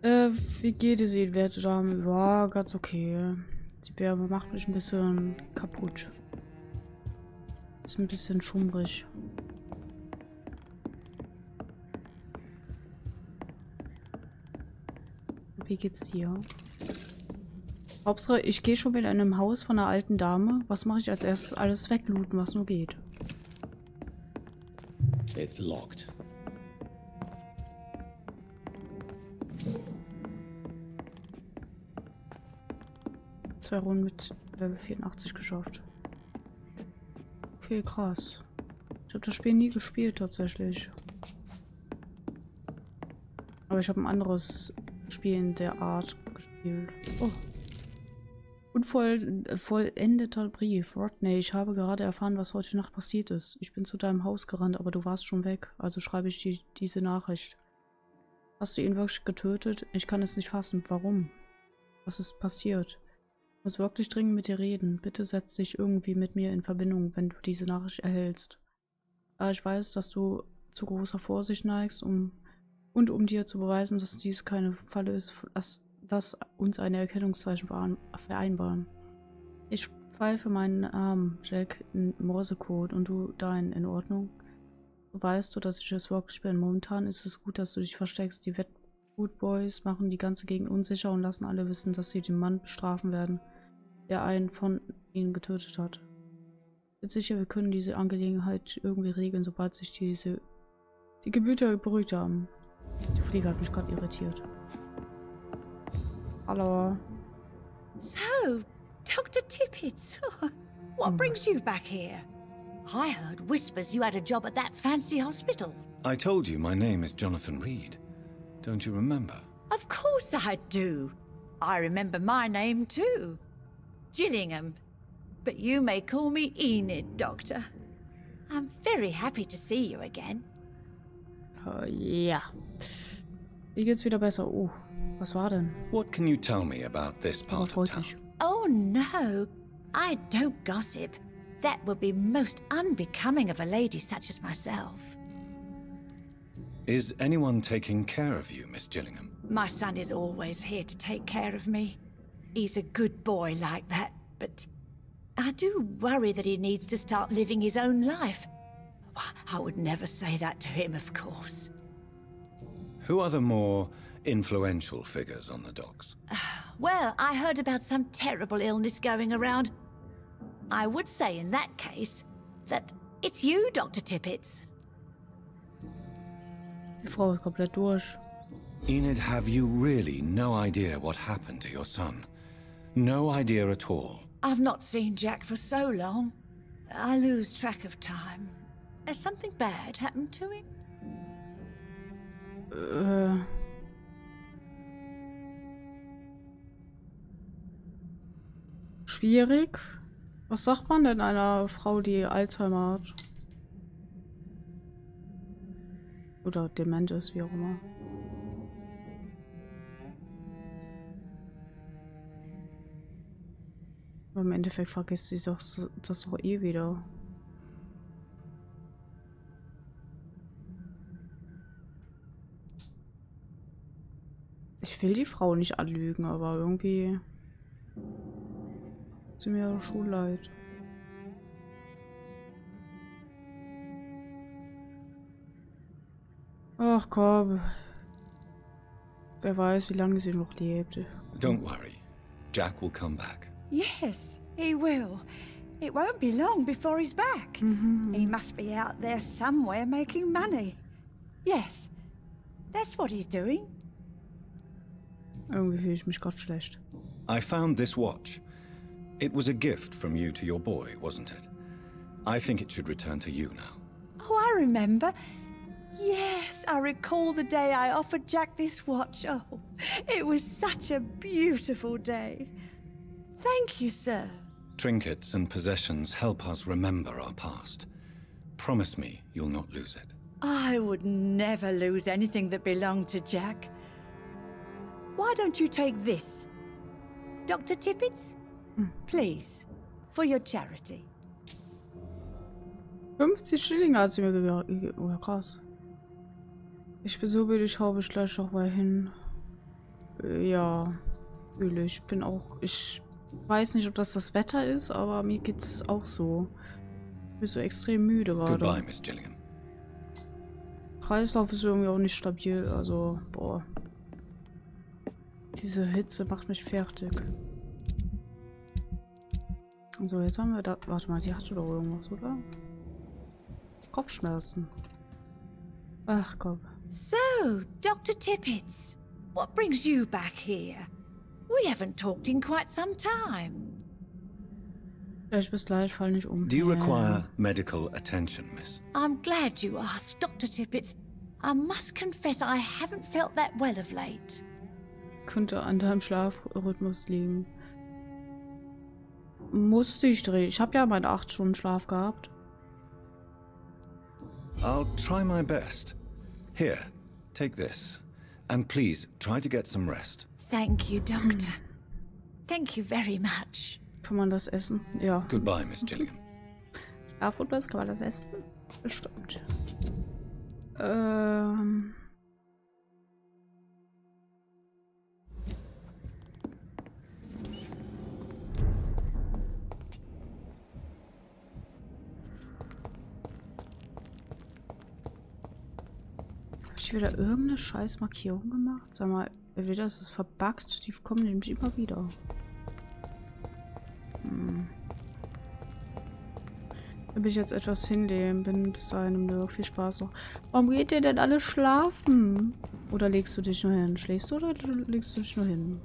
Wie geht es Ihnen, werte Dame? Ja, ganz okay. Die Wärme macht mich ein bisschen kaputt. Ist ein bisschen schummrig. Wie geht's dir? Hauptsache, ich gehe schon wieder in einem Haus von einer alten Dame. Was mache ich als erstes? Alles weglooten, was nur geht. It's locked. Zwei Runden mit Level 84 geschafft. Okay, krass. Ich habe das Spiel nie gespielt, tatsächlich. Aber ich habe ein anderes Spiel in der Art gespielt. Oh. Vollendeter Brief. Rodney, ich habe gerade erfahren, was heute Nacht passiert ist. Ich bin zu deinem Haus gerannt, aber du warst schon weg. Also schreibe ich dir diese Nachricht. Hast du ihn wirklich getötet? Ich kann es nicht fassen. Warum? Was ist passiert? Ich muss wirklich dringend mit dir reden. Bitte setz dich irgendwie mit mir in Verbindung, wenn du diese Nachricht erhältst. Ich weiß, dass du zu großer Vorsicht neigst, um dir zu beweisen, dass dies keine Falle ist, dass uns eine Erkennungszeichen vereinbaren. Ich pfeife meinen Arm, Jack, in Morsecode und du deinen, in Ordnung? So weißt du, dass ich es wirklich bin. Momentan ist es gut, dass du dich versteckst. Die Wet Boys machen die ganze Gegend unsicher und lassen alle wissen, dass sie den Mann bestrafen werden, der einen von ihnen getötet hat. Ich bin sicher, wir können diese Angelegenheit irgendwie regeln, sobald sich die Gemüter beruhigt haben. Die Fliege hat mich gerade irritiert. Hallo. So, Dr. Tippett, what brings you back here? I heard whispers you had a job at that fancy hospital. I told you my name is Jonathan Reed. Don't you remember? Of course I do. I remember my name too. Gillingham. But you may call me Enid, Doctor. I'm very happy to see you again. Ja. Mir geht's wieder besser. Oh, was war denn? What can you tell me about this part of town? Oh no, I don't gossip. That would be most unbecoming of a lady such as myself. Is anyone taking care of you, Miss Gillingham? My son is always here to take care of me. He's a good boy like that, but I do worry that he needs to start living his own life. I would never say that to him, of course. Who are the more influential figures on the docks? Well, I heard about some terrible illness going around. I would say in that case that it's you, Dr. Tippett. Die Frau ist komplett durch. Enid, have you really no idea what happened to your son? No idea at all? I've not seen Jack for so long. I lose track of time. Has something bad happened to him? Schwierig. Was sagt man denn einer Frau, die Alzheimer hat? Oder dement ist, wie auch immer. Aber im Endeffekt vergisst sie das doch eh wieder. Ich will die Frau nicht anlügen, aber irgendwie tut sie mir schon leid. Ach komm. Wer weiß, wie lange sie noch lebt. Don't worry. Jack will come back. Yes, he will. It won't be long before he's back. He must be out there somewhere making money. Yes, that's what he's doing. Irgendwie fühle ich mich gerade schlecht. I found this watch. It was a gift from you to your boy, wasn't it? I think it should return to you now. Oh, I remember. Yes, I recall the day I offered Jack this watch. Oh, it was such a beautiful day. Thank you, sir. Trinkets and possessions help us remember our past. Promise me you'll not lose it. I would never lose anything that belonged to Jack. why don't you take this? Dr. Tippett? Please, for your charity. 50 Schillinge hat sie mir gegeben. Oh, krass. Ich bin so müde, ich hau mich gleich noch mal hin. Ja, fühle ich. Bin auch. Ich weiß nicht, ob das Wetter ist, aber mir geht's auch so. Ich bin so extrem müde gerade. Goodbye, Miss Gillingham. Kreislauf ist irgendwie auch nicht stabil. Also, boah. Diese Hitze macht mich fertig. So, jetzt haben wir da. Warte mal, die hatte doch irgendwas, oder? Kopfschmerzen. Ach komm. So, Dr. Tippett, what brings you back here? We haven't talked in quite some time. Vielleicht bis gleich, fall nicht um. Do you require medical attention, Miss? I'm glad you asked, Dr. Tippett. I must confess I haven't felt that well of late. Könnte an deinem Schlafrhythmus liegen. Musste ich drehen. Ich habe ja meinen 8 Stunden Schlaf gehabt. I'll try my best. Here, take this. And please, try to get some rest. Thank you, Doctor. Thank you very much. Kann man das essen? Ja. Goodbye, Miss Gillingham. Schlafrhythmus, kann man das essen? Bestimmt. Hab ich wieder irgendeine scheiß Markierung gemacht? Sag mal, entweder ist es verbuggt, die kommen nämlich immer wieder. Da bin ich jetzt etwas hinlegen, bin bis dahin im Nürg. Viel Spaß noch. Warum geht ihr denn alle schlafen? Oder legst du dich nur hin? Schläfst du oder legst du dich nur hin?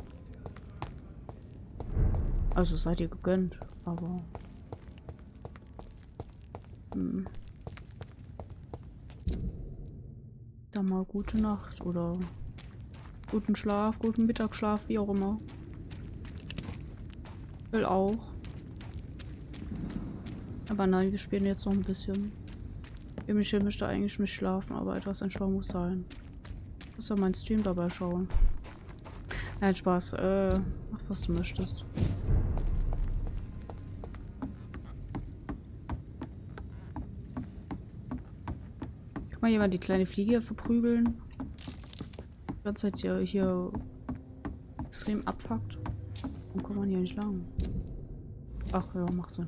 Also seid ihr gegönnt, aber... Dann mal gute Nacht oder guten Schlaf, guten Mittagsschlaf, wie auch immer. Will auch. Aber nein, wir spielen jetzt noch ein bisschen. Ich möchte eigentlich nicht schlafen, aber etwas Entspannung muss sein. Du musst ja meinen Stream dabei schauen. Nein, Spaß. Mach, was du möchtest. Kann mal jemand die kleine Fliege verprügeln? Die ganze Zeit hier extrem abfuckt. Warum kommt man hier nicht lang? Ach ja, macht Sinn.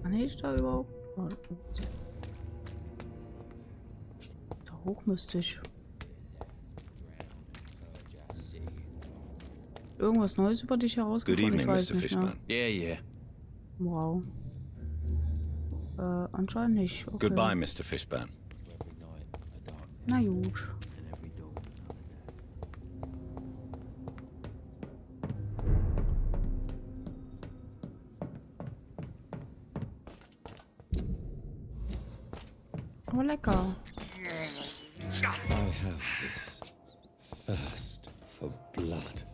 Kann ich da überhaupt? Oh, da hoch müsste ich. Irgendwas Neues über dich herausgefunden? Ich weiß nicht, ne? Yeah. Wow. Anscheinend nicht. Okay. Goodbye, Mr. Fishburne. Na gut. Oh, lecker. I have this thirst for blood.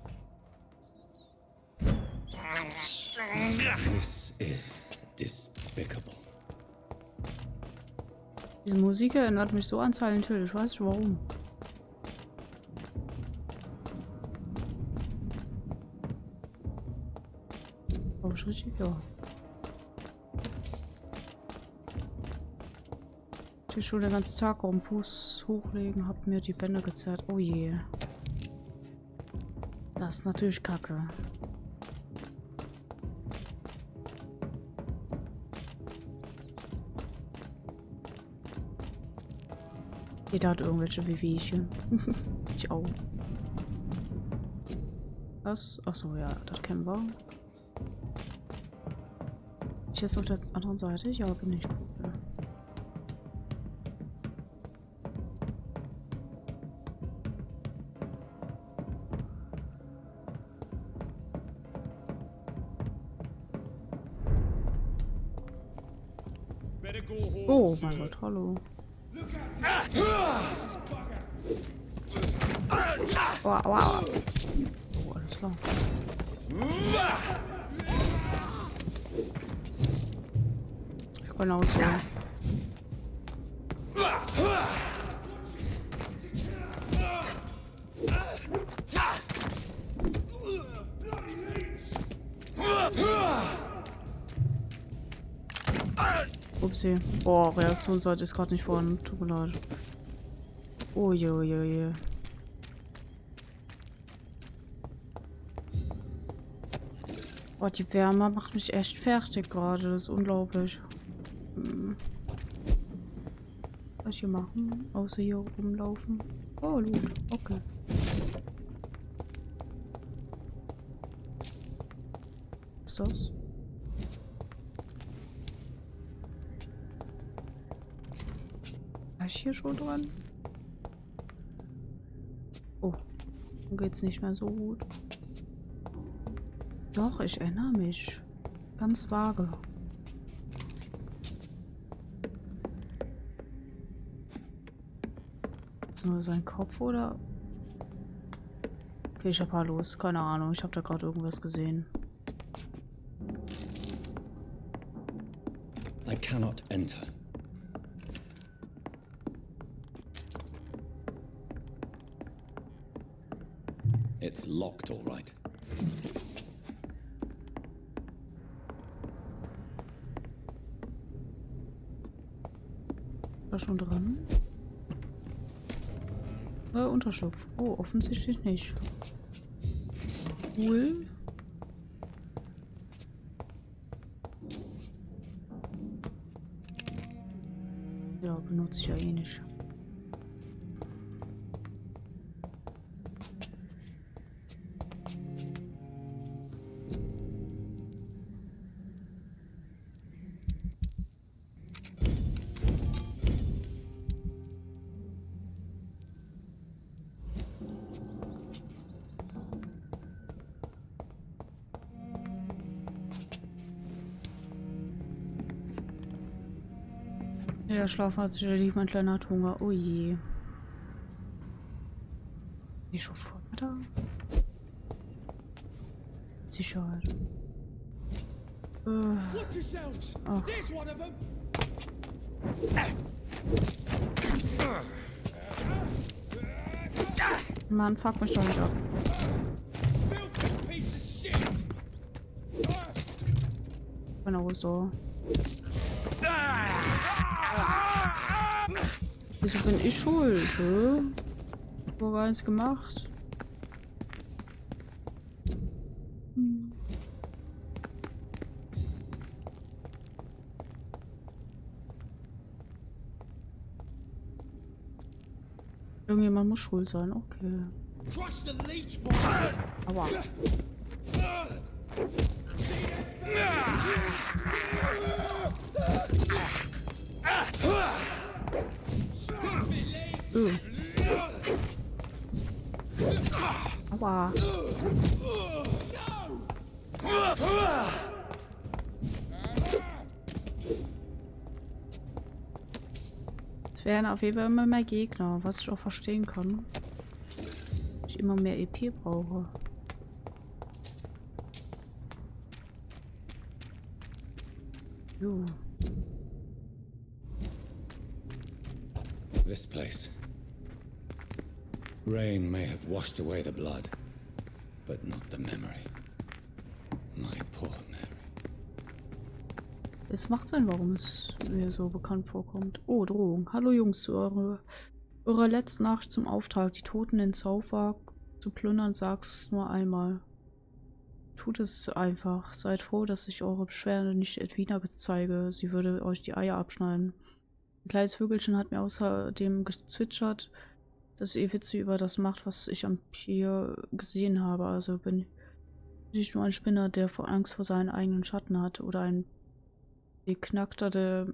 This is despicable. Diese Musik erinnert mich so an Silent Hill. Ich weiß nicht warum. Oh, ist richtig, ja. Ich habe schon den ganzen Tag auf dem Fuß hochlegen, hab mir die Bänder gezerrt. Oh je. Das ist natürlich kacke. Jeder hat irgendwelche Wehwehchen. Ich auch. Was? Achso, ja, das kennen wir. Ich jetzt auf der anderen Seite? Ja, bin ich cool. Oh mein Gott, hallo. Wow. Oh, alles klar. Genau so. Upsi. Boah, Reaktionszeit ist gerade nicht vorhanden. Tut mir leid. Oh je, oh je, oh je. Oh, die Wärme macht mich echt fertig gerade. Das ist unglaublich. Was hier machen? Außer hier rumlaufen. Oh, Loot. Okay. Was ist das? War ich hier schon dran? Oh, dann geht's nicht mehr so gut. Doch, ich erinnere mich. Ganz vage. Ist nur sein Kopf oder? Okay, ich hab Hallos. Keine Ahnung. Ich habe da gerade irgendwas gesehen. I cannot enter. It's locked, all right. War schon dran? Unterschlupf. Oh, offensichtlich nicht. Cool. Ja, benutze ich ja eh nicht. Ja, schlafen hat sich erledigt, mein Kleiner hat Hunger. Oh je. Die schon vor da? Mit Sicherheit. Ach. Mann, fuck mich doch nicht ab. Genau so. Wieso bin ich schuld, hä? Ich hab gar nichts gemacht. Irgendjemand muss schuld sein, okay. Aua. Aua. Es werden auf jeden Fall immer mehr Gegner, was ich auch verstehen kann. Ich immer mehr EP brauche. Jo. This place. Rain may have washed away the blood, but not the memory. My poor Mary. Es macht Sinn, warum es mir so bekannt vorkommt. Oh, Drohung. Hallo Jungs, zu eurer letzten Nacht zum Auftrag, die Toten in Saufwag zu plündern, sag's nur einmal. Tut es einfach. Seid froh, dass ich eure Beschwerde nicht Edwina zeige. Sie würde euch die Eier abschneiden. Ein kleines Vögelchen hat mir außerdem gezwitschert, dass ihr Witze über das macht, was ich am Pier gesehen habe. Also bin nicht nur ein Spinner, der vor Angst vor seinen eigenen Schatten hat, oder ein Beknackter, der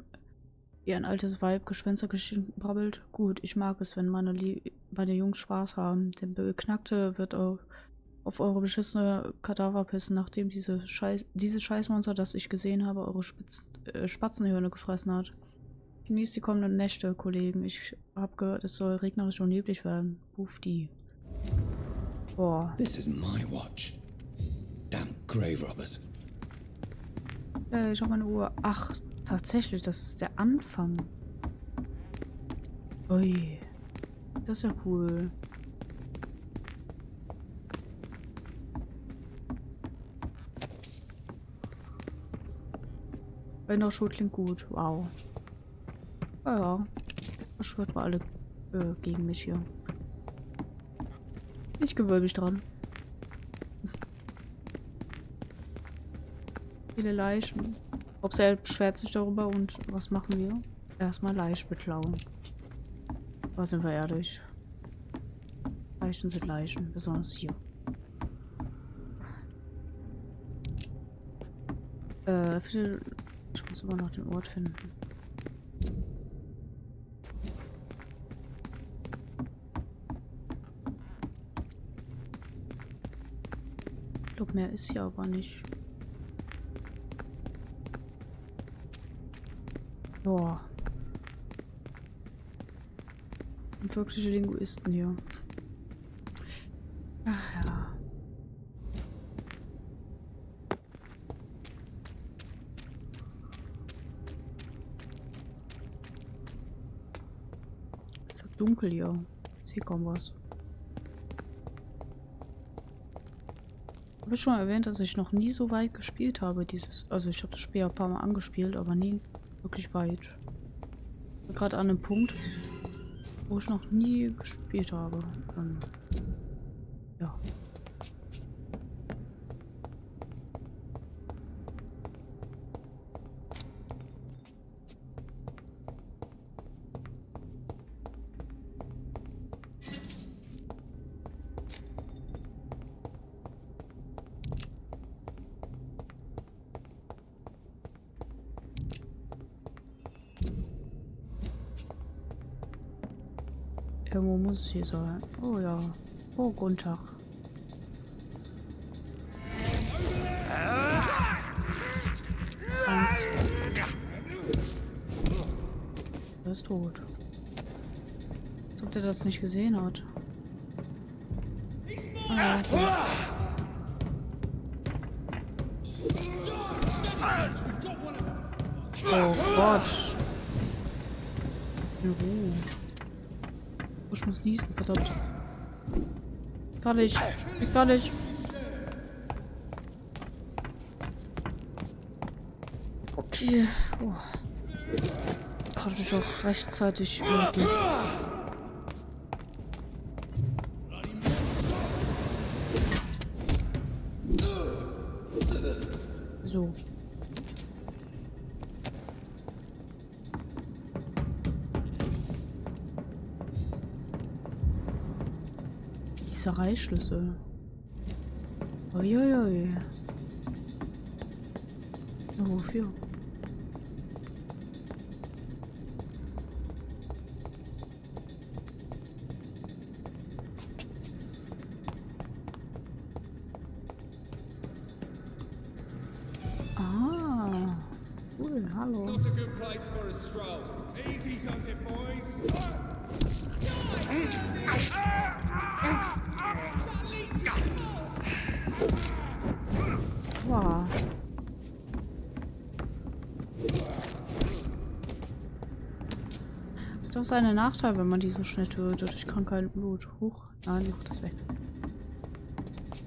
wie ein altes Weib Gespenstergeschichten brabbelt. Gut, ich mag es, wenn meine Jungs Spaß haben. Der Beknackte wird auch auf eure beschissene Kadaver pissen, nachdem dieses Scheißmonster, das ich gesehen habe, eure Spatzenhirne gefressen hat. Genießt die kommenden Nächte, Kollegen. Ich habe gehört, es soll regnerisch und neblig werden. Ruf die. Boah. This is my watch. Damn grave robbers. Ich habe meine Uhr. Ach, tatsächlich, das ist der Anfang. Ui. Das ist ja cool. Schuhe klingt gut. Wow. Ja. Das schwört mal alle gegen mich hier. Ich gewöhne mich dran. Viele Leichen. Hauptsache beschwert sich darüber und was machen wir? Erstmal Leichen beklauen. Da sind wir ehrlich. Leichen sind Leichen, besonders hier. Ich muss immer noch den Ort finden. Ich glaube, mehr ist hier aber nicht. Boah. Und wirkliche Linguisten hier. Ach ja. Ist ja dunkel hier. Ich sehe kaum was. Habe ich schon erwähnt, dass ich noch nie so weit gespielt habe, also ich habe das Spiel ein paar Mal angespielt, aber nie wirklich weit. Gerade an einem Punkt, wo ich noch nie gespielt habe. Ja. Irgendwo muss es hier sein. Oh ja. Oh, guten Tag. Eins. Er ist tot. Als ob der das nicht gesehen hat. Ah, okay. Oh Gott. In Ruhe. Ich muss niesen, verdammt. Kann nicht. Ich kann nicht. Okay. Oh. Kann ich mich auch rechtzeitig merken. So. Reißschlüssel. Uiuiui. Wofür? Ah, cool, hallo. Not a good place for a stroll. Easy does it, boys. Wow. Hat auch seinen Nachteil, wenn man die so schnell tötet. Ich kann kein Blut. Huch. Nein, ich mach das weg.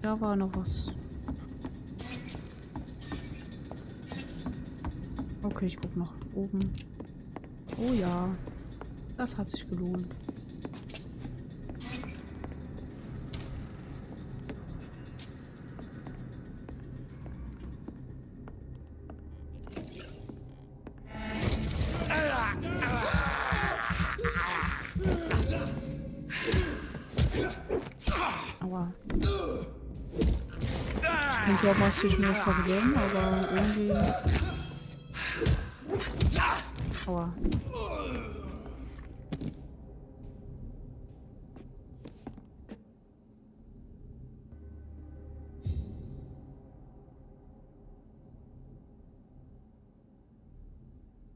Da war noch was. Okay, ich guck nach oben. Oh ja. Das hat sich gelohnt. Aua. Ich bin schon mal zwischendurch vergessen, aber irgendwie... Aua.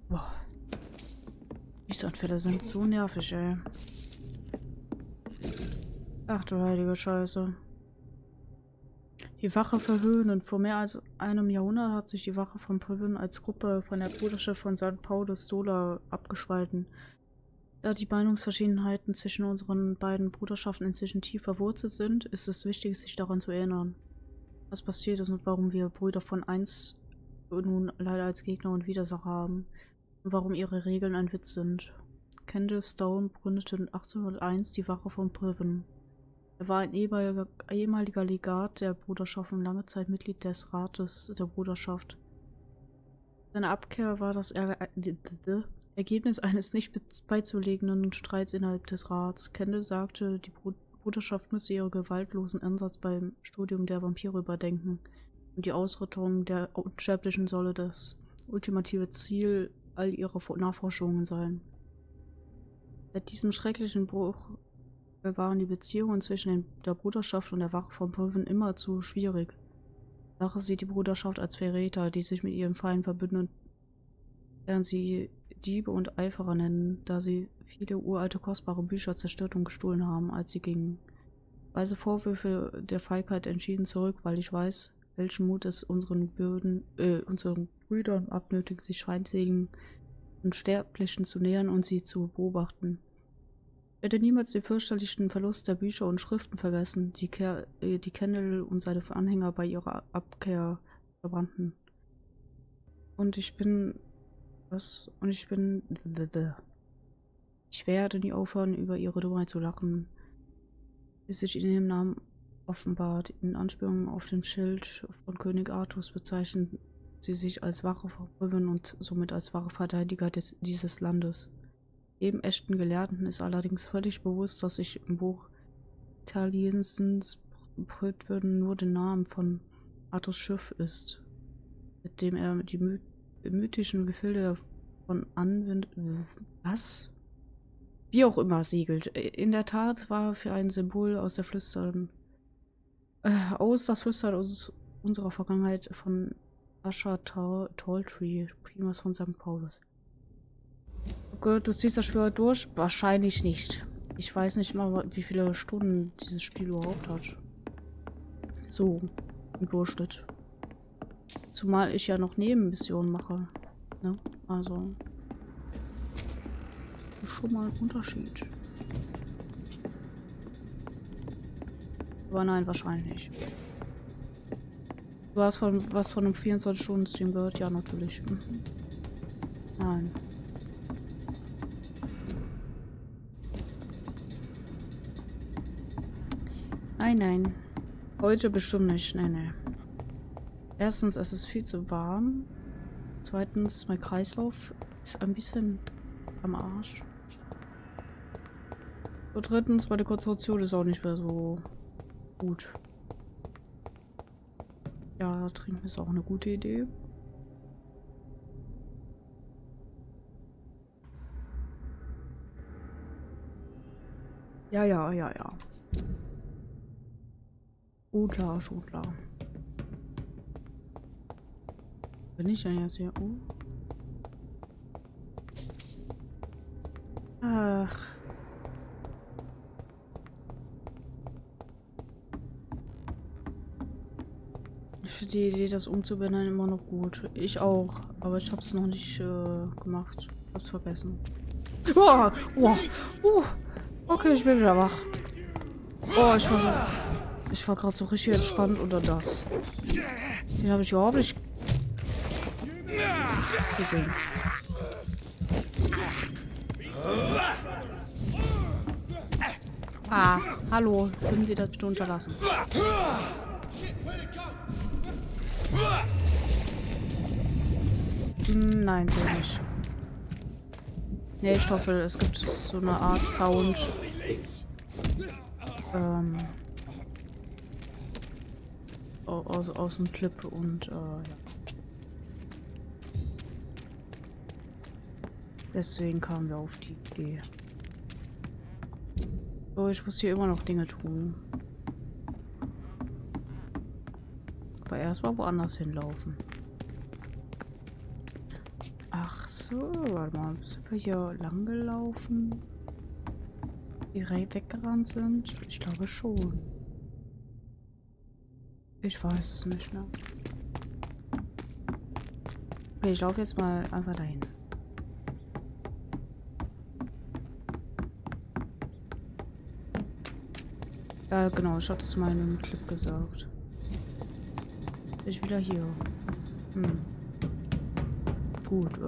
Boah. Gießanfälle sind so nervig, ey. Ach du heilige Scheiße. Die Wache verhöhnen. Vor mehr als einem Jahrhundert hat sich die Wache von Privin als Gruppe von der Bruderschaft von St. Paulus Stola abgespalten. Da die Meinungsverschiedenheiten zwischen unseren beiden Bruderschaften inzwischen tief verwurzelt sind, ist es wichtig, sich daran zu erinnern, was passiert ist und warum wir Brüder von einst nun leider als Gegner und Widersacher haben und warum ihre Regeln ein Witz sind. Kendall Stone gründete 1801 die Wache von Privin. Er war ein ehemaliger Legat der Bruderschaft und lange Zeit Mitglied des Rates der Bruderschaft. Seine Abkehr war das Ergebnis eines nicht beizulegenden Streits innerhalb des Rats. Kendall sagte, die Bruderschaft müsse ihren gewaltlosen Ansatz beim Studium der Vampyre überdenken und die Ausrottung der Unsterblichen solle das ultimative Ziel all ihrer Nachforschungen sein. Seit diesem schrecklichen Bruch waren die Beziehungen zwischen der Bruderschaft und der Wache von Privin immer zu schwierig. Die Wache sieht die Bruderschaft als Verräter, die sich mit ihrem Feind verbünden, während sie Diebe und Eiferer nennen, da sie viele uralte kostbare Bücher zerstört und gestohlen haben, als sie gingen. Ich weise Vorwürfe der Feigheit entschieden zurück, weil ich weiß, welchen Mut es unseren Brüdern abnötigt, sich feindseligen und Sterblichen zu nähern und sie zu beobachten. Ich werde niemals den fürchterlichen Verlust der Bücher und Schriften vergessen, die Kendall und seine Anhänger bei ihrer Abkehr verbrannten. Und ich bin... Was? Und ich bin... Ich werde nie aufhören, über ihre Dummheit zu lachen, bis sich in ihrem Namen offenbart. In Anspielung auf dem Schild von König Artus bezeichnen sie sich als wahre Privin und somit als wahre Verteidiger dieses Landes. Jedem echten Gelehrten ist allerdings völlig bewusst, dass sich im Buch Teil Brüdwürden nur den Namen von Artus Schiff ist, mit dem er die mythischen Gefilde von Was? Wie auch immer segelt. In der Tat war für ein Symbol aus das Flüstern unserer Vergangenheit von Asher Talltree, Primas von St. Paulus. Okay, du ziehst das Spiel durch? Wahrscheinlich nicht. Ich weiß nicht mal, wie viele Stunden dieses Spiel überhaupt hat. So, im Durchschnitt. Zumal ich ja noch Nebenmissionen mache. Ne? Also. Ist schon mal ein Unterschied. Aber nein, wahrscheinlich nicht. Du hast was von einem 24-Stunden-Stream gehört? Ja, natürlich. Mhm. Nein. Nein. Heute bestimmt nicht. Nein. Erstens, es ist viel zu warm. Zweitens, mein Kreislauf ist ein bisschen am Arsch. Und drittens, meine Konzentration ist auch nicht mehr so gut. Ja, trinken ist auch eine gute Idee. Ja. Schudler. Bin ich denn jetzt hier? Ach. Ich finde die Idee, das umzubenennen, immer noch gut. Ich auch, aber ich hab's noch nicht gemacht. Hab's vergessen. Okay, ich bin wieder wach. Ich war gerade so richtig entspannt unter das. Den habe ich überhaupt nicht gesehen. Hallo. Können Sie das bitte unterlassen? Nein, so nicht. Nee, ich hoffe, es gibt so eine Art Sound. Aus dem Clip und ja. Deswegen kamen wir auf die Idee. So, ich muss hier immer noch Dinge tun. Aber erstmal woanders hinlaufen. Ach so, warte mal, sind wir hier lang gelaufen? Die weggerannt sind? Ich glaube schon. Ich weiß es nicht mehr. Okay, ich laufe jetzt mal einfach dahin. Ja, genau, ich hatte es mal in einem Clip gesagt. Bin ich wieder hier. Gut,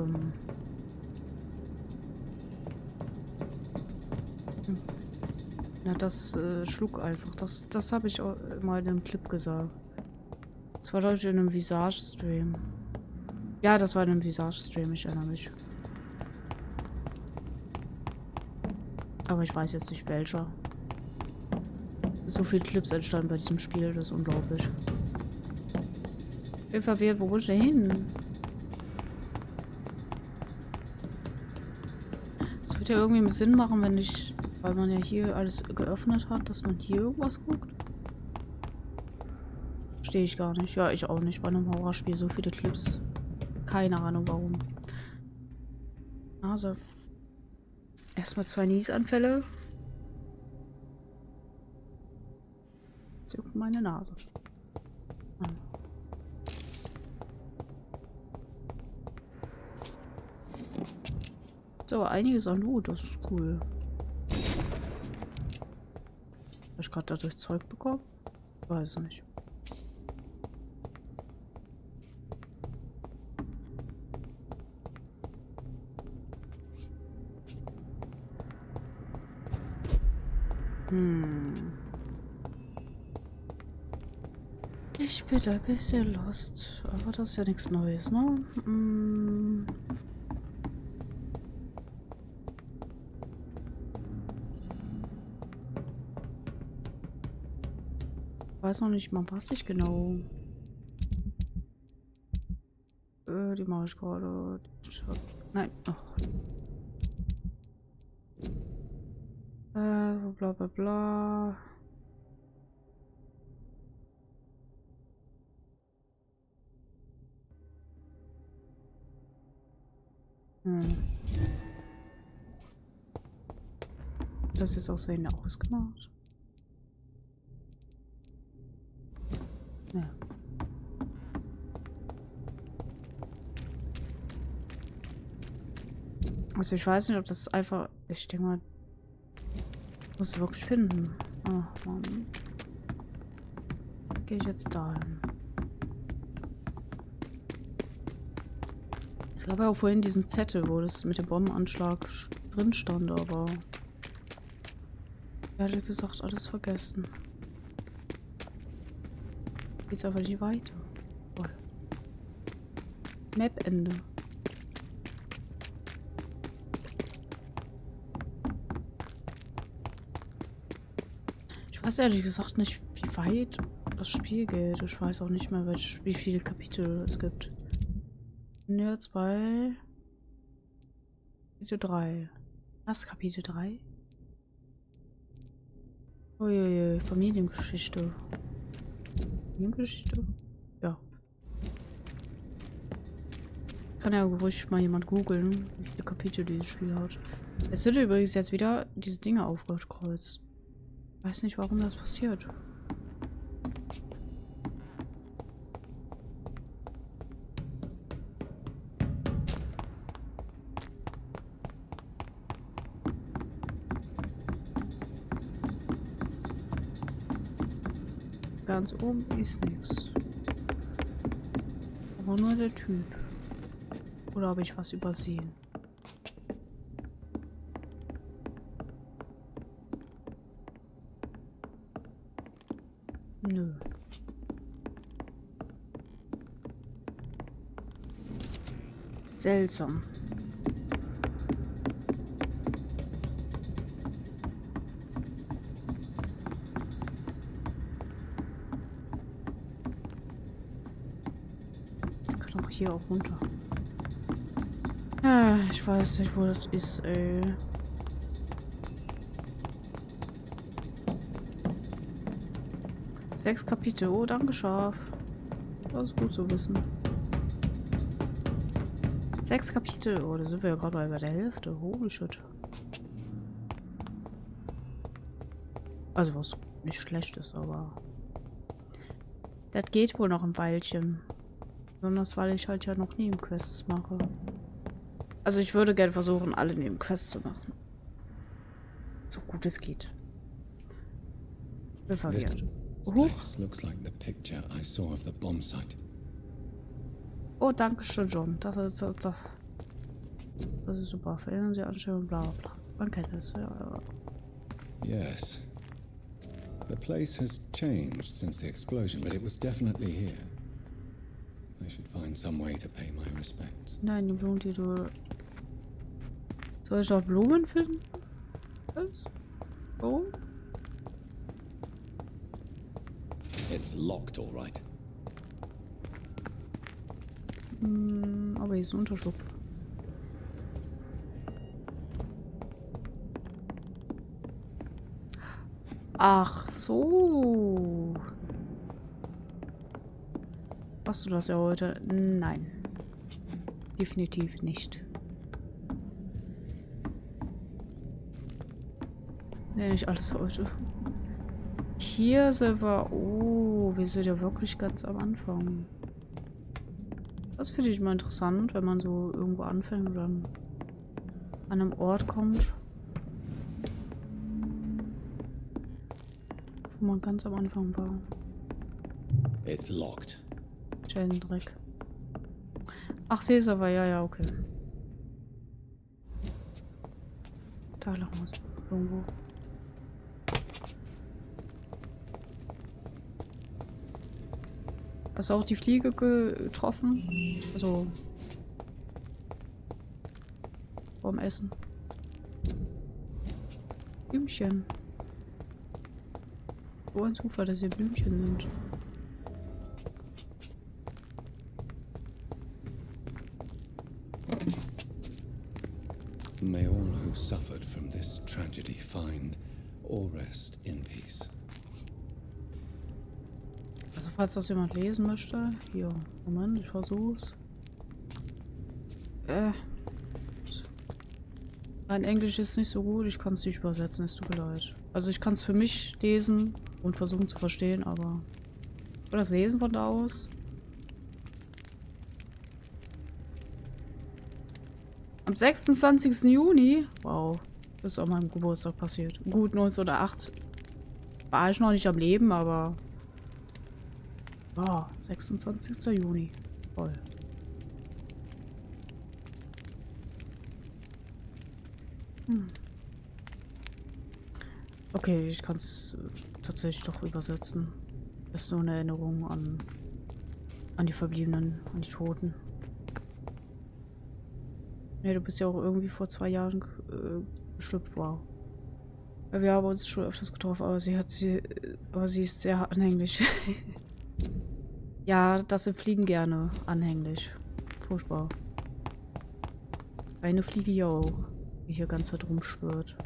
Na, das schlug einfach. Das habe ich auch mal in einem Clip gesagt. Das war, glaube ich, in einem Visage-Stream. Ja, das war in einem Visage-Stream, ich erinnere mich. Aber ich weiß jetzt nicht welcher. So viele Clips entstanden bei diesem Spiel, das ist unglaublich. Ich bin verwirrt, wo muss ich denn hin? Das wird ja irgendwie Sinn machen, wenn ich, weil man ja hier alles geöffnet hat, dass man hier irgendwas guckt. Verstehe ich gar nicht. Ja, ich auch nicht. Bei einem Horrorspiel so viele Clips. Keine Ahnung warum. Also. Erstmal 2 Niesanfälle. Jetzt juckt meine Nase. So, einiges an Loot, das ist cool. Habe ich gerade dadurch Zeug bekommen? Weiß es nicht. Ich bin ein bisschen lost, aber das ist ja nichts Neues, ne? Ich weiß noch nicht mal, was ich genau... die mache ich gerade. Nein. Bla bla bla. Das ist auch so ausgemacht. Ja. Also ich weiß nicht, ob das einfach... Ich denke mal... Muss ich wirklich finden. Ach Mann. Gehe ich jetzt dahin. Es gab ja auch vorhin diesen Zettel, wo das mit dem Bombenanschlag drin stand, aber... Ehrlich gesagt, alles vergessen. Geht's aber nicht weiter. Voll. Map-Ende. Ich weiß ehrlich gesagt nicht, wie weit das Spiel geht. Ich weiß auch nicht mehr, wie viele Kapitel es gibt. Ja, 2. Kapitel 3. Was? Kapitel 3? Uiuiui, Familiengeschichte. Familiengeschichte? Ja. Kann ja ruhig mal jemand googeln, wie viele Kapitel dieses Spiel hat. Es sind übrigens jetzt wieder diese Dinge aufgekreuzt. Ich weiß nicht, warum das passiert. Ganz oben ist nichts. Aber nur der Typ. Oder habe ich was übersehen? Nö. Seltsam. Kann auch hier auch runter. Ah, ich weiß nicht, wo das ist, ey. Sechs Kapitel. Oh, danke, Schaf. Das ist gut zu wissen. 6 Kapitel. Oh, da sind wir ja gerade mal bei der Hälfte. Holy shit. Also, was nicht schlecht ist, aber... Das geht wohl noch ein Weilchen. Besonders weil ich halt ja noch Nebenquests mache. Also ich würde gerne versuchen, alle Nebenquests zu machen. So gut es geht. Bin verwirrt. Place looks like the picture I saw of the bomb site. Oh, danke schön, John. Das ist super. Verändern Sie Anstellung, bla bla bla. Man kennt es, ja. Yes. The place has changed since the explosion, but it was definitely here. I should find some way to pay my respects. Nein, die Blumen, die du... Soll ich auch Blumen finden? Was? Oh? It's locked, all right. Aber hier ist ein Unterschlupf. Ach so. Machst du das ja heute? Nein. Definitiv nicht. Nee, nicht alles heute. Hier sind wir... Oh, wir sind ja wirklich ganz am Anfang. Das finde ich mal interessant, wenn man so irgendwo anfängt oder an einem Ort kommt, wo man ganz am Anfang war. It's locked. Dreck. Ach, sie ist aber, ja, okay. Da lang muss irgendwo. Hast du auch die Fliege getroffen? Also vorm Essen. Blümchen. So ein Zufall, dass hier Blümchen sind. May all who suffered from this tragedy find or rest in peace. Also falls das jemand lesen möchte. Hier, Moment, ich versuch's. Mein Englisch ist nicht so gut, ich kann es nicht übersetzen, es tut mir leid. Also ich kann es für mich lesen und versuchen zu verstehen, aber... Oder das Lesen von da aus? Am 26. Juni? Wow, das ist an meinem Geburtstag passiert. Gut, 1908 war ich noch nicht am Leben, aber... Wow, 26. Juni. Voll. Okay, ich kann es tatsächlich doch übersetzen. Das ist nur eine Erinnerung an die Verbliebenen, an die Toten. Ne, du bist ja auch irgendwie vor 2 Jahren geschlüpft, wow. Ja, wir haben uns schon öfters getroffen, aber sie ist sehr anhänglich. Ja, das sind Fliegen gerne anhänglich. Furchtbar. Eine Fliege ja auch, die hier ganz Zeit rumschwirrt.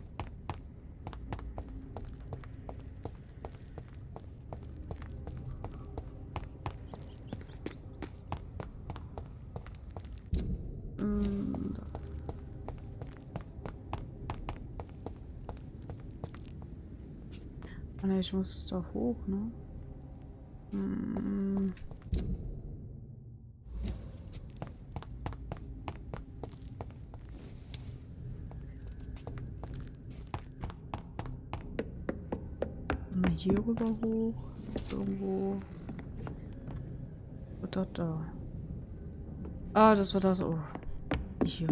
Ah, ne, ich muss da hoch, ne? Mal hier rüber hoch. Irgendwo. Was hat da? Ah, das war das. Oh. Nicht hier.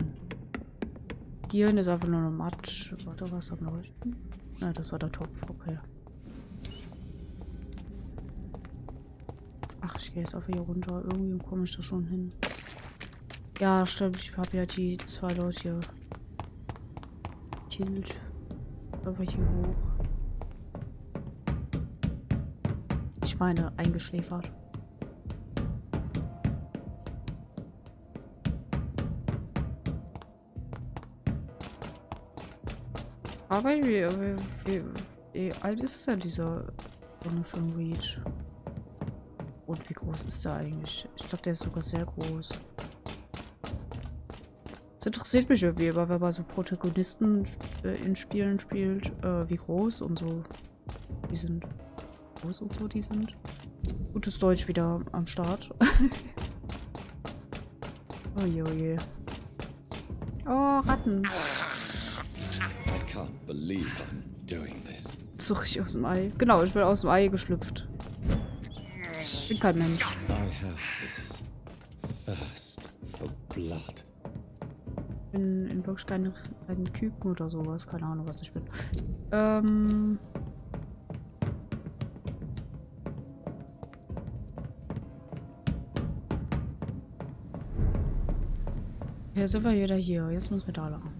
Hier ist einfach nur eine Matsch. Warte, was am Leuchten? Nein, das war der Topf. Okay. Ach, ich gehe jetzt einfach hier runter. Irgendwie komme ich da schon hin. Ja, stimmt. Ich habe ja die 2 Leute hier gekillt. Einfach hier hoch. Ich meine, eingeschläfert. Aber wie alt ist denn dieser Jonathan Reed? Und wie groß ist der eigentlich? Ich glaube, der ist sogar sehr groß. Das interessiert mich irgendwie immer, wenn man so Protagonisten in Spielen spielt, wie groß und so die sind. Groß und so die sind. Gutes Deutsch wieder am Start. Oje, oje. Oh, Ratten. I can't believe I'm doing this. So richtig aus dem Ei. Genau, ich bin aus dem Ei geschlüpft. Ich bin kein Mensch. I have this thirst for blood. Ich bin in Wirklichkeit ein Küken oder sowas. Keine Ahnung, was ich bin. Jetzt sind wir wieder hier. Jetzt müssen wir da lang.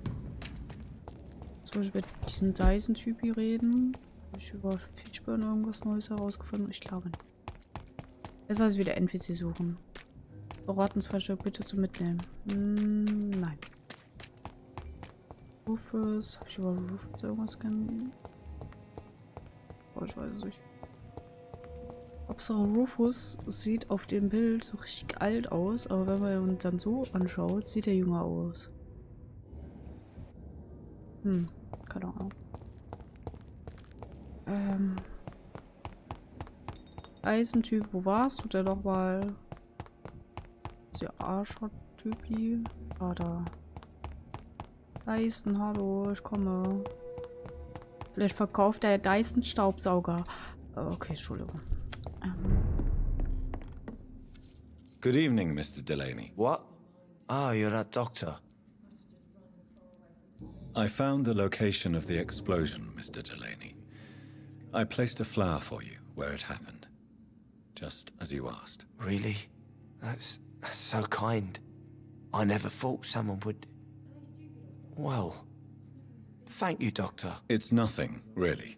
Jetzt wollte ich mit diesem Dyson-Typ hier reden. Habe ich über Fishburne irgendwas Neues herausgefunden? Ich glaube nicht. Jetzt heißt wieder NPC suchen. Beratungsfallstück bitte zu mitnehmen. Nein. Rufus. Habe ich über Rufus irgendwas kennen? Oh, ich weiß es nicht. Hauptsache Rufus sieht auf dem Bild so richtig alt aus, aber wenn man ihn dann so anschaut, sieht er jünger aus. Keine Ahnung. Eisentyp, wo warst du denn nochmal? Der Arschloch-Typi. Ah, da. Dyson, hallo, ich komme. Vielleicht verkauft der Dyson-Staubsauger. Okay, Entschuldigung. Good evening, Mr. Delaney. What? Ah, you're that doctor. I found the location of the explosion, Mr. Delaney. I placed a flower for you where it happened. Just as you asked. Really? That's so kind. I never thought someone would... Well, thank you, Doctor. It's nothing, really.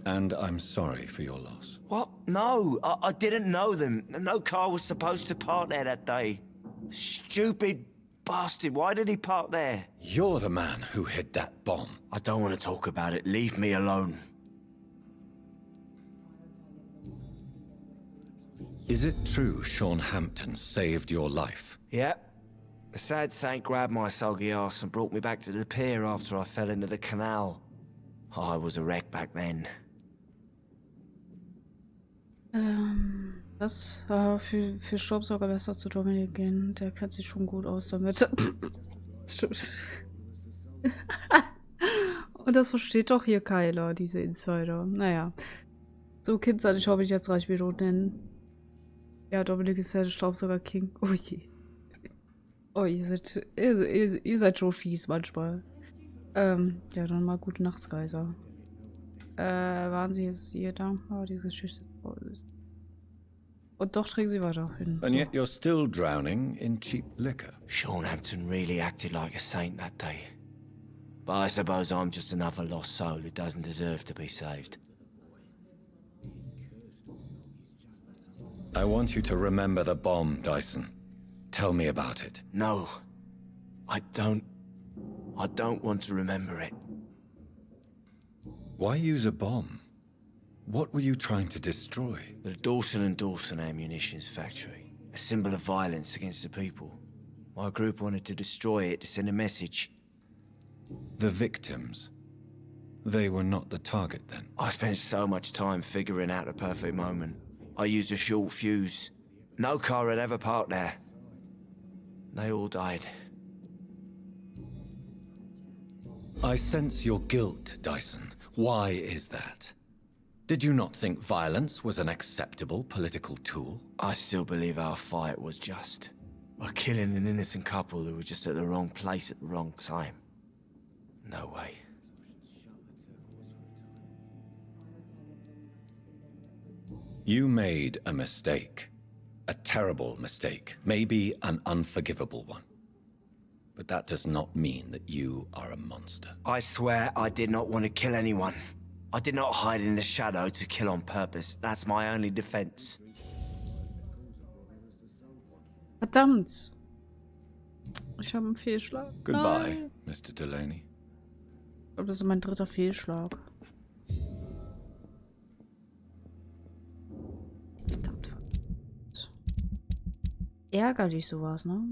And I'm sorry for your loss. What? No, I didn't know them. No car was supposed to park there that day. Stupid bastard, why did he park there? You're the man who hid that bomb. I don't want to talk about it. Leave me alone. Is it true Sean Hampton saved your life? Yep. The sad saint grabbed my soggy ass and brought me back to the pier after I fell into the canal. I was a wreck back then. Was? Für Staubsauger besser zu Dominik gehen. Der kennt sich schon gut aus damit. Und das versteht doch hier keiner, diese Insider. Naja. So kindseitig hoffe ich jetzt reicht wieder nennen. Ja, Dominik ist ja der Staubsauger-King. Oh je. Oh, ihr seid schon fies manchmal. Ja, dann mal gute Nachtsgeiser. Waren sie jetzt hier dankbar, die Geschichte ist. Und doch trägen sie weiter hin. And yet you're still drowning in cheap liquor. Sean Hampton really acted like a saint that day. But I suppose I'm just another lost soul who doesn't deserve to be saved. I want you to remember the bomb, Dyson. Tell me about it. No. I don't want to remember it. Why use a bomb? What were you trying to destroy? The Dawson & Dawson ammunitions factory. A symbol of violence against the people. My group wanted to destroy it to send a message. The victims. They were not the target then. I spent so much time figuring out the perfect moment. I used a short fuse. No car had ever parked there. They all died. I sense your guilt, Dyson. Why is that? Did you not think violence was an acceptable political tool? I still believe our fight was just. By killing an innocent couple who were just at the wrong place at the wrong time. No way. You made a mistake. A terrible mistake. Maybe an unforgivable one. But that does not mean that you are a monster. I swear I did not want to kill anyone. I did not hide in the shadow to kill on purpose. That's my only defense. Verdammt. Ich habe einen Fehlschlag. Goodbye, Nein. Mr. Delaney. Ich glaube, das ist mein dritter Fehlschlag. Verdammt. Ärgerlich sowas, ne?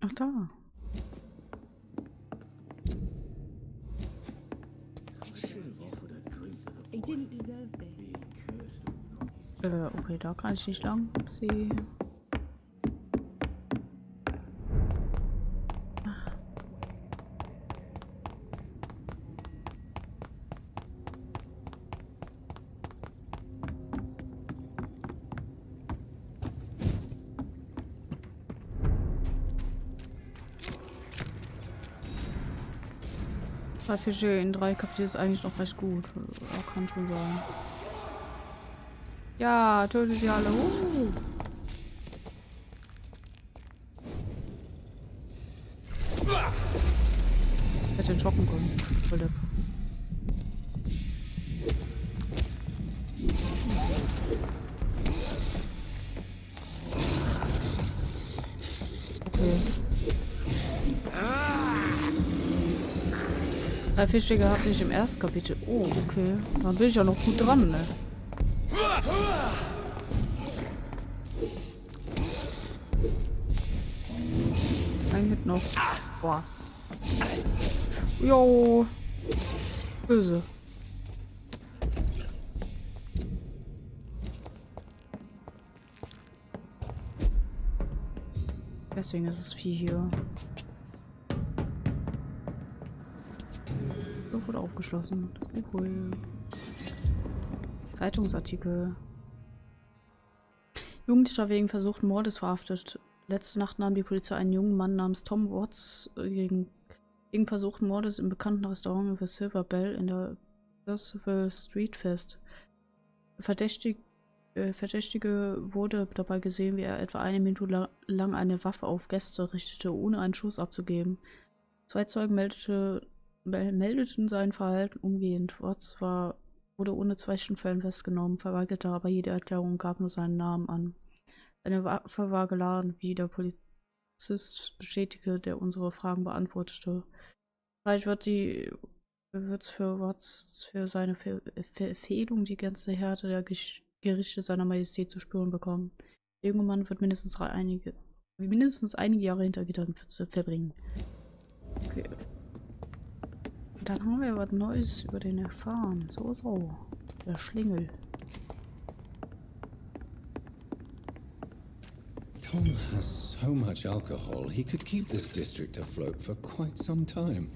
Ach da. Okay, da kann ich nicht lang. Upsi. Drei Fische in 3 Kapitel ist eigentlich noch recht gut. Ja, kann schon sein. Ja, töte sie alle. Hätte den schocken können. Voll der. Okay. Drei Fische hatte ich im ersten Kapitel. Oh, okay. Dann bin ich ja noch gut dran, ne? Ein Hit noch. Boah. Jo. Böse. Deswegen ist es Vieh hier. So wurde aufgeschlossen. Cool. Zeitungsartikel. Jugendlicher wegen versuchten Mordes verhaftet. Letzte Nacht nahm die Polizei einen jungen Mann namens Tom Watts wegen versuchten Mordes im bekannten Restaurant für Silver Bell in der Percival Street fest. Verdächtige wurde dabei gesehen, wie er etwa 1 Minute lang eine Waffe auf Gäste richtete, ohne einen Schuss abzugeben. 2 Zeugen meldeten sein Verhalten umgehend. Watts wurde ohne Zwischenfällen festgenommen, verweigerte aber jede Erklärung und gab nur seinen Namen an. Seine Waffe war geladen, wie der Polizist bestätigte, der unsere Fragen beantwortete. Vielleicht wird's für Watts für seine Verfehlung die ganze Härte der Gerichte seiner Majestät zu spüren bekommen. Der junge Mann wird mindestens einige Jahre hinter Gittern verbringen. Okay. Dann haben wir was Neues über den erfahren. So. Der Schlingel. Tom has so much alcohol, he could keep this district afloat for quite some time.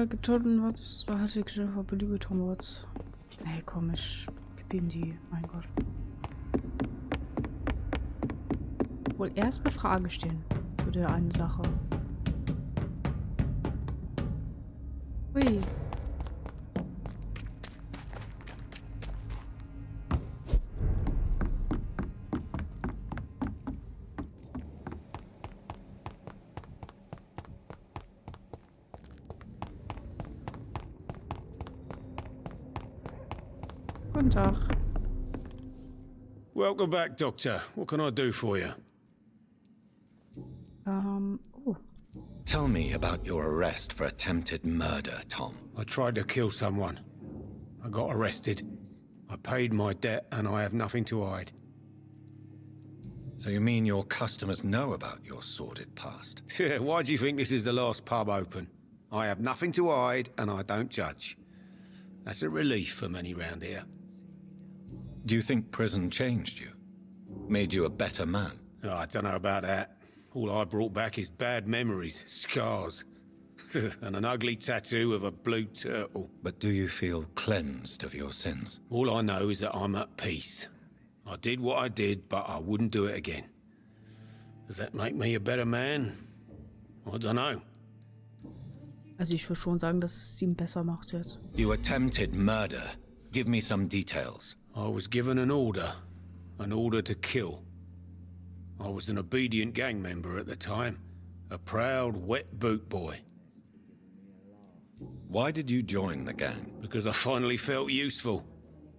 Getöten Watts, da hatte ich schon belüge Tom Watts. Nee, komm, ich gib ihm die. Mein Gott. Wohl erst eine Frage stehen zu der einen Sache. Ui. Guten Tag. Welcome back, Doctor. What can I do for you? Oh. Tell me about your arrest for attempted murder, Tom. I tried to kill someone. I got arrested. I paid my debt and I have nothing to hide. So you mean your customers know about your sordid past? Yeah, why do you think this is the last pub open? I have nothing to hide and I don't judge. That's a relief for many round here. Do you think prison changed you? Made you a better man? Oh, I don't know about that. All I brought back is bad memories, scars, and an ugly tattoo of a blue turtle. But do you feel cleansed of your sins? All I know is that I'm at peace. I did what I did, but I wouldn't do it again. Does that make me a better man? I don't know. Also ich würde schon sagen, dass es ihn besser macht jetzt. You attempted murder. Give me some details. I was given an order to kill. I was an obedient gang member at the time, a proud wet boot boy. Why did you join the gang? Because I finally felt useful.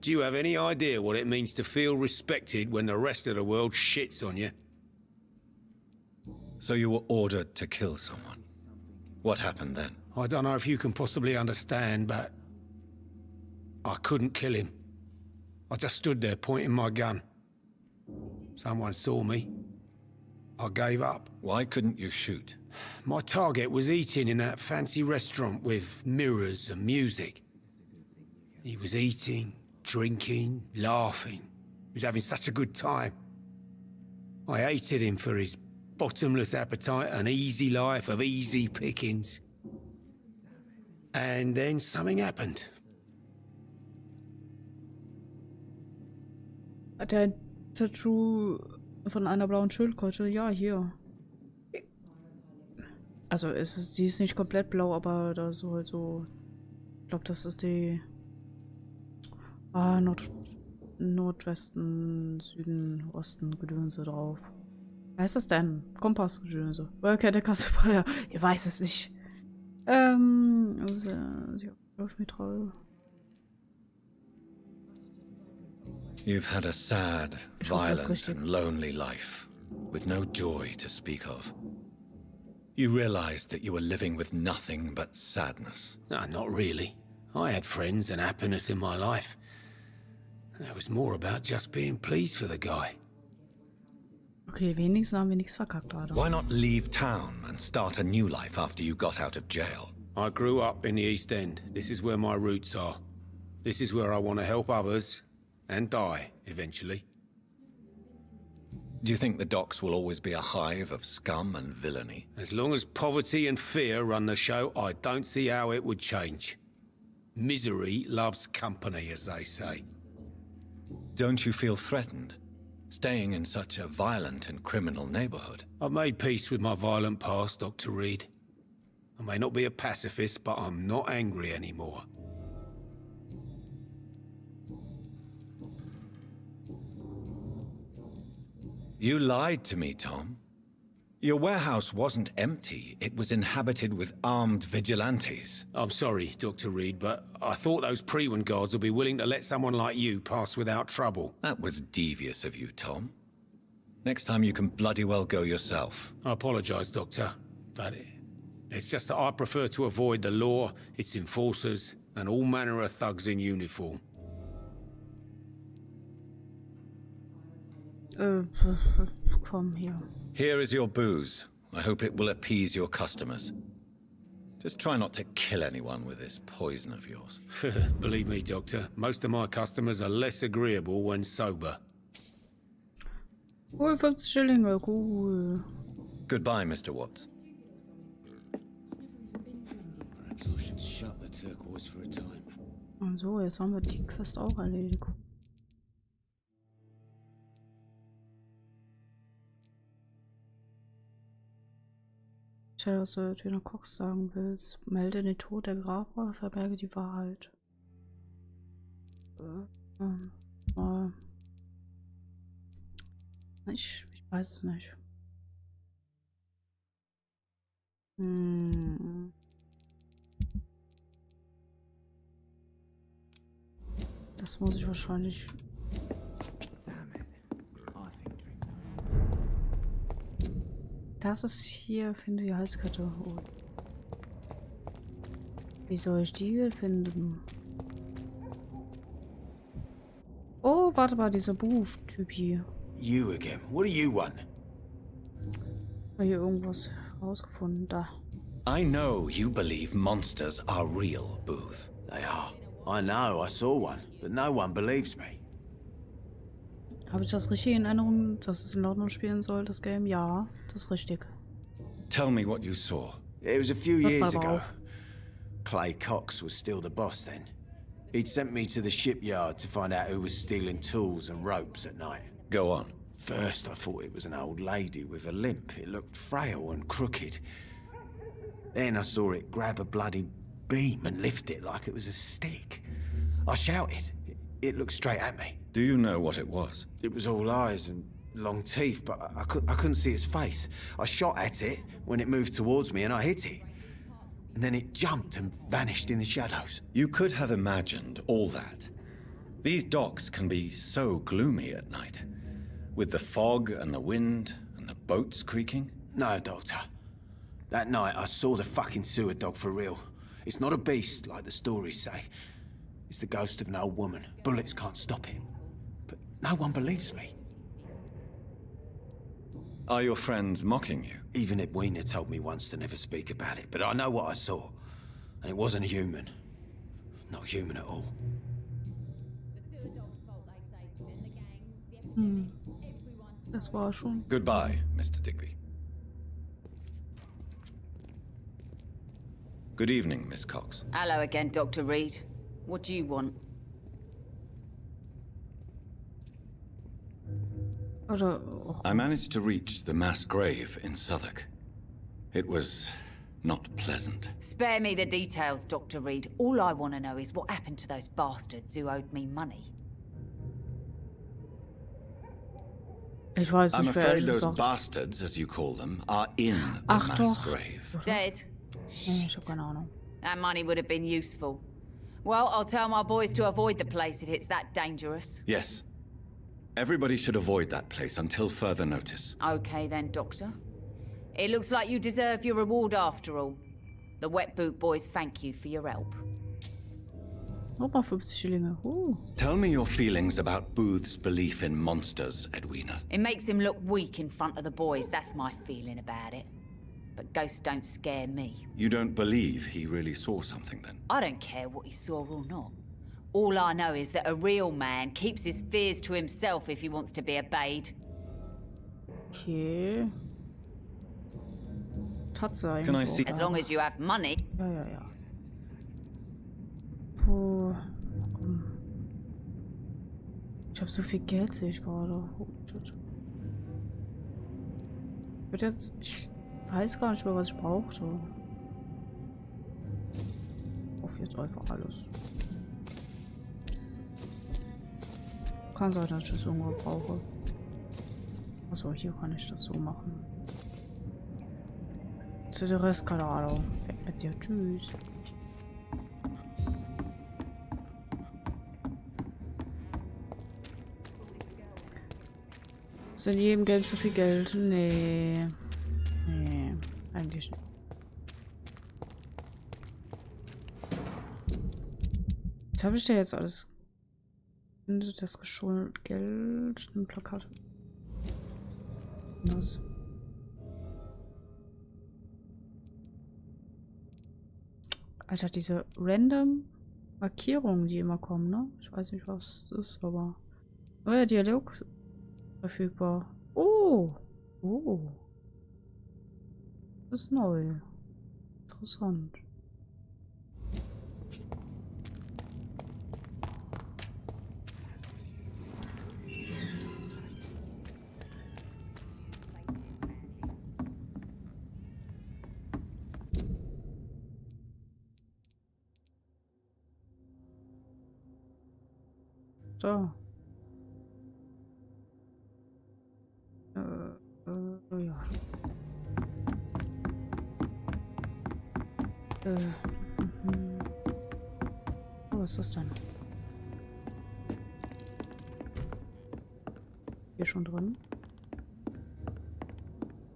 Do you have any idea what it means to feel respected when the rest of the world shits on you? So you were ordered to kill someone. What happened then? I don't know if you can possibly understand, but I couldn't kill him. I just stood there pointing my gun. Someone saw me. I gave up. Why couldn't you shoot? My target was eating in that fancy restaurant with mirrors and music. He was eating, drinking, laughing. He was having such a good time. I hated him for his bottomless appetite and easy life of easy pickings. And then something happened. Hat er ein Tattoo von einer blauen Schildkröte? Ja, hier. Also sie ist nicht komplett blau, aber da so halt so. Ich glaube, das ist die Nordwesten, Süden, Osten Gedönse drauf. Wie heißt das denn? Kompassgedönse. Kette Kassefeuer. Ich weiß es nicht. Also, sie läuft mit drauf. You've had a sad, violent and lonely life, with no joy to speak of. You realized that you were living with nothing but sadness. No, not really. I had friends and happiness in my life. That was more about just being pleased for the guy. Okay, wenigstens haben wir nichts verkackt, oder? Why not leave town and start a new life after you got out of jail? I grew up in the East End. This is where my roots are. This is where I want to help others and die, eventually. Do you think the docks will always be a hive of scum and villainy? As long as poverty and fear run the show, I don't see how it would change. Misery loves company, as they say. Don't you feel threatened, staying in such a violent and criminal neighborhood? I've made peace with my violent past, Dr. Reed. I may not be a pacifist, but I'm not angry anymore. You lied to me, Tom. Your warehouse wasn't empty. It was inhabited with armed vigilantes. I'm sorry, Dr. Reed, but I thought those Prewen guards would be willing to let someone like you pass without trouble. That was devious of you, Tom. Next time you can bloody well go yourself. I apologize, Doctor, but it's just that I prefer to avoid the law, its enforcers, and all manner of thugs in uniform. Komm hier. Here is your booze. I hope it will appease your customers. Just try not to kill anyone with this poison of yours. Believe me, Doctor, most of my customers are less agreeable when sober. Cool, 50 Schillinge, cool. Goodbye, Mr. Watts. Perhaps I should shut the turquoise for a time. Und so, jetzt haben wir die Quest auch erledigt. Stell, was du Döner Cox sagen willst. Melde den Tod der Grabräuber, verberge die Wahrheit. Ich weiß es nicht. Das muss ich wahrscheinlich... Das ist hier, finde die Halskette. Oh. Wie soll ich die finden? Oh, warte mal, dieser Beruf-Typ hier. You again. What do you want? Habe hier irgendwas rausgefunden? Da. I know you believe monsters are real, Booth. They are. I know, I saw one, but no one believes me. Habe ich das richtig in Erinnerung, dass es in London spielen soll, das Game? Ja, das ist richtig. Tell me what you saw. It was a few years ago. Clay Cox was still the boss then. He'd sent me to the shipyard to find out who was stealing tools and ropes at night. Go on. First, I thought it was an old lady with a limp. It looked frail and crooked. Then I saw it grab a bloody beam and lift it like it was a stick. I shouted. It looked straight at me. Do you know what it was? It was all eyes and long teeth, but I couldn't see its face. I shot at it when it moved towards me and I hit it. And then it jumped and vanished in the shadows. You could have imagined all that. These docks can be so gloomy at night. With the fog and the wind and the boats creaking. No, Doctor. That night I saw the fucking sewer dog for real. It's not a beast like the stories say. It's the ghost of an old woman. Bullets can't stop it. But no one believes me. Are your friends mocking you? Even Edwina told me once to never speak about it, but I know what I saw. And it wasn't human. Not human at all. Das war schon. Goodbye, Mr. Digby. Good evening, Miss Cox. Hello again, Dr. Reed. What do you want? I managed to reach the mass grave in Southwark. It was not pleasant. Spare me the details, Dr. Reed. All I want to know is what happened to those bastards who owed me money. Ich weiß I'm nicht, wer afraid das those sagt. bastards, as you call them, are in the Ach mass doch. grave. Dead? Ich hab keine Ahnung. That money would have been useful. Well, I'll tell my boys to avoid the place if it's that dangerous. Yes. Everybody should avoid that place until further notice. Okay then, Doctor. It looks like you deserve your reward after all. The Wet Boot Boys thank you for your help. Nochmal 50 Schillinge. Tell me your feelings about Booth's belief in monsters, Edwina. It makes him look weak in front of the boys, that's my feeling about it. But ghosts don't scare me. You don't believe he really saw something then? I don't care what he saw or not. All I know is that a real man keeps his fears to himself if he wants to be obeyed. Okay. Tatsache. Can I see? As long as you have money. Ja. Puh. Warum? Ich habe so viel Geld, sehe ich gerade. Ich weiß gar nicht mehr, was ich brauchte. Auf jetzt einfach alles. Kann sein, dass ich das irgendwo brauche. Achso, hier kann ich das so machen. Zu der Rest, keine Ahnung. Weg mit dir. Tschüss. Ist in jedem Game zu viel Geld? Nee. Nee, eigentlich nicht. Was habe ich denn jetzt alles? Das gestohlene Geld, ein Plakat. Was? Alter, diese random Markierungen, die immer kommen, ne? Ich weiß nicht, was das ist, aber. Neuer Dialog verfügbar. Oh! Oh. Das ist neu. Interessant. So. Ja. Oh, was ist das denn? Hier schon drin?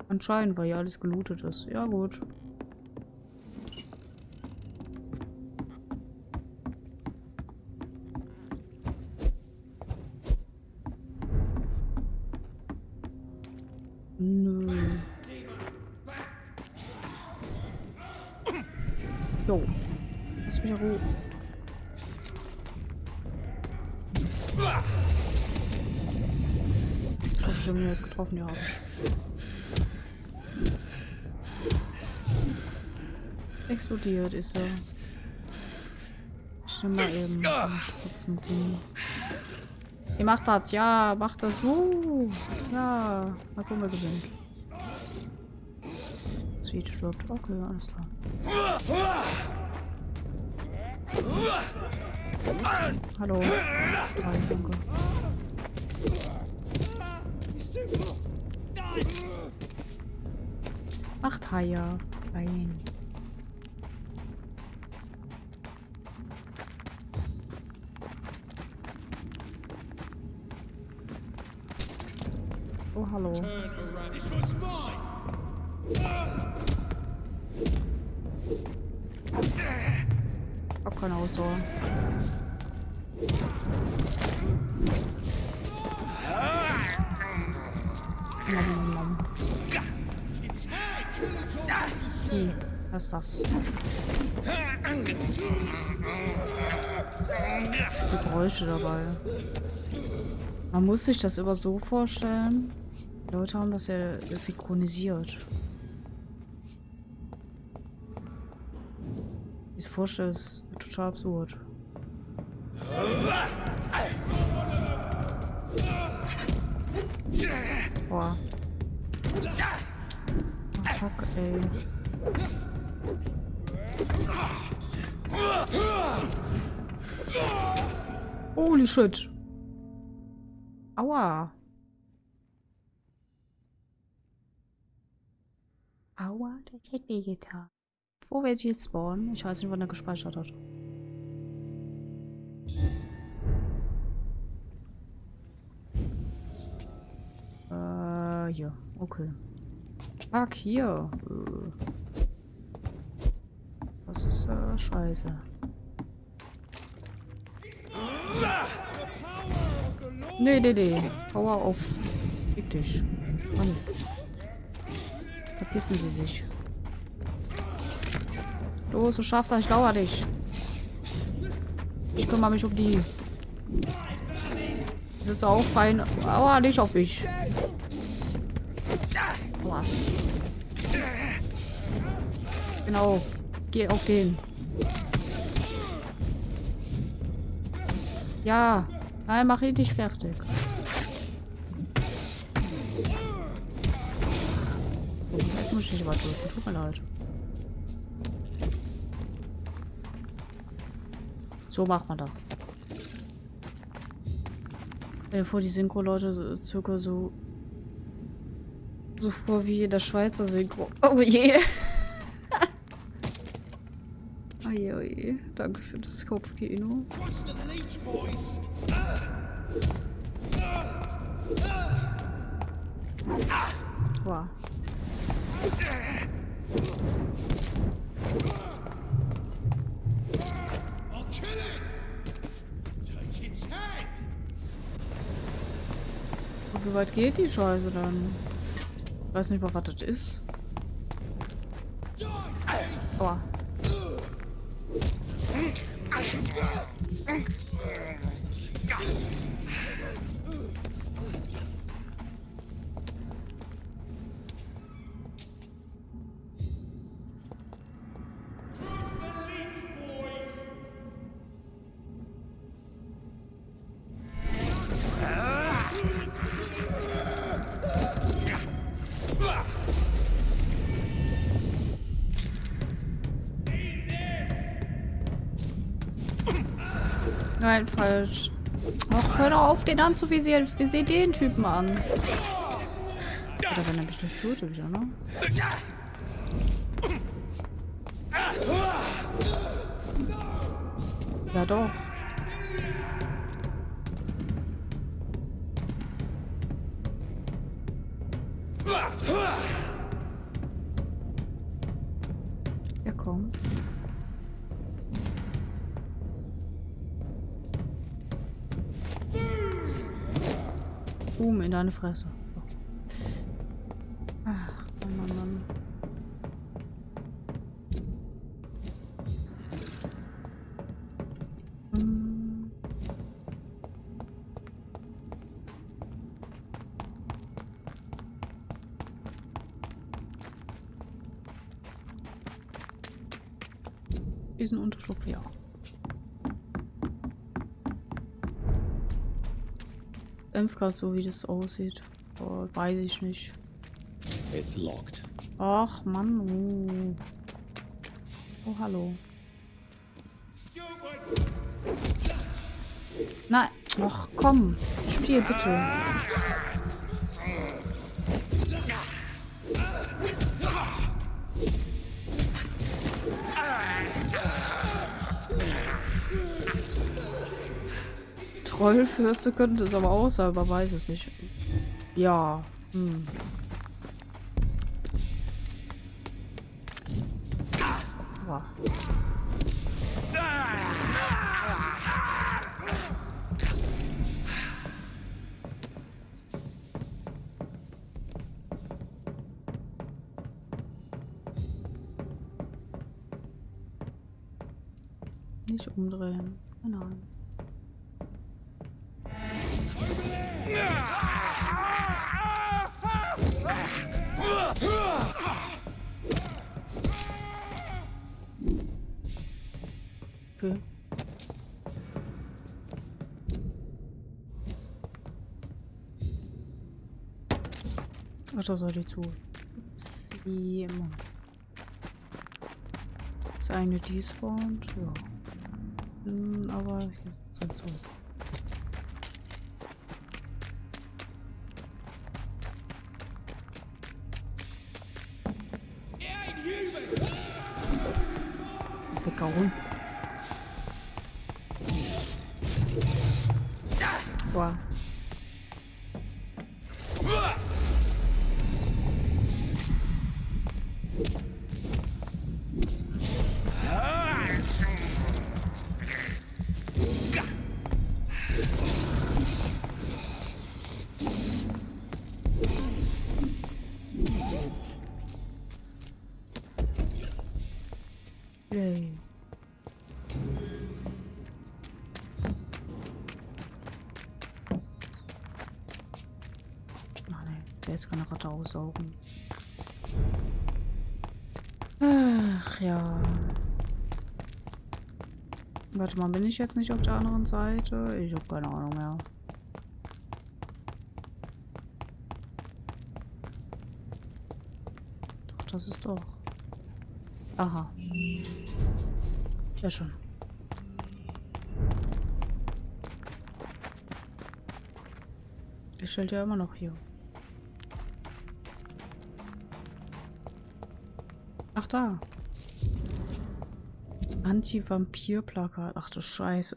Anscheinend, weil ja alles gelootet ist. Ja, gut. Nö. Jo. Lass mich in Ruhe. Ich hoffe, ich habe mir das getroffen, ja. Explodiert ist er. Ich nehme mal eben so ein Spritzending. Ihr macht das, ja, macht das. Ja, mal gucken, wer gewinnt. Sweet stirbt. Okay, alles klar. Hallo. Hi, danke. Macht Haie. Fein. Oh, hallo. Hab keine Ausdauer. Nom. Was ist das? Was ist die Geräusche dabei? Man muss sich das immer so vorstellen. Die Leute haben das ja synchronisiert. Diese Vorstellung ist total absurd. Boah. Oh, fuck, ey. Holy shit. Aua. Aua, das hätte wehgetan. Wo werde ich jetzt spawnen? Ich weiß nicht, wann er gespeichert hat. Hier. Okay. Fuck, hier. Das ist, scheiße. Nee. Power auf. Fick dich. Mann. Verpissen Sie sich. Los, du schaffst das, ich lauere dich. Ich kümmere mich um die. Ich sitze auch fein. Aua, nicht auf mich. Aua. Genau. Geh auf den. Ja. Nein, mach ihn nicht fertig. Oh, jetzt muss ich dich aber drücken. Tut mir leid. So macht man das. Stell dir vor, die Synchro-Leute circa so vor wie in der Schweizer Synchro. Oh je. Oje, oje. Danke für das Kopfkino. Wow. Wie weit geht die Scheiße dann? Ich weiß nicht mal, was das ist. Aua. Nein, falsch. Ach, hör doch auf, den anzuvisieren. Visier den Typen an. Oder wenn er mich nicht tötet wieder, ne? Ja, doch. Ja, komm. In deine Fresse. So. Ach, Mann. Diesen Unterschlupf, ja. UNCUT, so wie das aussieht. Oh, weiß ich nicht. It's locked. Ach, Mann. Oh, hallo. Nein. Ach, komm. Spiel, bitte. Troll für könnte es aber auch, aber weiß es nicht. Ja. Wow. Nicht umdrehen. Keine Ahnung. Okay. Ach, da soll die zu. Upsi. Das eine despawnt. Ja. Aber hier sind so. Weggehauen. Wow. Yay. Ach ne, der ist keine Ratte aussaugen. Ach ja. Warte mal, bin ich jetzt nicht auf der anderen Seite? Ich habe keine Ahnung mehr. Doch, das ist doch. Aha. Ja schon. Er stellt ja immer noch hier. Ach da. Anti-Vampir-Plakat. Ach du Scheiße.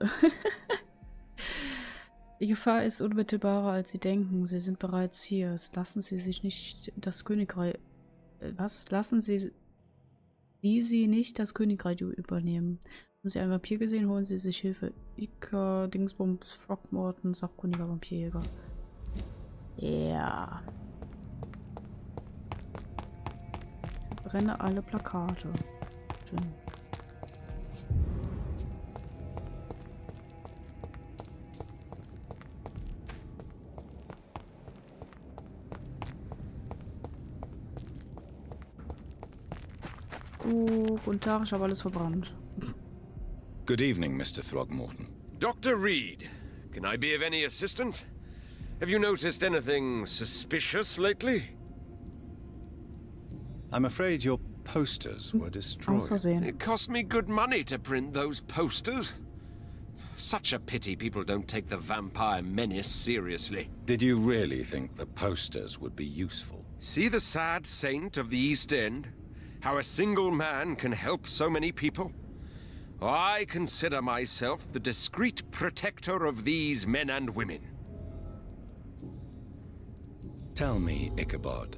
Die Gefahr ist unmittelbarer, als Sie denken. Sie sind bereits hier. Lassen Sie sich nicht das Königreich... Was? Lassen Sie nicht das Königreich übernehmen. Haben Sie einen Vampir gesehen? Holen Sie sich Hilfe. Ika, Dingsbums, Throckmorton, sachkundiger Vampirjäger. Ja. Brenne alle Plakate. Schön. Oh, guten Tag, ich habe alles verbrannt. Good evening, Mr. Throgmorton. Dr. Reed, can I be of any assistance? Have you noticed anything suspicious lately? I'm afraid your posters were destroyed. It cost me good money to print those posters. Such a pity people don't take the vampire menace seriously. Did you really think the posters would be useful? See the sad saint of the East End? How a single man can help so many people? I consider myself the discreet protector of these men and women. Tell me, Ichabod,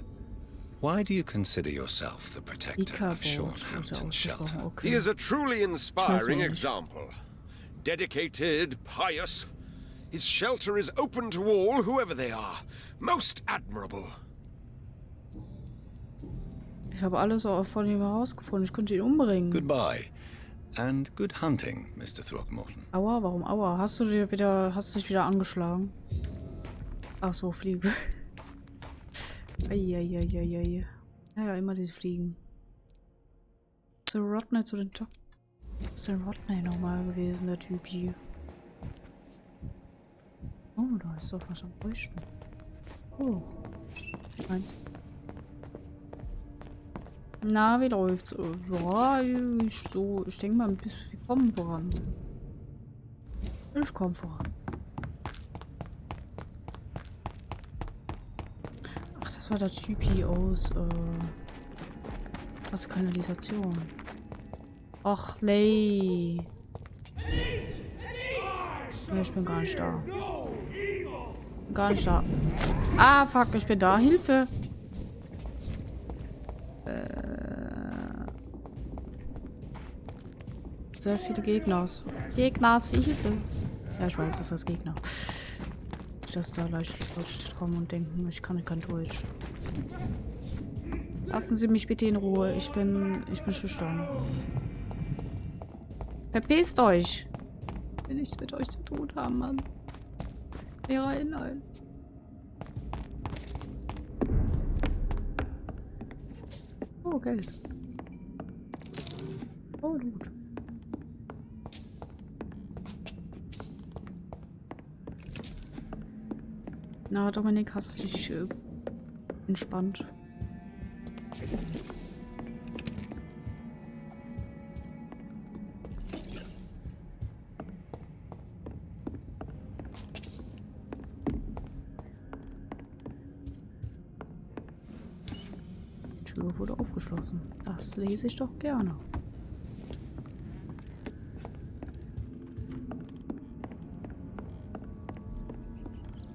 why do you consider yourself the protector of Shorthampton Shelter? He is a truly inspiring example. Dedicated, pious. His shelter is open to all, whoever they are. Most admirable. Ich habe alles auch von ihm herausgefunden. Ich könnte ihn umbringen. Goodbye. And good hunting, Mr. Throgmorton. Aua, warum aua? Hast du dich wieder angeschlagen? Ach so, Fliege. Eieieiei. Ja, immer diese Fliegen. Sir Rodney zu den Top. Sir Rodney nochmal gewesen, der Typ hier. Oh, da ist doch was am Leuchten. Oh. Eins. Na, wie läuft's? Ja, ich denke mal, wir kommen voran. Ich komme voran. Ach, das war der Typ hier aus, was Kanalisation. Ach, Lei. Ja, ich bin gar nicht da. Gar nicht da. Ah, fuck, ich bin da. Hilfe. Sehr viele Gegners. Hilfe. Ja, ich weiß, es ist Gegner. Nicht, dass da leicht Leute kommen und denken, ich kann kein Deutsch. Lassen Sie mich bitte in Ruhe. Ich bin schüchtern. Verpisst euch. Will nichts mit euch zu tun haben, Mann. Hier rein, nein. Oh, Geld. Oh, gut. Na, Dominik, hast du dich entspannt? Die Tür wurde aufgeschlossen. Das lese ich doch gerne.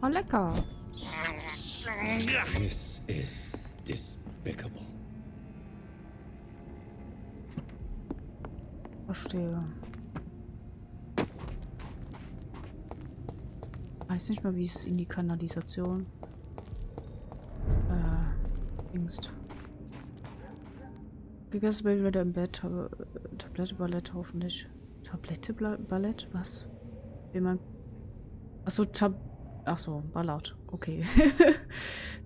Oh, lecker. This is despicable. Verstehe. Weiß nicht mal, wie es in die Kanalisation gingst. Gegessen bin ich wieder im Bett, habe Tablette, Ballett hoffentlich. Tablette, Ballett? Was? Wie man. Achso, Achso, Ballett. Okay.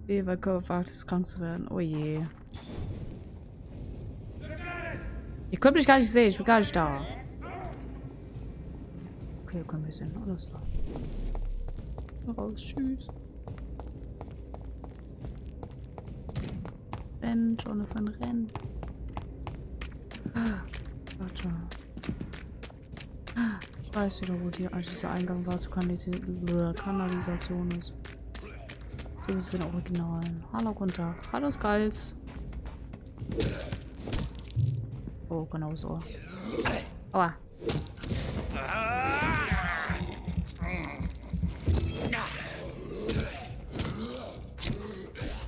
Wie mein Körper wagt es, krank zu werden. Oh je. Ihr könnt mich gar nicht sehen, ich bin gar nicht da. Okay, können wir sehen. Alles klar. Raus, tschüss. Renn, Jonathan, renn. Warte. Ich weiß wieder, wo dieser Eingang war zur Kanalisation ist. So ist es in Original. Hallo, guten Tag. Hallo, Skulls. Oh, genau so. Aua.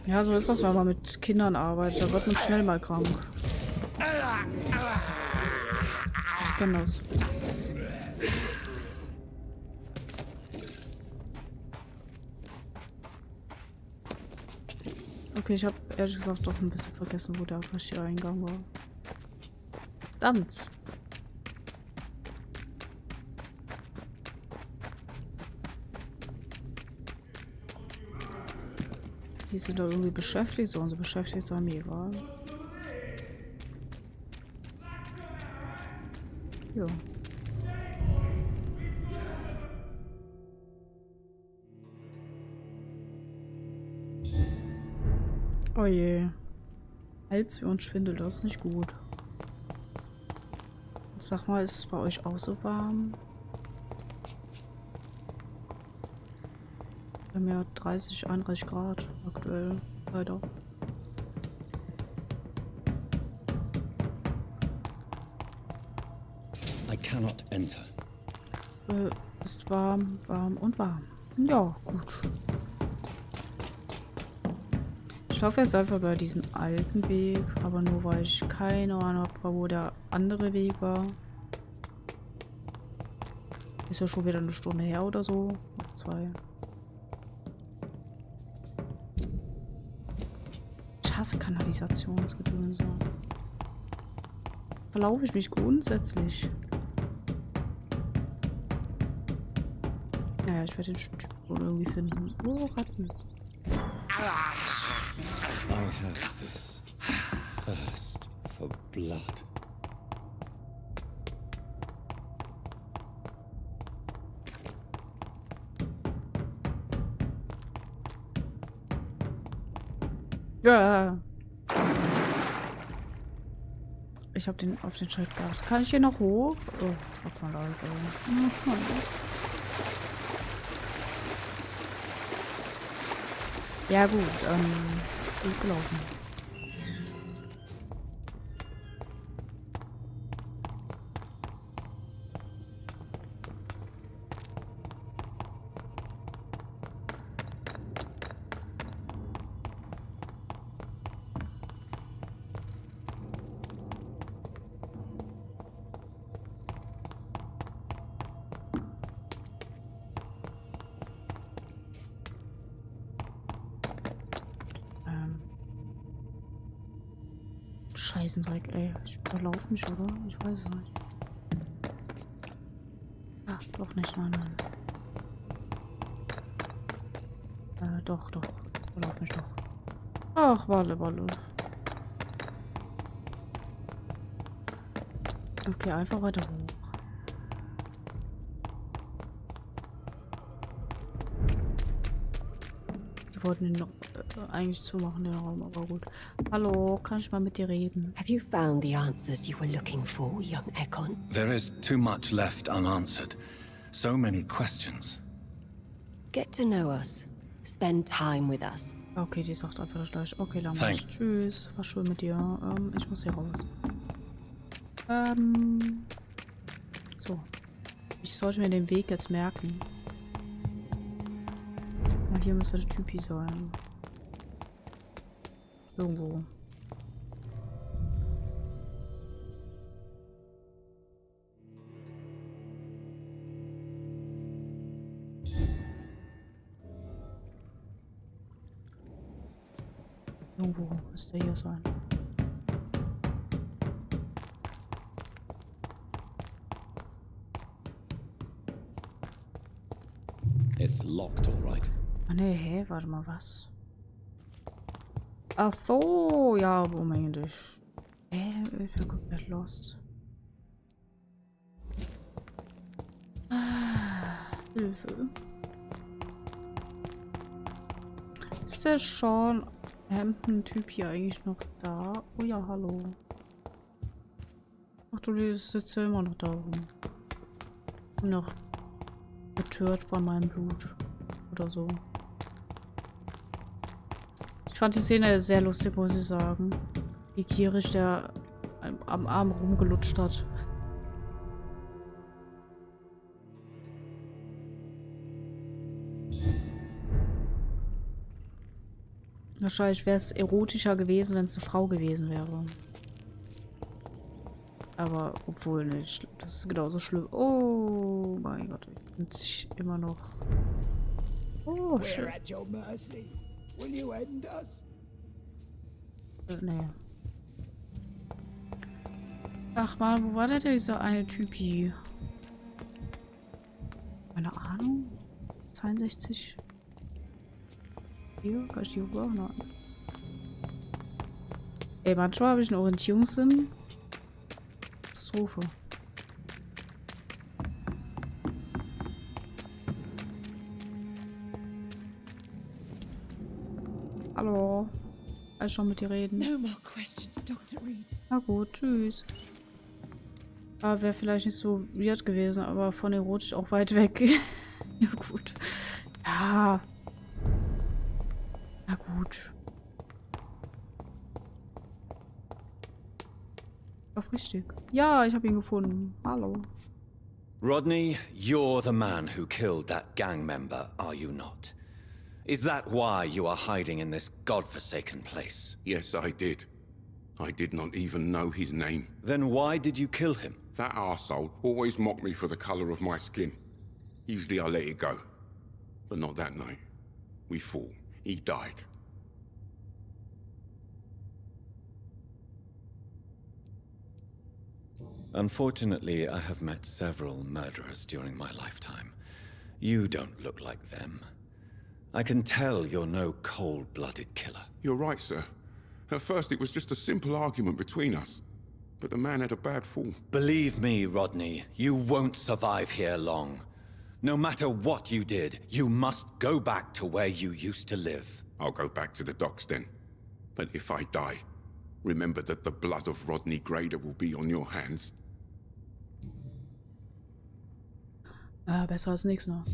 Ja, so ist das, wenn man mit Kindern arbeitet. Da wird man schnell mal krank. Ich kenne das. Okay, ich habe ehrlich gesagt doch ein bisschen vergessen, wo der richtige Eingang war. Verdammt. Die sind da irgendwie beschäftigt, so unsere beschäftigt sind mir egal. Jo. Oh je. Hals und Schwindel, das ist nicht gut. Sag mal, ist es bei euch auch so warm? Wir haben ja 30, 31 Grad aktuell, leider. I cannot enter. Es ist warm, warm und warm. Ja, gut. Ich laufe jetzt einfach über diesen alten Weg, aber nur weil ich keine Ahnung habe, wo der andere Weg war. Ist ja schon wieder eine Stunde her oder so. Oder 2. Ich hasse Kanalisationsgedönse. Verlaufe ich mich grundsätzlich. Naja, ich werde den Typ wohl irgendwie finden. Oh, Ratten. I have this thirst for blood. Ja. Ich habe den auf den Schild gehabt. Kann ich hier noch hoch? Oh, fuck mal Leute. Ja gut, gut gelaufen. Scheißendreck, ey. Ich verlaufe mich, oder? Ich weiß es nicht. Doch nicht, nein, nein. Doch. Verlauf mich doch. Ach, Walle. Okay, einfach weiter hoch. Die wollten ihn noch eigentlich zumachen, den Raum, aber gut. Hallo, kann ich mal mit dir reden? Have you found the answers you were looking for, young Ekon? There is too much left unanswered. So many questions. Get to know us. Spend time with us. Okay, die sagt einfach das gleiche. Okay, dann mach ich. Tschüss. War schön mit dir. Ich muss hier raus. So. Ich sollte mir den Weg jetzt merken. Ja, hier müsste der Typi sein. Irgendwo. Irgendwo müsste hier sein. It's locked, all right. Ah ne, hä? Warte mal, was? Ach so, ja, Moment. Ich bin komplett lost. Hilfe. Ist der Sean Hampton-Typ hier eigentlich noch da? Oh ja, hallo. Ach du, die sitzt ja immer noch da rum. Und noch betört von meinem Blut. Oder so. Ich fand die Szene sehr lustig, muss ich sagen. Wie gierig der am Arm rumgelutscht hat. Wahrscheinlich wäre es erotischer gewesen, wenn es eine Frau gewesen wäre. Aber obwohl nicht. Das ist genauso schlimm. Oh mein Gott. Ich bin immer noch. Oh, shit. We're at your mercy. Will you end us? Nee. Ach man, wo war denn dieser eine Typi? Keine Ahnung. 62. Hier, kann ich die hoch? Nein. Ey, manchmal habe ich einen Orientierungssinn. Katastrophe. Hallo. Kann ich schon mit dir reden? No more questions, Dr. Reed. Na gut, tschüss. Wäre vielleicht nicht so weird gewesen, aber von erotisch auch weit weg. Ja, gut. Ja. Na gut. Auf richtig. Ja, ich habe ihn gefunden. Hallo. Rodney, you're the man who killed that gang member, are you not? Is that why you are hiding in this godforsaken place? Yes, I did. I did not even know his name. Then why did you kill him? That arsehole always mocked me for the color of my skin. Usually I let it go. But not that night. We fought. He died. Unfortunately, I have met several murderers during my lifetime. You don't look like them. I can tell you're no cold-blooded killer. You're right, sir. At first it was just a simple argument between us. But the man had a bad fall. Believe me, Rodney, you won't survive here long. No matter what you did, you must go back to where you used to live. I'll go back to the docks then. But if I die, remember that the blood of Rodney Grader will be on your hands. Besser als nichts, ne?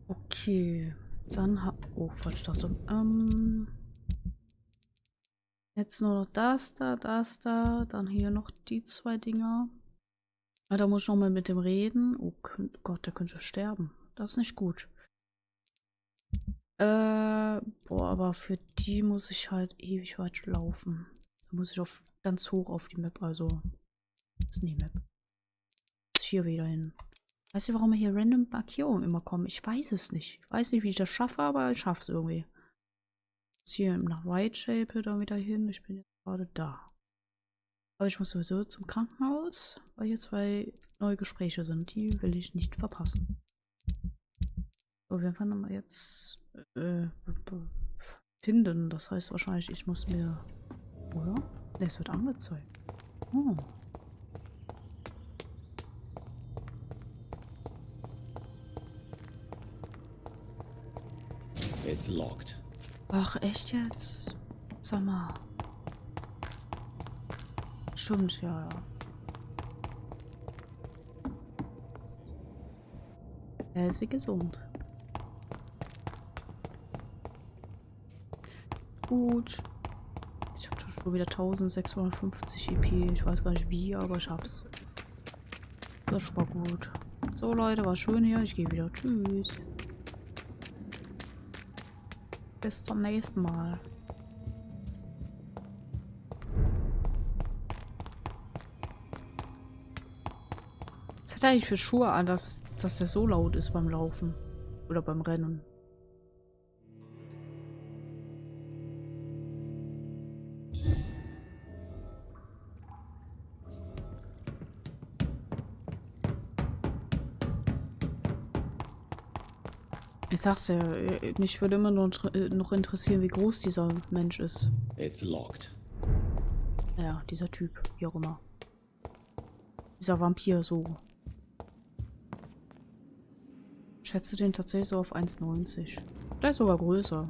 Okay, dann oh, falsch das. Jetzt nur noch das da, dann hier noch die zwei Dinger. Ah, da muss ich noch mal mit dem reden. Oh Gott, der könnte sterben. Das ist nicht gut. Boah, aber für die muss ich halt ewig weit laufen. Da muss ich auf ganz hoch auf die Map, also das ist die Map. Ist hier wieder hin. Weißt du, warum hier random Markierungen immer kommen? Ich weiß es nicht. Ich weiß nicht, wie ich das schaffe, aber ich schaff's irgendwie. Hier nach Whitechapel da wieder hin. Ich bin jetzt gerade da. Aber ich muss sowieso zum Krankenhaus, weil hier 2 neue Gespräche sind. Die will ich nicht verpassen. So, wir werden mal jetzt finden. Das heißt wahrscheinlich, ich muss mir... Oder? Ne, es wird angezeigt. Oh. It's locked. Ach, echt jetzt? Sag mal. Stimmt, ja. Er ist wie gesund. Gut. Ich habe schon wieder 1650 EP. Ich weiß gar nicht wie, aber ich hab's. Das ist schon mal gut. So, Leute, war schön hier. Ich gehe wieder. Tschüss. Bis zum nächsten Mal. Was hat er eigentlich für Schuhe an, dass der so laut ist beim Laufen? Oder beim Rennen? Ich sag's ja, mich würde immer noch interessieren, wie groß dieser Mensch ist. It's locked. Ja, dieser Typ, wie auch immer. Dieser Vampir, so. Ich schätze den tatsächlich so auf 1,90. Der ist sogar größer.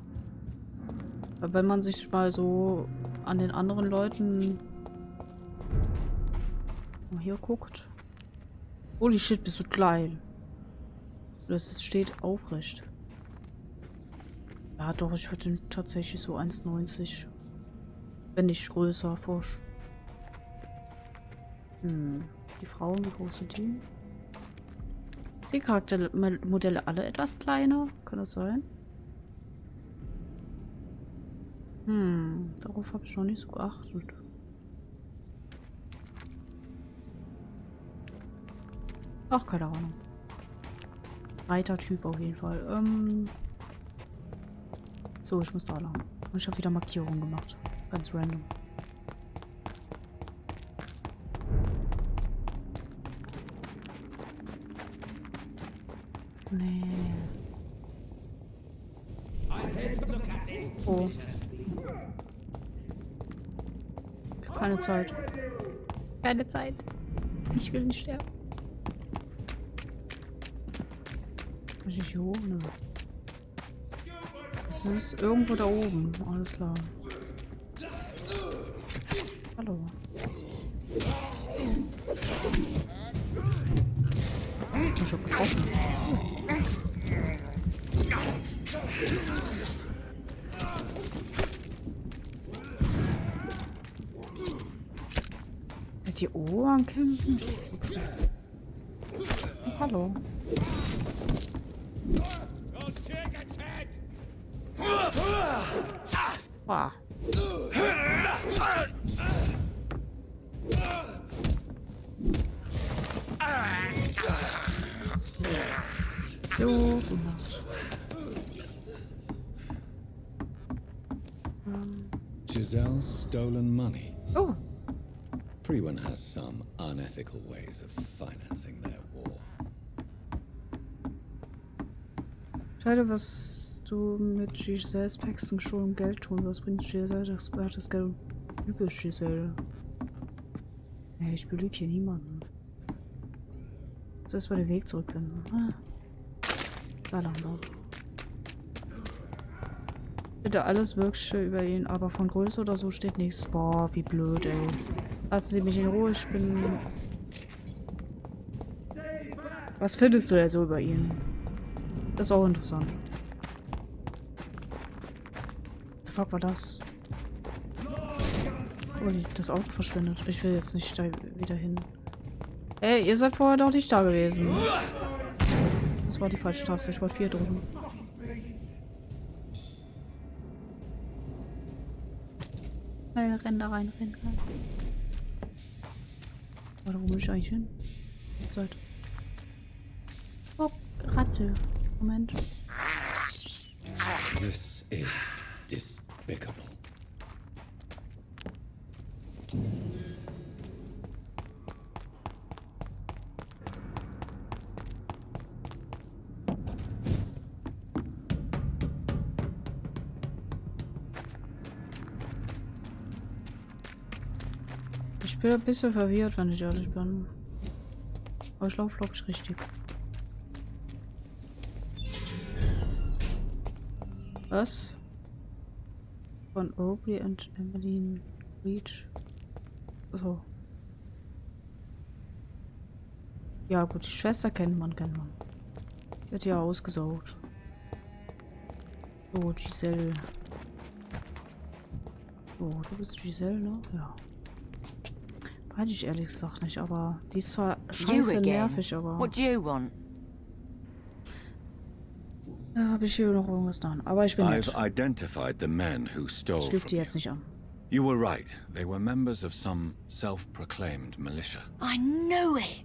Aber wenn man sich mal so an den anderen Leuten mal hier guckt. Holy shit, bist du klein. Das steht aufrecht. Ja, doch, ich würde den tatsächlich so 1,90. Wenn nicht größer forsch. Die Frauen, wie groß sind die? Sind die Charaktermodelle alle etwas kleiner? Kann das sein? Darauf habe ich noch nicht so geachtet. Ach, keine Ahnung. Reitertyp auf jeden Fall. So, ich muss da lang. Und ich habe wieder Markierungen gemacht. Ganz random. Nee. Oh. Ich hab keine Zeit. Keine Zeit. Ich will nicht sterben. Kann ich hier hoch? Nö. Es ist irgendwo da oben. Alles klar. Hallo. Ich hab getroffen. Ist die Ohren kämpfen? Hallo. Wow. So gemacht. Giselle's stolen money. Oh. Everyone has some unethical ways of financing their war. Teile, was du mit Giselle's Paxton gestohlenem Geld tun. Was bringt Giselle? Das Geld. Lüge, Giselle. Nee, ich belüge hier niemanden. So ist mal den Weg zurückfinden. Da lang noch. Bitte alles Wirkliche über ihn, aber von Größe oder so steht nichts. Boah, wie blöd, ey. Lassen Sie mich in Ruhe, ich bin... Was findest du denn so über ihn? Das ist auch interessant. What the fuck war das? Oh, das Auto verschwindet. Ich will jetzt nicht da wieder hin. Ey, ihr seid vorher doch nicht da gewesen. Das war die falsche Taste. Ich wollte 4 drücken. Renn da rein, renn. Warte, wo muss ich eigentlich hin? Seite. Oh, Ratte. Moment. This is Despicable. Ich bin ein bisschen verwirrt, wenn ich ehrlich bin. Aber ich laufe, glaube ich, richtig. Was? Von Aubrey und Emmeline Reed. So. Ja gut, die Schwester kennt man. Wird ja ausgesaugt. So, Giselle. So, du bist Giselle, ne? Ja. Weiß ich ehrlich gesagt nicht, aber die ist zwar scheiße nervig, aber... What do you want? Da habe ich hier noch irgendwas dran. Aber ich bin nett. I've identified the men who stole Ich lüge from die you. jetzt nicht an. You were right. They were members of some self-proclaimed militia. I knew it!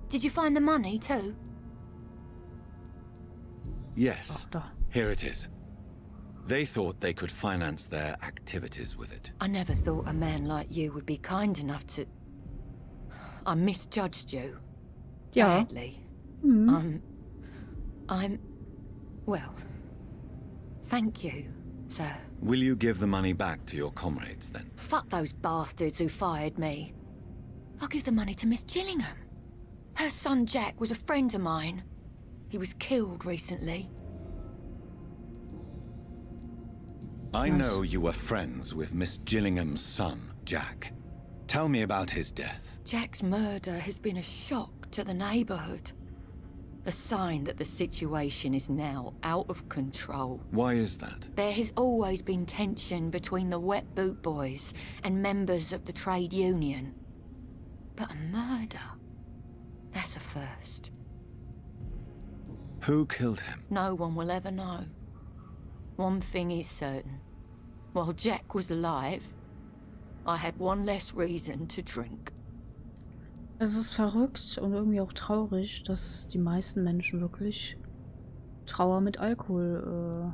Did you find the money too? Yes. Here it is. They thought they could finance their activities with it. I never thought a man like you would be kind enough to... I misjudged you. Ja. Badly. Mhm. Well, thank you, sir. Will you give the money back to your comrades then? Fuck those bastards who fired me. I'll give the money to Miss Gillingham. Her son Jack was a friend of mine. He was killed recently. I know you were friends with Miss Gillingham's son, Jack. Tell me about his death. Jack's murder has been a shock to the neighborhood. A sign that the situation is now out of control. Why is that? There has always been tension between the Wet Boot Boys and members of the trade union. But a murder? That's a first. Who killed him? No one will ever know. One thing is certain. While Jack was alive, I had one less reason to drink. Es ist verrückt und irgendwie auch traurig, dass die meisten Menschen wirklich Trauer mit Alkohol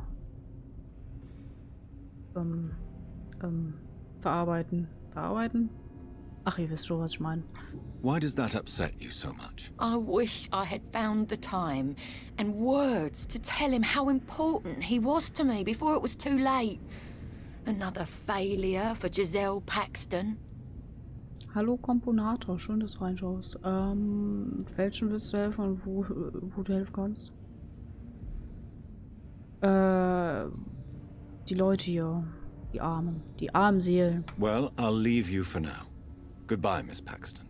verarbeiten. Verarbeiten? Ach, ihr wisst schon, was ich meine. Why does that upset you so much? I wish I had found the time and words to tell him how important he was to me before it was too late. Another failure for Giselle Paxton. Hallo Komponator, schön, dass du reinschaust. Welchen willst du helfen und wo du helfen kannst? Die Leute hier. Die armen Seelen. Well, I'll leave you for now. Goodbye, Miss Paxton.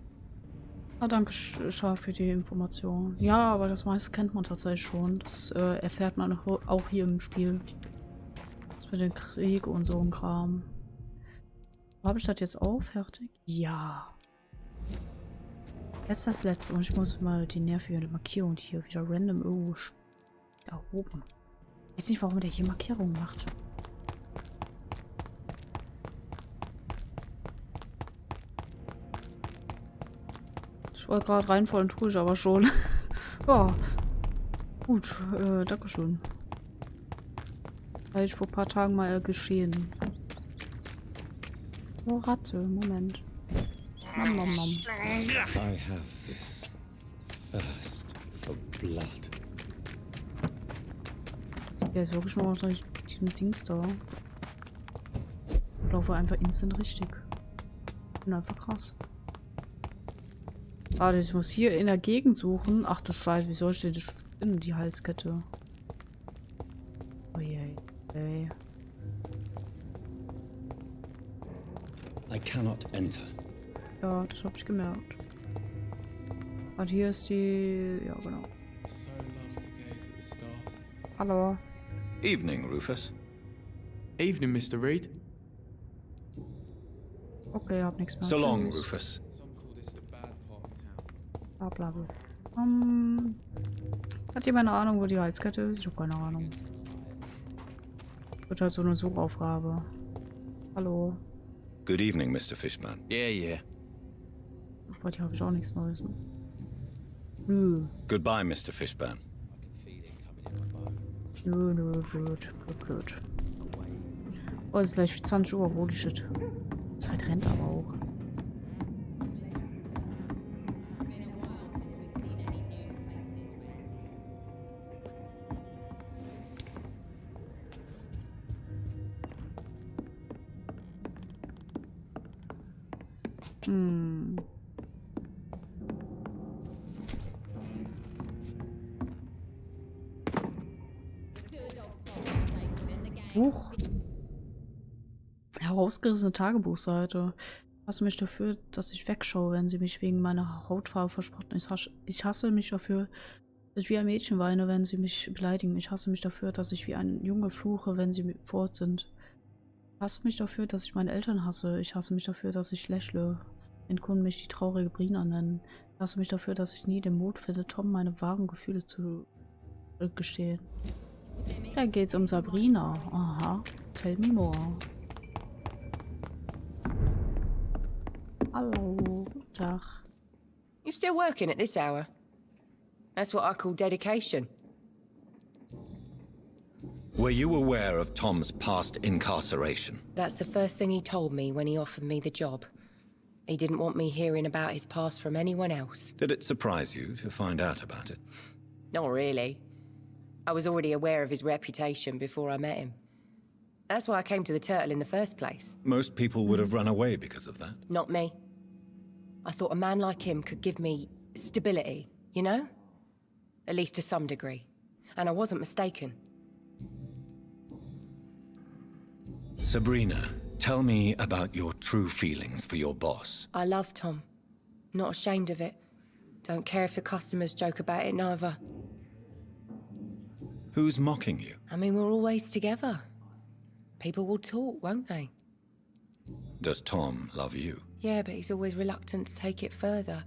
Ah, danke, Schaf, für die Information. Ja, aber das meiste kennt man tatsächlich schon. Das erfährt man auch hier im Spiel. Das mit dem Krieg und so ein Kram. Habe ich das jetzt auch fertig? Ja. Jetzt das letzte und ich muss mal die nervige Markierung hier wieder random irgendwo da oben. Ich weiß nicht, warum der hier Markierungen macht. Ich wollte gerade reinfallen, tue ich aber schon. Ja. Gut, dankeschön. Habe ich vor ein paar Tagen mal geschehen. Oh, Ratte, Moment. Nom, nom, nom. I have this thirst for blood. Ja, ist wirklich noch diesen Dings da. Ich laufe einfach instant richtig. Bin einfach krass. Warte, ich muss hier in der Gegend suchen. Ach du Scheiße, wie soll ich denn das finden, die Halskette? Oh je, ey. I cannot enter. Ja, das hab ich gemerkt. Und hier ist die... Ja, genau. Hallo. Evening, Rufus. Evening, Mr. Reed. Okay, hab nichts mehr. So long, Tschüss. Rufus. Bla bla bla. Hat jemand eine Ahnung, wo die Halskette ist? Ich hab keine Ahnung. Wird halt so eine Suchaufgabe. Hallo. Good evening, Mr. Fishman. Yeah. Boah, die habe ich auch nichts Neues. Nö. Goodbye, Mr. Fishburne. Nö, blöd. Oh, es ist gleich 20 Uhr. Holy shit. Zeit rennt aber auch. Hm. Buch. Herausgerissene Tagebuchseite. Ich hasse mich dafür, dass ich wegschaue, wenn sie mich wegen meiner Hautfarbe verspotten. Ich hasse mich dafür, dass ich wie ein Mädchen weine, wenn sie mich beleidigen. Ich hasse mich dafür, dass ich wie ein Junge fluche, wenn sie fort sind. Ich hasse mich dafür, dass ich meine Eltern hasse. Ich hasse mich dafür, dass ich lächle, wenn Kunden mich die traurige Brina nennen. Ich hasse mich dafür, dass ich nie den Mut finde, Tom meine wahren Gefühle zu gestehen. Da geht's um Sabrina. Aha. Tell me more. Hallo. Guten Tag. You still working at this hour? That's what I call dedication. Were you aware of Tom's past incarceration? That's the first thing he told me when he offered me the job. He didn't want me hearing about his past from anyone else. Did it surprise you to find out about it? Not really. I was already aware of his reputation before I met him. That's why I came to the Turtle in the first place. Most people would have run away because of that. Not me. I thought a man like him could give me stability, you know? At least to some degree. And I wasn't mistaken. Sabrina, tell me about your true feelings for your boss. I love Tom. Not ashamed of it. Don't care if the customers joke about it neither. Who's mocking you? I mean, we're always together. People will talk, won't they? Does Tom love you? Yeah, but he's always reluctant to take it further.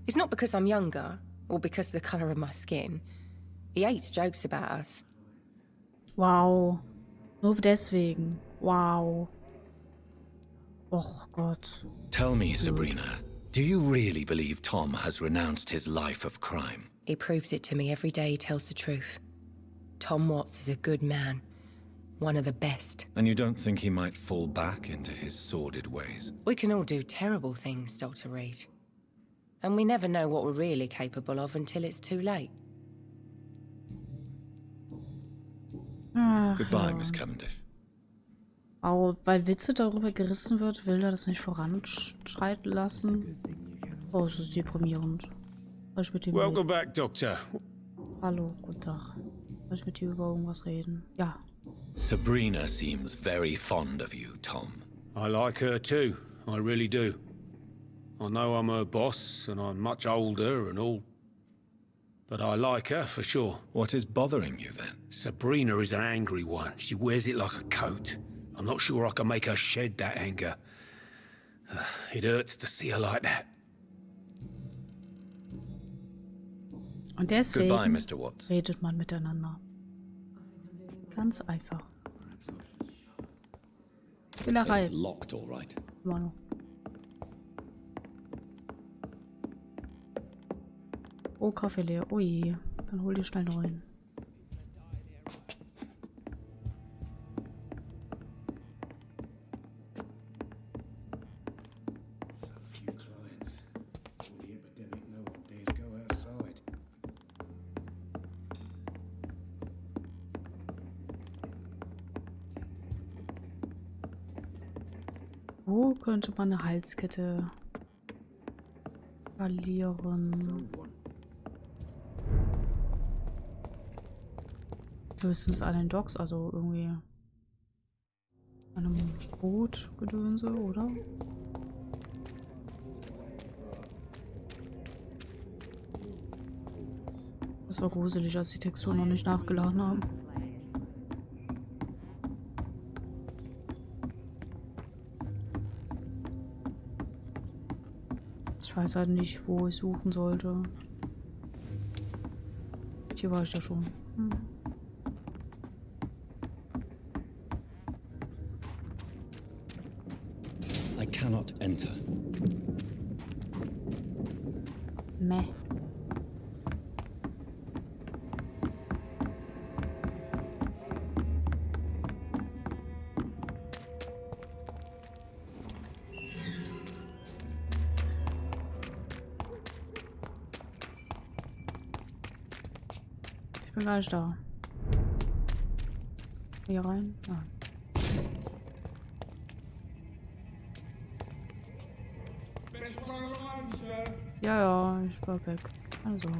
It's not because I'm younger, or because of the colour of my skin. He hates jokes about us. Wow. Nur deswegen. Wow. Oh Gott. Tell me, Sabrina, do you really believe Tom has renounced his life of crime? He proves it to me every day he tells the truth. Tom Watts is a good man. One of the best. And you don't think he might fall back into his sordid ways? We can all do terrible things, Dr. Reed. And we never know what we're really capable of until it's too late. Ach, Goodbye, ja. Miss Cavendish. Aber weil Witze darüber gerissen wird, will er das nicht voranschreiten lassen. Oh, es ist deprimierend. Soll ich mit ihm Welcome back, Doctor. Hallo, guten Tag. Soll ich mit dir über irgendwas reden? Ja. Sabrina seems very fond of you, Tom. I like her too. I really do. I know I'm her boss, and I'm much older and all. But I like her, for sure. What is bothering you, then? Sabrina is an angry one. She wears it like a coat. I'm not sure I can make her shed that anger. It hurts to see her like that. Und deswegen Goodbye, Mr. Watts. redet man miteinander. Ganz einfach. Spielerei. It's locked, all right. Immer noch. Oh, Kaffee leer. Oh je. Dann hol dir schnell neuen. Wo könnte man eine Halskette verlieren? Höchstens an den Docks, also irgendwie an einem Bootgedönse, oder? Das war gruselig, als die Textur noch nicht nachgeladen haben. Ich weiß halt nicht, wo ich suchen sollte. Hier war ich ja schon. I cannot enter. Meh. bin gar nicht da. Hier rein? Nein. Ja, ja, ich war weg. Keine Sorge.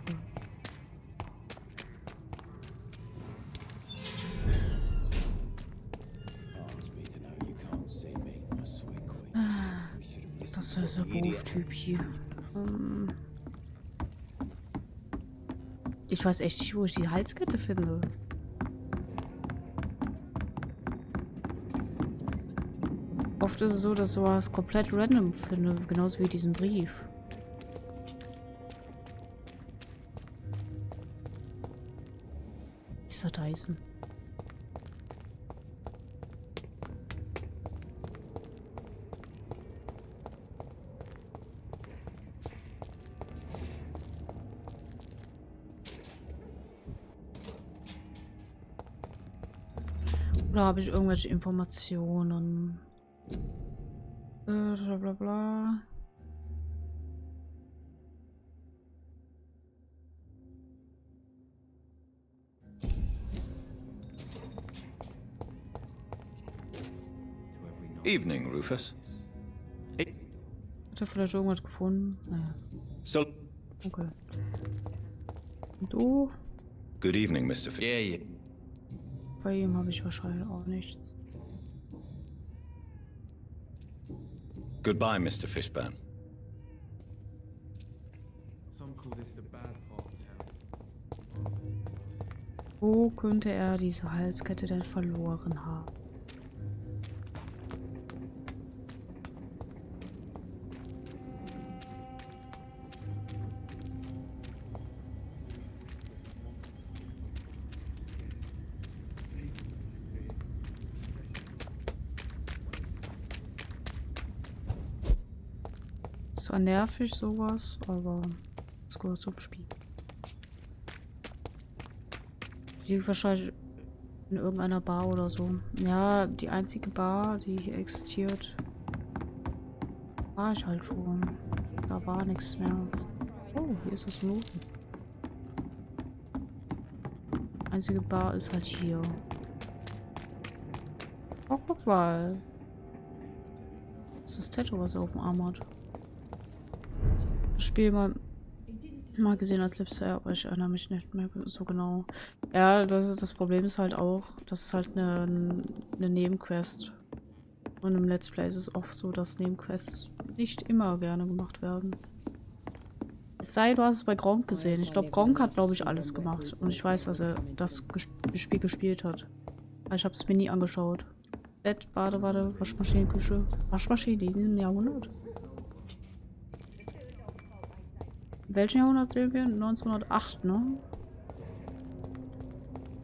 Das ist der Berufstyp hier. Ich weiß echt nicht, wo ich die Halskette finde. Oft ist es so, dass sowas komplett random finde, genauso wie diesen Brief. Dieser Dyson. Oder habe ich irgendwelche Informationen? Bla bla bla. Evening, Rufus. Hat er vielleicht irgendwas gefunden? Naja. So. Okay. Und du? Good evening, Mr. F. Yeah. Bei ihm habe ich wahrscheinlich auch nichts. Goodbye, Mr. Fishburne. Some call this the bad part of town. Wo könnte er diese Halskette denn verloren haben? Zwar nervig sowas, aber es gehört zum Spiel. Die liegt wahrscheinlich in irgendeiner Bar oder so. Ja, die einzige Bar, die hier existiert, war ich halt schon. Da war nichts mehr. Oh, hier ist das Noten. Die einzige Bar ist halt hier. Oh, guck mal. Das ist das Tattoo, was er auf dem Arm hat. Das Spiel mal gesehen als Let's Play, aber ich erinnere mich nicht mehr so genau. Ja, das Problem ist halt auch, das ist halt eine Nebenquest. Und im Let's Play ist es oft so, dass Nebenquests nicht immer gerne gemacht werden. Es sei, du hast es bei Gronk gesehen. Ich glaube, Gronk hat, glaube ich, alles gemacht. Und ich weiß, dass er das Spiel gespielt hat. Aber ich habe es mir nie angeschaut. Bett, Badewanne, Waschmaschine, Küche. Waschmaschine in diesem Jahrhundert. In welchem Jahrhundert leben wir? 1908, ne?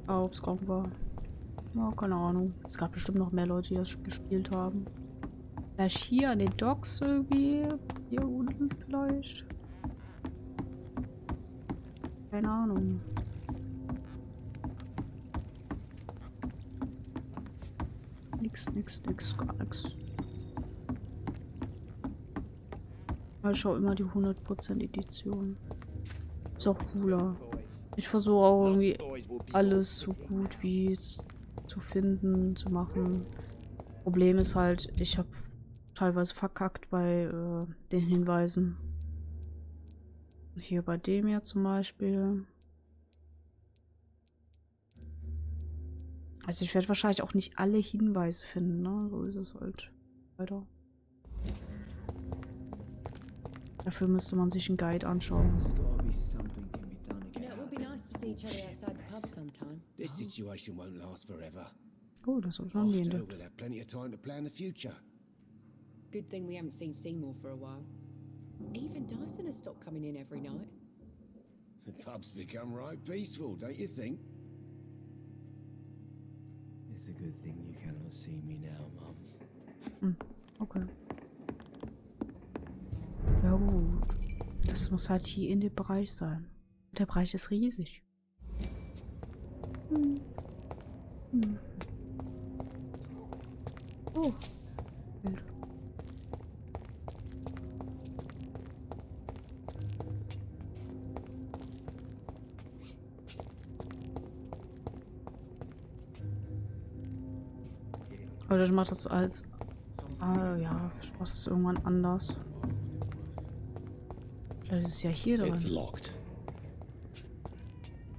Ah, ob es Gronk war. Ja, keine Ahnung. Es gab bestimmt noch mehr Leute, die das gespielt haben. Vielleicht hier an den Docks irgendwie? Hier unten vielleicht? Keine Ahnung. Nix, gar nix. Ich schaue immer die 100% Edition. Ist auch cooler. Ich versuche auch irgendwie alles so gut wie zu finden, zu machen. Problem ist halt, ich habe teilweise verkackt bei den Hinweisen. Hier bei dem ja zum Beispiel. Also ich werde wahrscheinlich auch nicht alle Hinweise finden, ne? So ist es halt. Leider. Dafür müsste man sich einen Guide anschauen. This situation won't last forever. Oh, das soll schon gehen. After, we'll have plenty of time to plan the future. Good thing we haven't seen Seymour for a while. Even Dyson has stopped coming in every night. The pub's become right peaceful, don't you think? It's a good thing you cannot see me now, Mum. Hm, okay. Ja gut. Das muss halt hier in dem Bereich sein. Der Bereich ist riesig. Oh. Wild. Oder ich mach das als... ja, ich mach das irgendwann anders. Vielleicht ist es ja hier drin.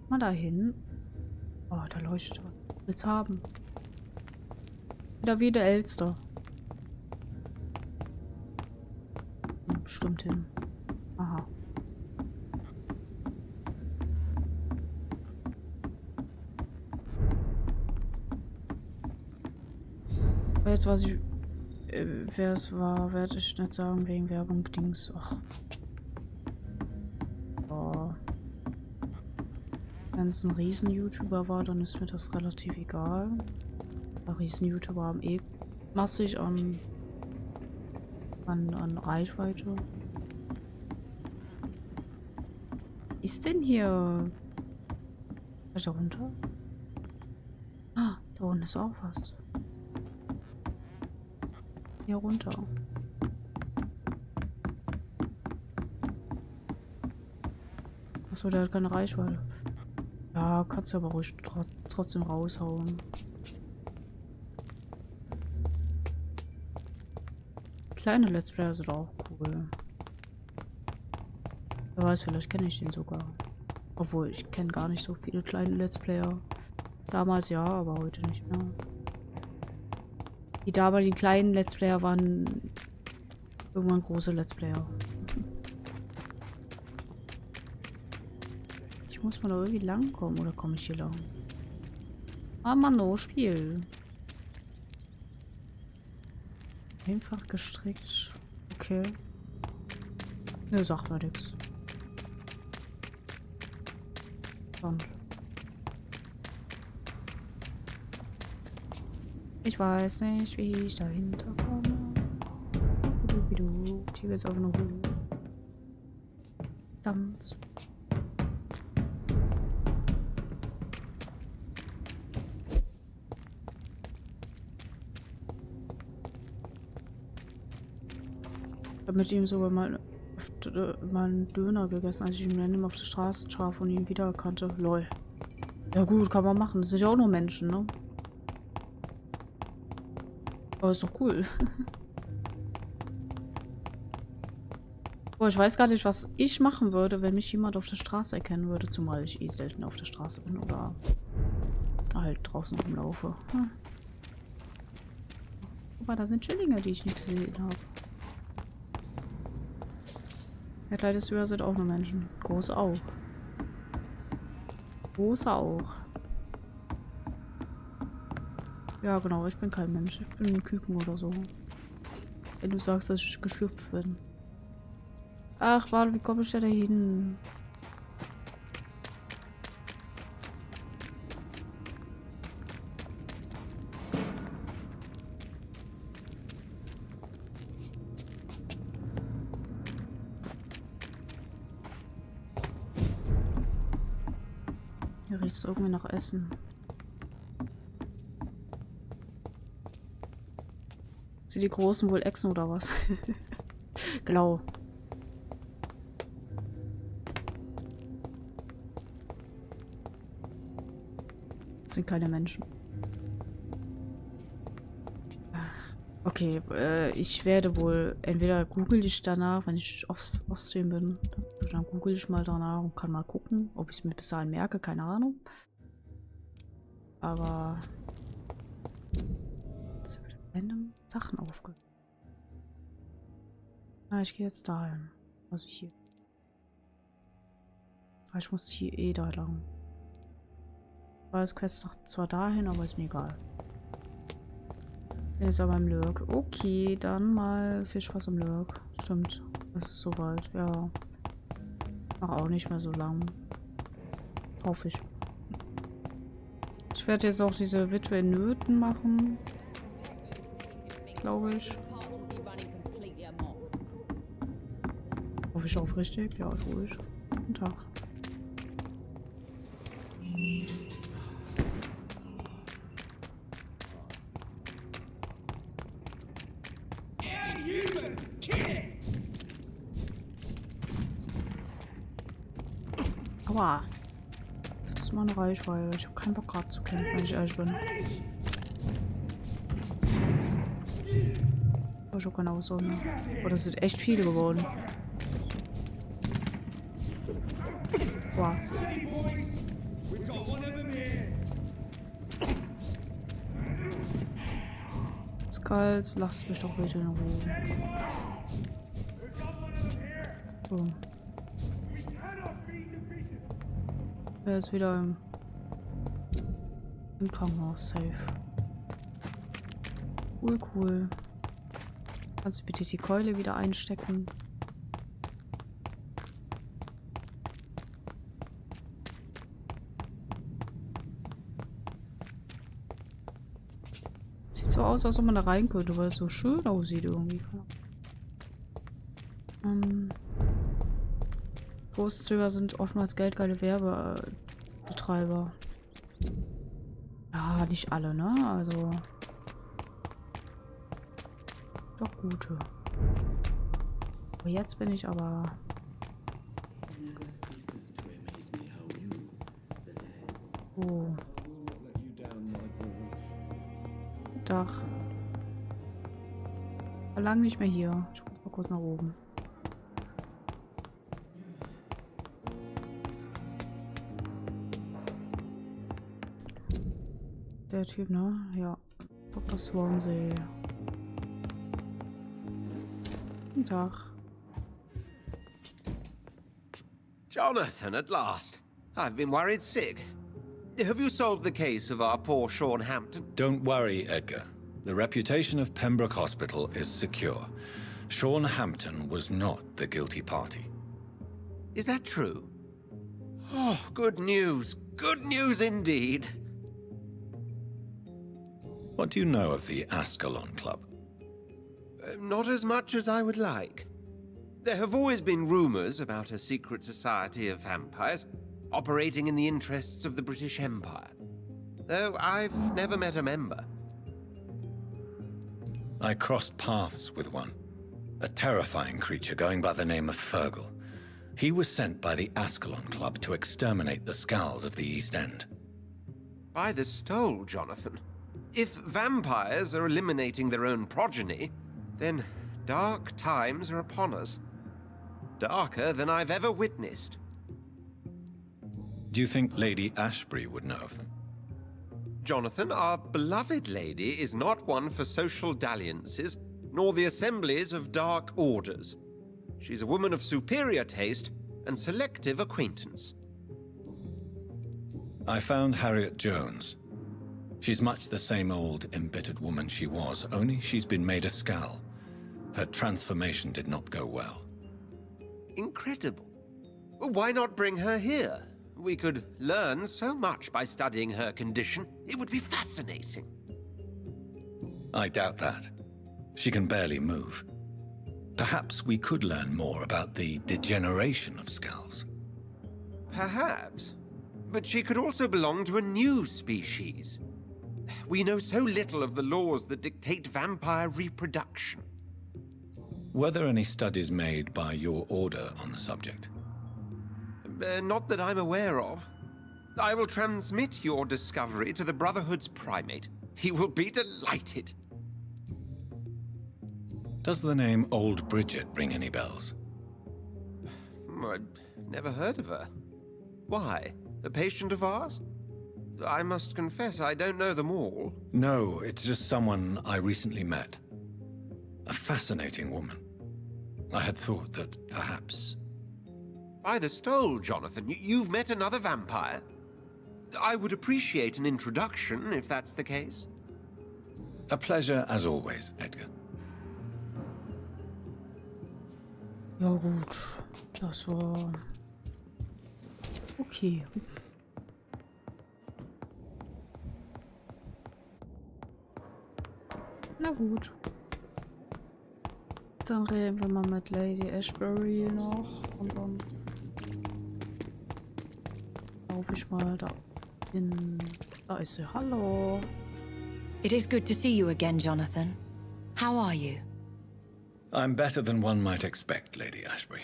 Mal dahin. Oh, da leuchtet was. Will's haben. Wieder wie der Elster. Bestimmt hin. Aha. Aber jetzt weiß ich, wer es war, werde ich nicht sagen, wegen Werbung, Dings. Ach. Oh. Wenn es ein Riesen-YouTuber war, dann ist mir das relativ egal. Weil Riesen-YouTuber haben eh massig an Reichweite. Ist denn hier... Ist da runter? Ah, da unten ist auch was. Hier runter. Achso, der hat keine Reichweite. Ja, kannst du aber ruhig trotzdem raushauen. Kleine Let's Player sind auch cool. Wer weiß, vielleicht kenne ich den sogar. Obwohl, ich kenne gar nicht so viele kleine Let's Player. Damals ja, aber heute nicht mehr. Die damaligen kleinen Let's Player waren irgendwann große Let's Player. Ich muss mal da irgendwie lang kommen, oder komme ich hier lang? Ah, Mann, no, Spiel. Einfach gestrickt. Okay. Nö, sagt mir nix. Dann. Ich weiß nicht, wie ich dahinter komme. Hier geht's auch noch hoch. Verdammt. Ich hab mit ihm sogar mal einen Döner gegessen, als ich ihn dann auf der Straße traf und ihn wiedererkannte. Lol. Ja gut, kann man machen. Das sind ja auch nur Menschen, ne? Aber ist doch cool. Boah, ich weiß gar nicht, was ich machen würde, wenn mich jemand auf der Straße erkennen würde, zumal ich eh selten auf der Straße bin oder halt draußen rumlaufe. Hm. Aber da sind Schillinge, die ich nicht gesehen habe. Ja, kleines Höher sind auch nur Menschen. Große auch. Große auch. Ja, genau, ich bin kein Mensch. Ich bin ein Küken oder so. Wenn du sagst, dass ich geschlüpft bin. Ach, warte, wie komme ich da hin? Hier riecht es irgendwie nach Essen. Sind die Großen wohl Echsen oder was? Glau. Das sind keine Menschen. Okay, ich werde wohl, entweder google ich danach, wenn ich Oststream bin, dann google ich mal danach und kann mal gucken, ob ich es mir bis dahin merke, keine Ahnung. Aber es wird random Sachen aufgehört. Ah, ich gehe jetzt dahin. Also hier. Ich muss hier eh da lang. Das Quest sagt zwar dahin, aber ist mir egal. Bin jetzt aber im Lurk. Okay, dann mal viel Spaß im Lurk. Stimmt. Das ist soweit, ja. Mach auch nicht mehr so lang. Hoffe ich. Ich werde jetzt auch diese Witwe in Nöten machen. Glaube ich. Hoffe ich aufrichtig? Ja, tue ich. Guten Tag. Aua. Das ist mal eine Reichweite. Ich habe keinen Bock gerade zu kämpfen, wenn ich ehrlich bin. Oh, ich habe keine Ausdauer mehr. Oh, das sind echt viele geworden. Wow. Skulls, lasst mich doch bitte in Ruhe. So. Der ist wieder im Krankenhaus safe. Cool, cool. Kannst du bitte die Keule wieder einstecken? Sieht so aus, als ob man da rein könnte, weil es so schön aussieht irgendwie. Großzüger sind oftmals geldgeile Werbebetreiber. Ja, nicht alle, ne? Also. Doch gute. Aber jetzt bin ich aber. Oh. Dach. War lang nicht mehr hier. Ich muss mal kurz nach oben. Der Typ, ne? Ja. Dr. Swansea. Guten Tag. Jonathan, at last. I've been worried sick. Have you solved the case of our poor Sean Hampton? Don't worry, Edgar. The reputation of Pembroke Hospital is secure. Sean Hampton was not the guilty party. Is that true? Oh, good news. Good news indeed. What do you know of the Ascalon Club? Not as much as I would like. There have always been rumors about a secret society of vampires operating in the interests of the British Empire, though I've never met a member. I crossed paths with one, a terrifying creature going by the name of Fergal. He was sent by the Ascalon Club to exterminate the Skulls of the East End. By the stole, Jonathan. If vampires are eliminating their own progeny, then dark times are upon us. Darker than I've ever witnessed. Do you think Lady Ashbury would know of them? Jonathan, our beloved lady is not one for social dalliances, nor the assemblies of dark orders. She's a woman of superior taste and selective acquaintance. I found Harriet Jones. She's much the same old, embittered woman she was, only she's been made a Skull. Her transformation did not go well. Incredible. Why not bring her here? We could learn so much by studying her condition. It would be fascinating. I doubt that. She can barely move. Perhaps we could learn more about the degeneration of Skulls. Perhaps. But she could also belong to a new species. We know so little of the laws that dictate vampire reproduction. Were there any studies made by your order on the subject? Not that I'm aware of. I will transmit your discovery to the Brotherhood's primate. He will be delighted. Does the name Old Bridget ring any bells? I've never heard of her. Why? A patient of ours? I must confess, I don't know them all. No, it's just someone I recently met. A fascinating woman. I had thought that perhaps... By the stole, Jonathan, you've met another vampire. I would appreciate an introduction, if that's the case. A pleasure as always, Edgar. Ja gut, das war... Okay. Na gut. Dann reden wir mal mit Lady Ashbury noch und dann laufe ich mal da in... Da ist sie. Hallo. It is good to see you again, Jonathan. How are you? I'm better than one might expect, Lady Ashbury.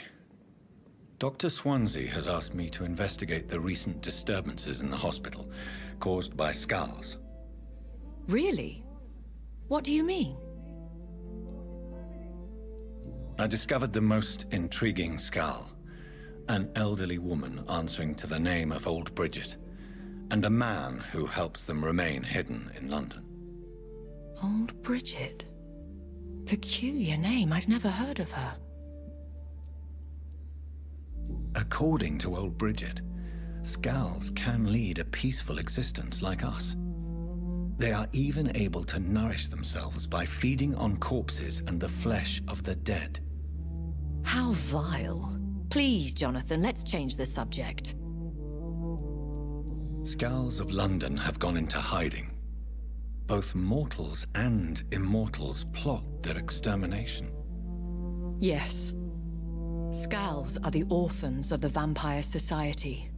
Dr. Swansea has asked me to investigate the recent disturbances in the hospital caused by Skulls. Really? What do you mean? I discovered the most intriguing skull. An elderly woman answering to the name of Old Bridget, and a man who helps them remain hidden in London. Old Bridget? Peculiar name, I've never heard of her. According to Old Bridget, skulls can lead a peaceful existence like us. They are even able to nourish themselves by feeding on corpses and the flesh of the dead. How vile. Please, Jonathan, let's change the subject. Skulls of London have gone into hiding. Both mortals and immortals plot their extermination. Yes. Skulls are the orphans of the Vampire Society.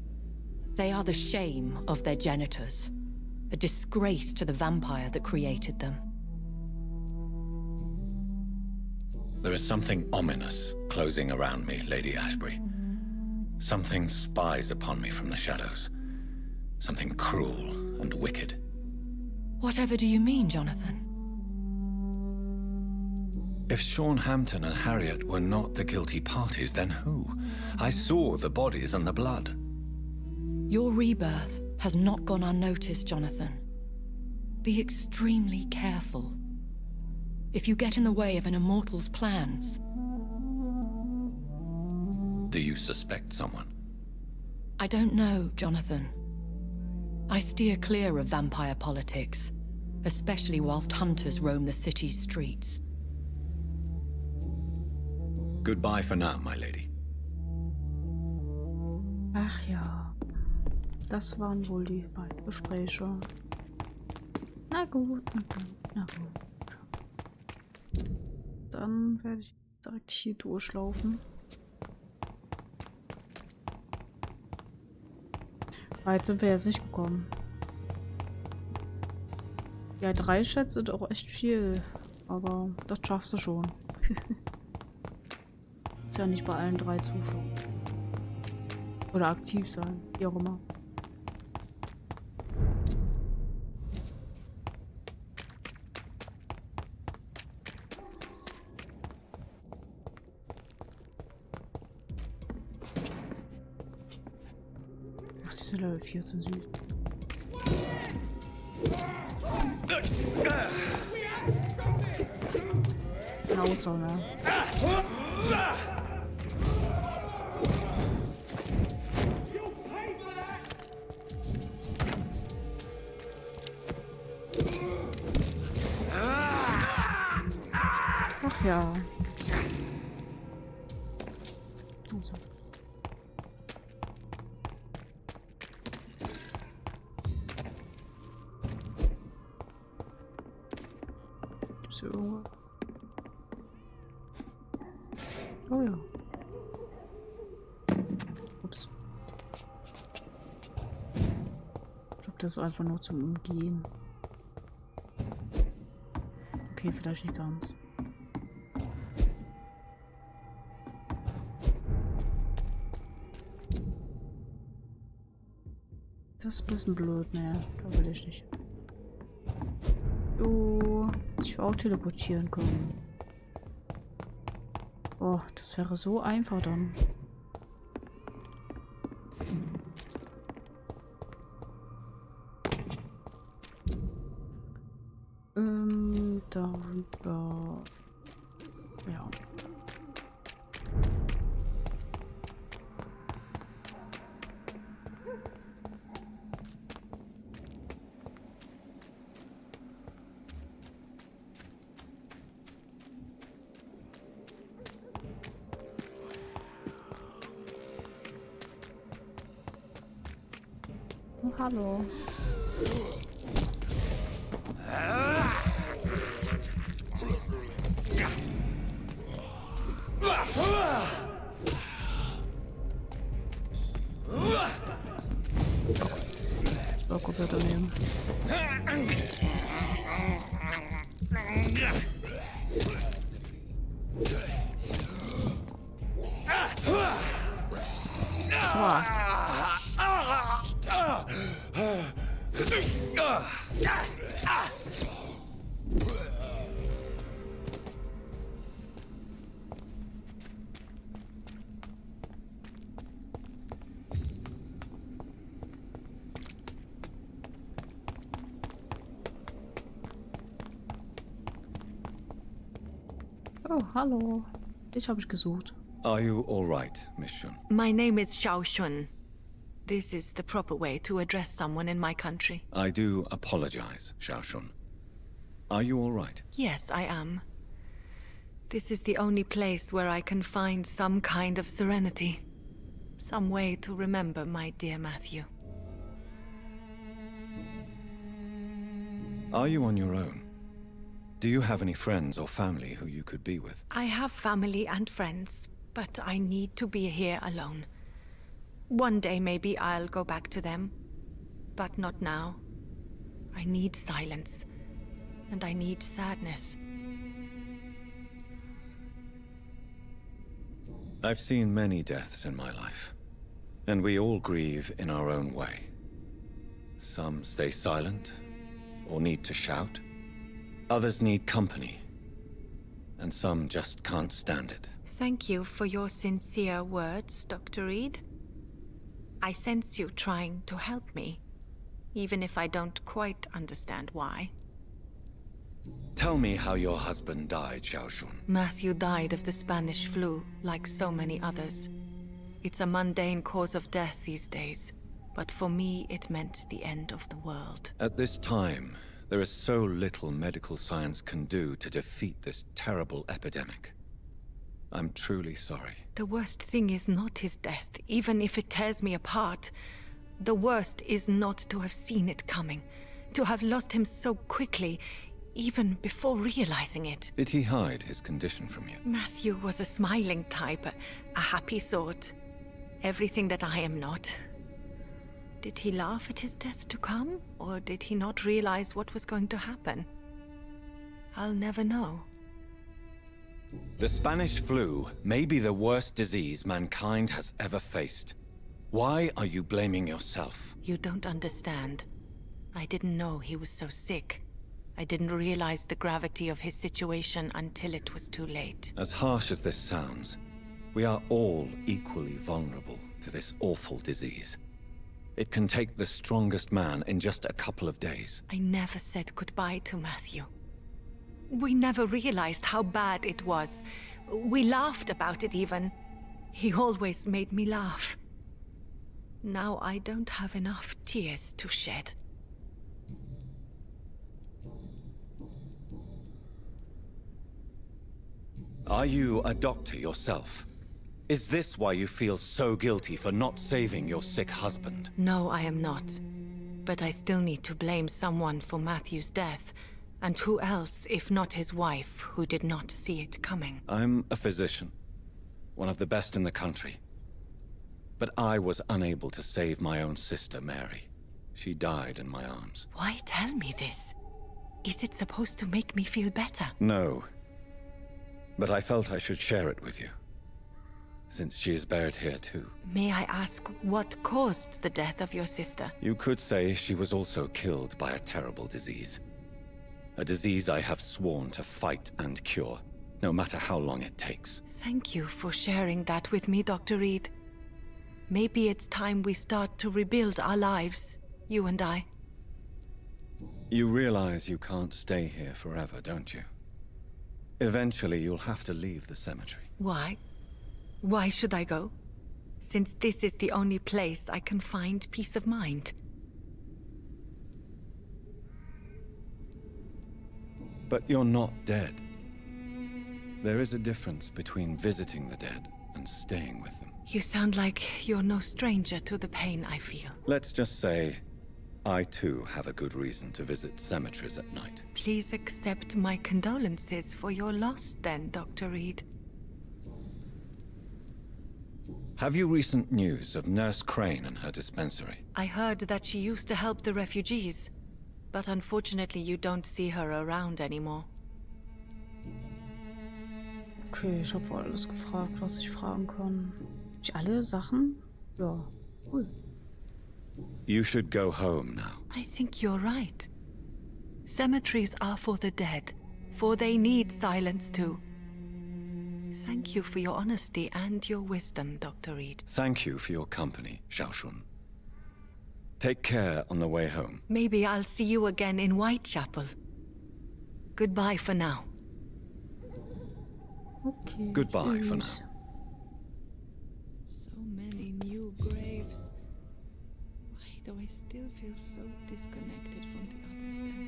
They are the shame of their genitors, a disgrace to the vampire that created them. There is something ominous closing around me, Lady Ashbury. Something spies upon me from the shadows. Something cruel and wicked. Whatever do you mean, Jonathan? If Sean Hampton and Harriet were not the guilty parties, then who? I saw the bodies and the blood. Your rebirth has not gone unnoticed, Jonathan. Be extremely careful. If you get in the way of an immortal's plans... Do you suspect someone? I don't know, Jonathan. I steer clear of vampire politics, especially whilst hunters roam the city's streets. Goodbye for now, my lady. Ach ja, das waren wohl die beiden Gespräche. Na gut, na gut, na gut. Dann werde ich direkt hier durchlaufen. Weit sind wir jetzt nicht gekommen. Ja, 3 Schätze sind auch echt viel. Aber das schaffst du schon. Ist ja nicht bei allen 3 zuschauen. Oder aktiv sein, wie auch immer. Ach, die sind Level 14 süß. Genau so, ne? Ach ja. Also. Gibt's hier irgendwo? Oh ja. Ups. Ich glaube, das ist einfach nur zum Umgehen. Okay, vielleicht nicht ganz. Das ist ein bisschen blöd, ne? Da will ich nicht. Oh, ich will auch teleportieren können. Oh, das wäre so einfach dann. Darüber. Ja. Oh, hallo. So, komplett daneben. Boah. Oh, hallo. Dich habe ich gesucht. Are you all right, Miss Shun? My name is Xiao Shun. This is the proper way to address someone in my country. I do apologize, Xiao Shun. Are you all right? Yes, I am. This is the only place where I can find some kind of serenity. Some way to remember my dear Matthew. Are you on your own? Do you have any friends or family who you could be with? I have family and friends, but I need to be here alone. One day maybe I'll go back to them, but not now. I need silence, and I need sadness. I've seen many deaths in my life, and we all grieve in our own way. Some stay silent, or need to shout. Others need company, and some just can't stand it. Thank you for your sincere words, Dr. Reed. I sense you trying to help me, even if I don't quite understand why. Tell me how your husband died, Xiao Shun. Matthew died of the Spanish flu, like so many others. It's a mundane cause of death these days, but for me it meant the end of the world. At this time, there is so little medical science can do to defeat this terrible epidemic. I'm truly sorry. The worst thing is not his death, even if it tears me apart. The worst is not to have seen it coming, to have lost him so quickly, even before realizing it. Did he hide his condition from you? Matthew was a smiling type, a happy sort. Everything that I am not. Did he laugh at his death to come, or did he not realize what was going to happen? I'll never know. The Spanish flu may be the worst disease mankind has ever faced. Why are you blaming yourself? You don't understand. I didn't know he was so sick. I didn't realize the gravity of his situation until it was too late. As harsh as this sounds, we are all equally vulnerable to this awful disease. It can take the strongest man in just a couple of days. I never said goodbye to Matthew. We never realized how bad it was. We laughed about it even. He always made me laugh. Now I don't have enough tears to shed. Are you a doctor yourself? Is this why you feel so guilty for not saving your sick husband? No, I am not. But I still need to blame someone for Matthew's death. And who else, if not his wife, who did not see it coming? I'm a physician, one of the best in the country. But I was unable to save my own sister, Mary. She died in my arms. Why tell me this? Is it supposed to make me feel better? No. But I felt I should share it with you, since she is buried here too. May I ask what caused the death of your sister? You could say she was also killed by a terrible disease. A disease I have sworn to fight and cure, no matter how long it takes. Thank you for sharing that with me, Dr. Reed. Maybe it's time we start to rebuild our lives, you and I. You realize you can't stay here forever, don't you? Eventually, you'll have to leave the cemetery. Why? Why should I go? Since this is the only place I can find peace of mind. But you're not dead. There is a difference between visiting the dead and staying with them. You sound like you're no stranger to the pain I feel. Let's just say, I too have a good reason to visit cemeteries at night. Please accept my condolences for your loss then, Dr. Reed. Have you recent news of Nurse Crane and her dispensary? I heard that she used to help the refugees, but unfortunately you don't see her around anymore. Okay, ich habe wohl alles gefragt, was ich fragen kann. Hab ich alle Sachen? Ja, cool. You should go home now. I think you're right. Cemeteries are for the dead, for they need silence too. Thank you for your honesty and your wisdom, Dr. Reed. Thank you for your company, Xiao Shun. Take care on the way home. Maybe I'll see you again in Whitechapel. Goodbye for now. Okay. Goodbye for now. Tschüss. So many new graves. Why do I still feel so disconnected from the others then?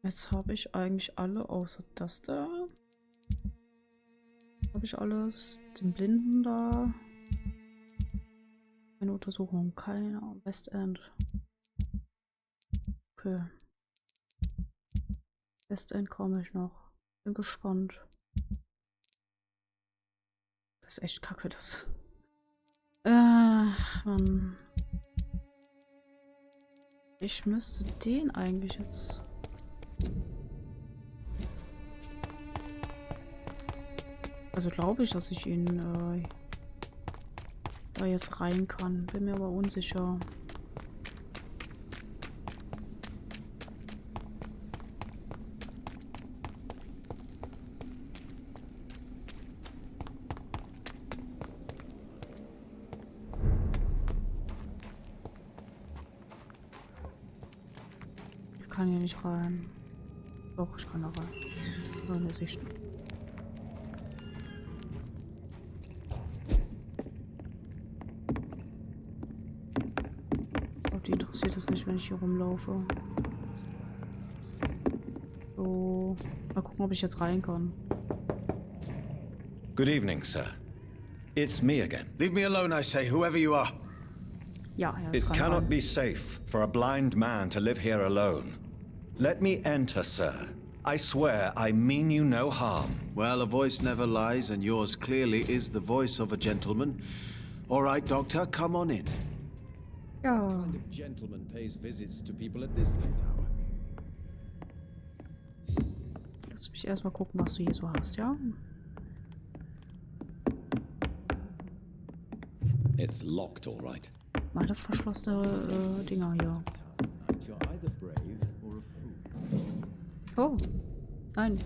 Jetzt habe ich eigentlich alle, außer das da. Habe ich alles. Den Blinden da. Eine Untersuchung, keine. Westend. Okay. Westend komme ich noch. Bin gespannt. Das ist echt kacke, das. Ich müsste den eigentlich jetzt. Also glaube ich, dass ich ihn da jetzt rein kann. Bin mir aber unsicher. Ich kann hier nicht rein. Doch, ich kann da rein. Nur in der Sicht. Die interessiert es nicht, wenn ich hier rumlaufe. So. Mal gucken, ob ich jetzt rein kann. Good evening, sir. It's me again. Leave me alone, I say, whoever you are. Ja, It cannot be safe for a blind man to live here alone. Let me enter, sir. I swear I mean you no harm. Well, a voice never lies, and yours clearly is the voice of a gentleman. All right, Doctor, come on in. Ja. What kind of gentleman pays visits to people at this late hour? Lass mich erstmal gucken, was du hier so hast, ja? It's locked, all right. Meine verschlossene Dinger hier. You're either brave or a fool. Oh. Nein.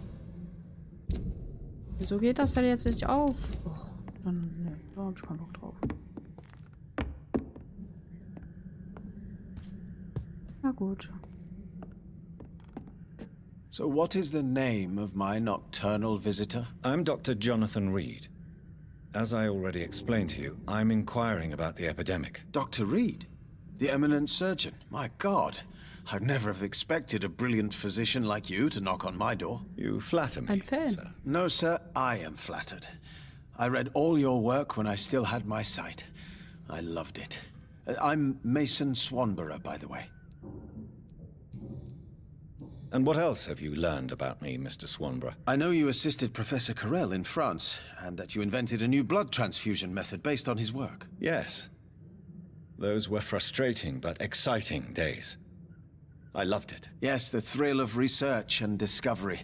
Wieso geht das denn jetzt nicht auf? Och, dann, ne, da hab ich keinen Bock drauf. Na gut. So what is the name of my nocturnal visitor? I'm Dr. Jonathan Reed. As I already explained to you, I'm inquiring about the epidemic. Dr. Reed? The eminent surgeon? My God. I'd never have expected a brilliant physician like you to knock on my door. You flatter me, sir. No, sir, I am flattered. I read all your work when I still had my sight. I loved it. I'm Mason Swanborough, by the way. And what else have you learned about me, Mr. Swanborough? I know you assisted Professor Carell in France, and that you invented a new blood transfusion method based on his work. Yes. Those were frustrating but exciting days. I loved it. Yes, the thrill of research and discovery.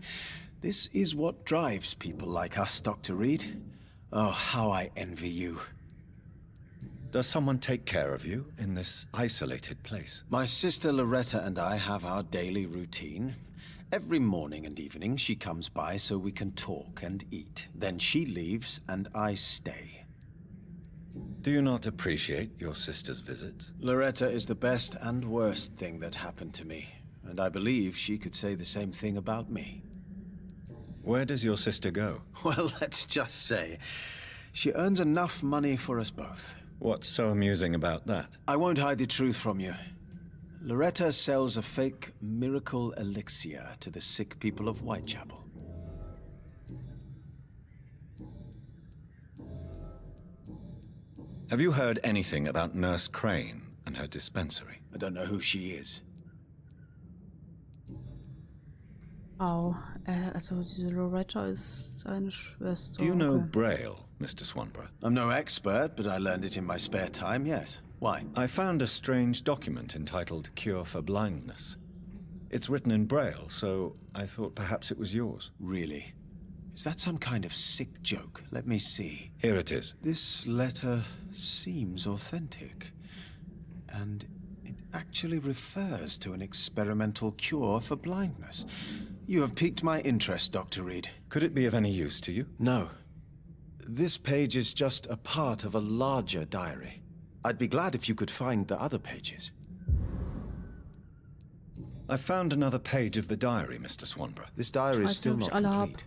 This is what drives people like us, Dr. Reed. Oh, how I envy you. Does someone take care of you in this isolated place? My sister Loretta and I have our daily routine. Every morning and evening she comes by so we can talk and eat. Then she leaves and I stay. Do you not appreciate your sister's visits? Loretta is the best and worst thing that happened to me, and I believe she could say the same thing about me. Where does your sister go? Well, let's just say, she earns enough money for us both. What's so amusing about that? I won't hide the truth from you. Loretta sells a fake miracle elixir to the sick people of Whitechapel. Have you heard anything about Nurse Crane and her dispensary? I don't know who she is. Au. Also diese Loretta ist seine Schwester. Do you know Braille, Mr. Swanborough? I'm no expert, but I learned it in my spare time, yes. Why? I found a strange document entitled Cure for Blindness. It's written in Braille, so I thought perhaps it was yours. Really? Is that some kind of sick joke? Let me see. Here it is. This letter seems authentic. And it actually refers to an experimental cure for blindness. You have piqued my interest, Dr. Reed. Could it be of any use to you? No. This page is just a part of a larger diary. I'd be glad if you could find the other pages. I found another page of the diary, Mr. Swanborough. This diary is still not alle hab. complete.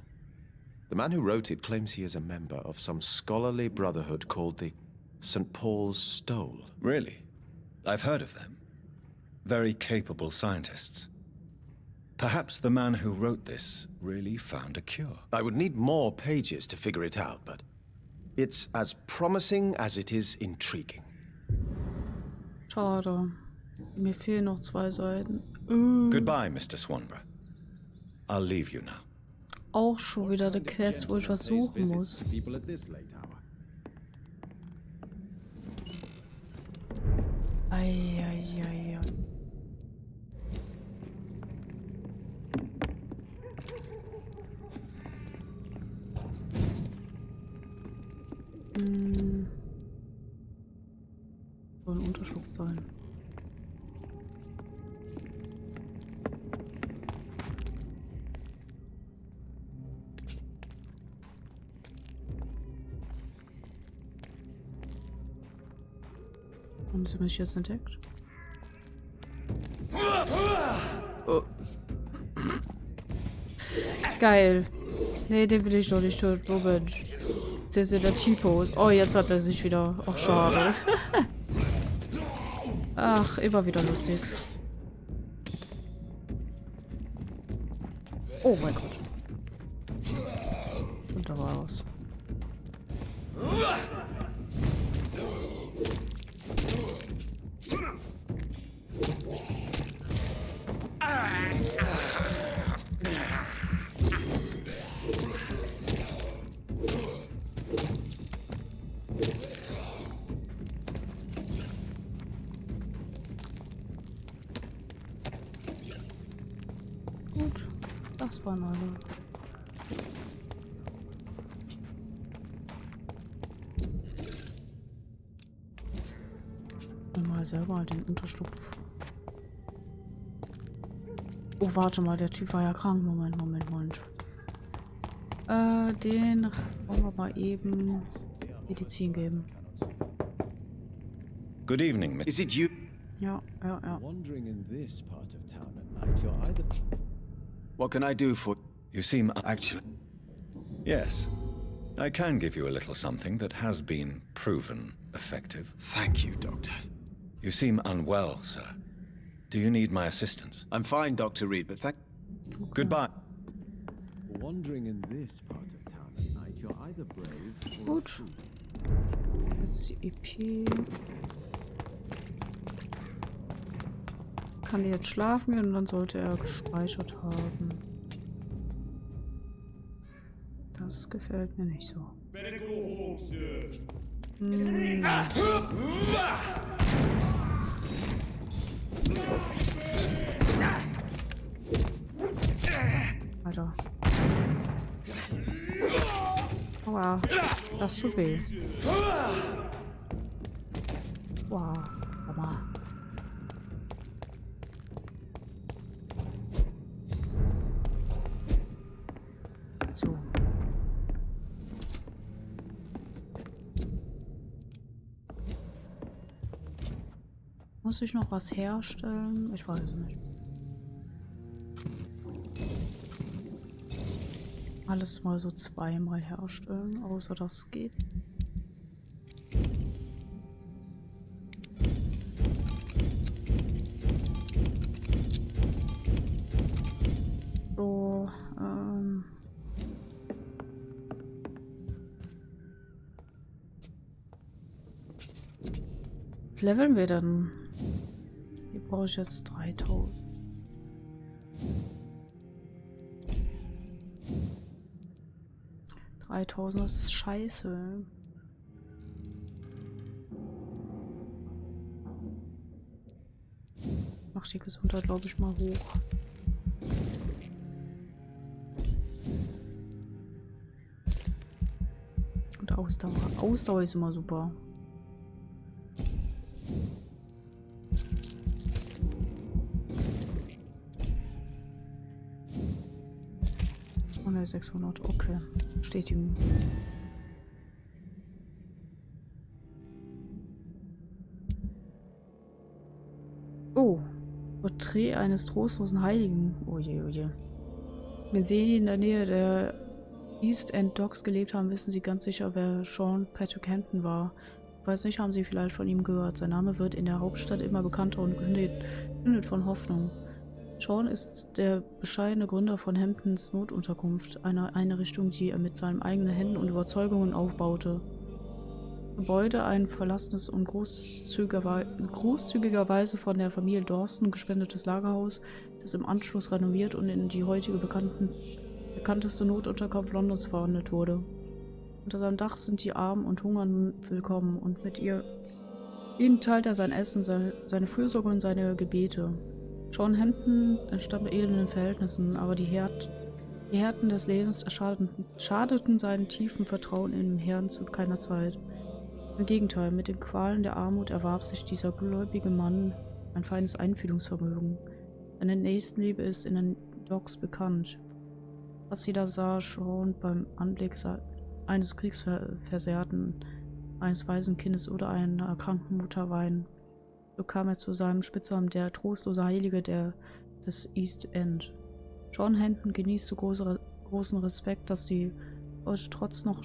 The man who wrote it claims he is a member of some scholarly brotherhood called the St. Paul's Stole. Really? I've heard of them. Very capable scientists. Perhaps the man who wrote this really found a cure. I would need more pages to figure it out, but it's as promising as it is intriguing. Schade. Mir fehlen noch 2 Seiten. Goodbye, Mr. Swanborough. I'll leave you now. Auch schon wieder eine Quest, wo ich was suchen muss. Eieiei. Soll ein Unterschlupf sein. Haben sie mich jetzt entdeckt? Oh. Geil. Nee, den will ich doch nicht töten. Moment. Jetzt ist der Typos. Oh, jetzt hat er sich wieder. Ach, schade. Ach, immer wieder lustig. Oh mein Gott. Und da war was. Gut, das waren alle. Mal selber den Unterschlupf. Oh, warte mal, der Typ war ja krank. Moment. Den wollen wir mal eben Medizin geben. Good evening, Miss. Is it you? Ja. Wandering in this part of town at night, you're either... What can I do for... You seem actually... Yes. I can give you a little something that has been proven effective. Thank you, Doctor. You seem unwell, sir. Do you need my assistance? I'm fine, Dr. Reed, but thank... Goodbye. Wandering in this part of town at night, you're either brave or... Gut. Jetzt die EP. Kann die jetzt schlafen gehen und dann sollte er gespeichert haben. Das gefällt mir nicht so. Alter. Aua, das tut weh. Wow, aber... So. Muss ich noch was herstellen? Ich weiß nicht. Alles mal so zweimal herstellen, außer das geht. So, leveln wir dann? Hier brauche ich jetzt 3000. Das ist scheiße. Mach die Gesundheit, glaube ich, mal hoch. Und Ausdauer. Ausdauer ist immer super. Oh ne, 600, okay. Bestätigen. Oh, Porträt eines trostlosen Heiligen. Oje, oje. Wenn Sie in der Nähe der East End Docks gelebt haben, wissen Sie ganz sicher, wer Sean Patrick Hampton war. Falls nicht, haben Sie vielleicht von ihm gehört. Sein Name wird in der Hauptstadt immer bekannter und kündet von Hoffnung. Sean ist der bescheidene Gründer von Hamptons Notunterkunft, einer Einrichtung, die er mit seinen eigenen Händen und Überzeugungen aufbaute. Gebäude, ein verlassenes und großzügigerweise von der Familie Dawson gespendetes Lagerhaus, das im Anschluss renoviert und in die heutige bekannteste Notunterkunft Londons verwandelt wurde. Unter seinem Dach sind die Armen und Hungernden willkommen und mit ihnen teilt er sein Essen, seine Fürsorge und seine Gebete. Sean Hampton entstammt elenden Verhältnissen, aber die Härten des Lebens schadeten seinem tiefen Vertrauen in den Herrn zu keiner Zeit. Im Gegenteil, mit den Qualen der Armut erwarb sich dieser gläubige Mann ein feines Einfühlungsvermögen. Seine Nächstenliebe ist in den Docks bekannt. Was jeder sah Sean beim Anblick eines Kriegsversehrten, eines waisen Kindes oder einer erkrankten Mutter weinen. So kam er zu seinem Spitznamen der trostlose Heilige des East End. Sean Hampton genießt so großen Respekt, dass die Leute trotz noch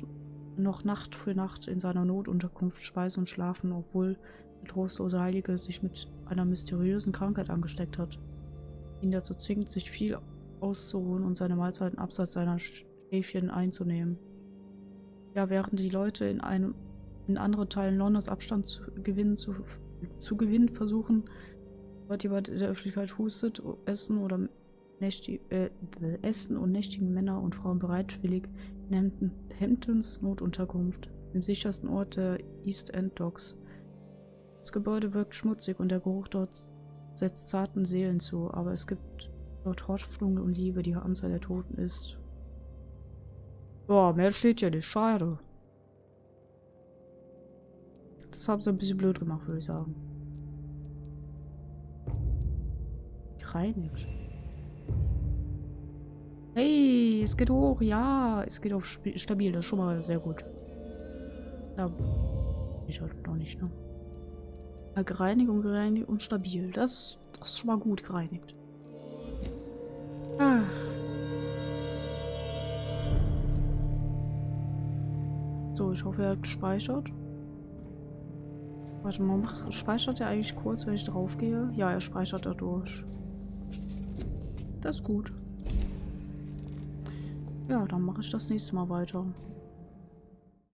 Nacht für Nacht in seiner Notunterkunft speisen und schlafen, obwohl der trostlose Heilige sich mit einer mysteriösen Krankheit angesteckt hat. Ihn dazu zwingt, sich viel auszuruhen und seine Mahlzeiten abseits seiner Schäfchen einzunehmen. Ja, während die Leute in anderen Teilen Londons Abstand zu gewinnen versuchen, wird jemand in der Öffentlichkeit hustet, Essen und nächtigen Männer und Frauen bereitwillig in Hamptons Notunterkunft, dem sichersten Ort der East End Docks. Das Gebäude wirkt schmutzig und der Geruch dort setzt zarten Seelen zu, aber es gibt dort Hoffnung und Liebe, die Anzahl der Toten ist. Boah, mehr steht ja nicht, schade. Das haben sie ein bisschen blöd gemacht, würde ich sagen. Gereinigt. Hey, es geht hoch, ja. Es geht auf stabil, das ist schon mal sehr gut. Da ich halt noch nicht, ne? Ja, gereinigt und stabil. Das ist schon mal gut gereinigt. Ah. So, ich hoffe, er hat gespeichert. Warte mal, speichert er eigentlich kurz, wenn ich drauf gehe? Ja, er speichert dadurch. Das ist gut. Ja, dann mache ich das nächste Mal weiter.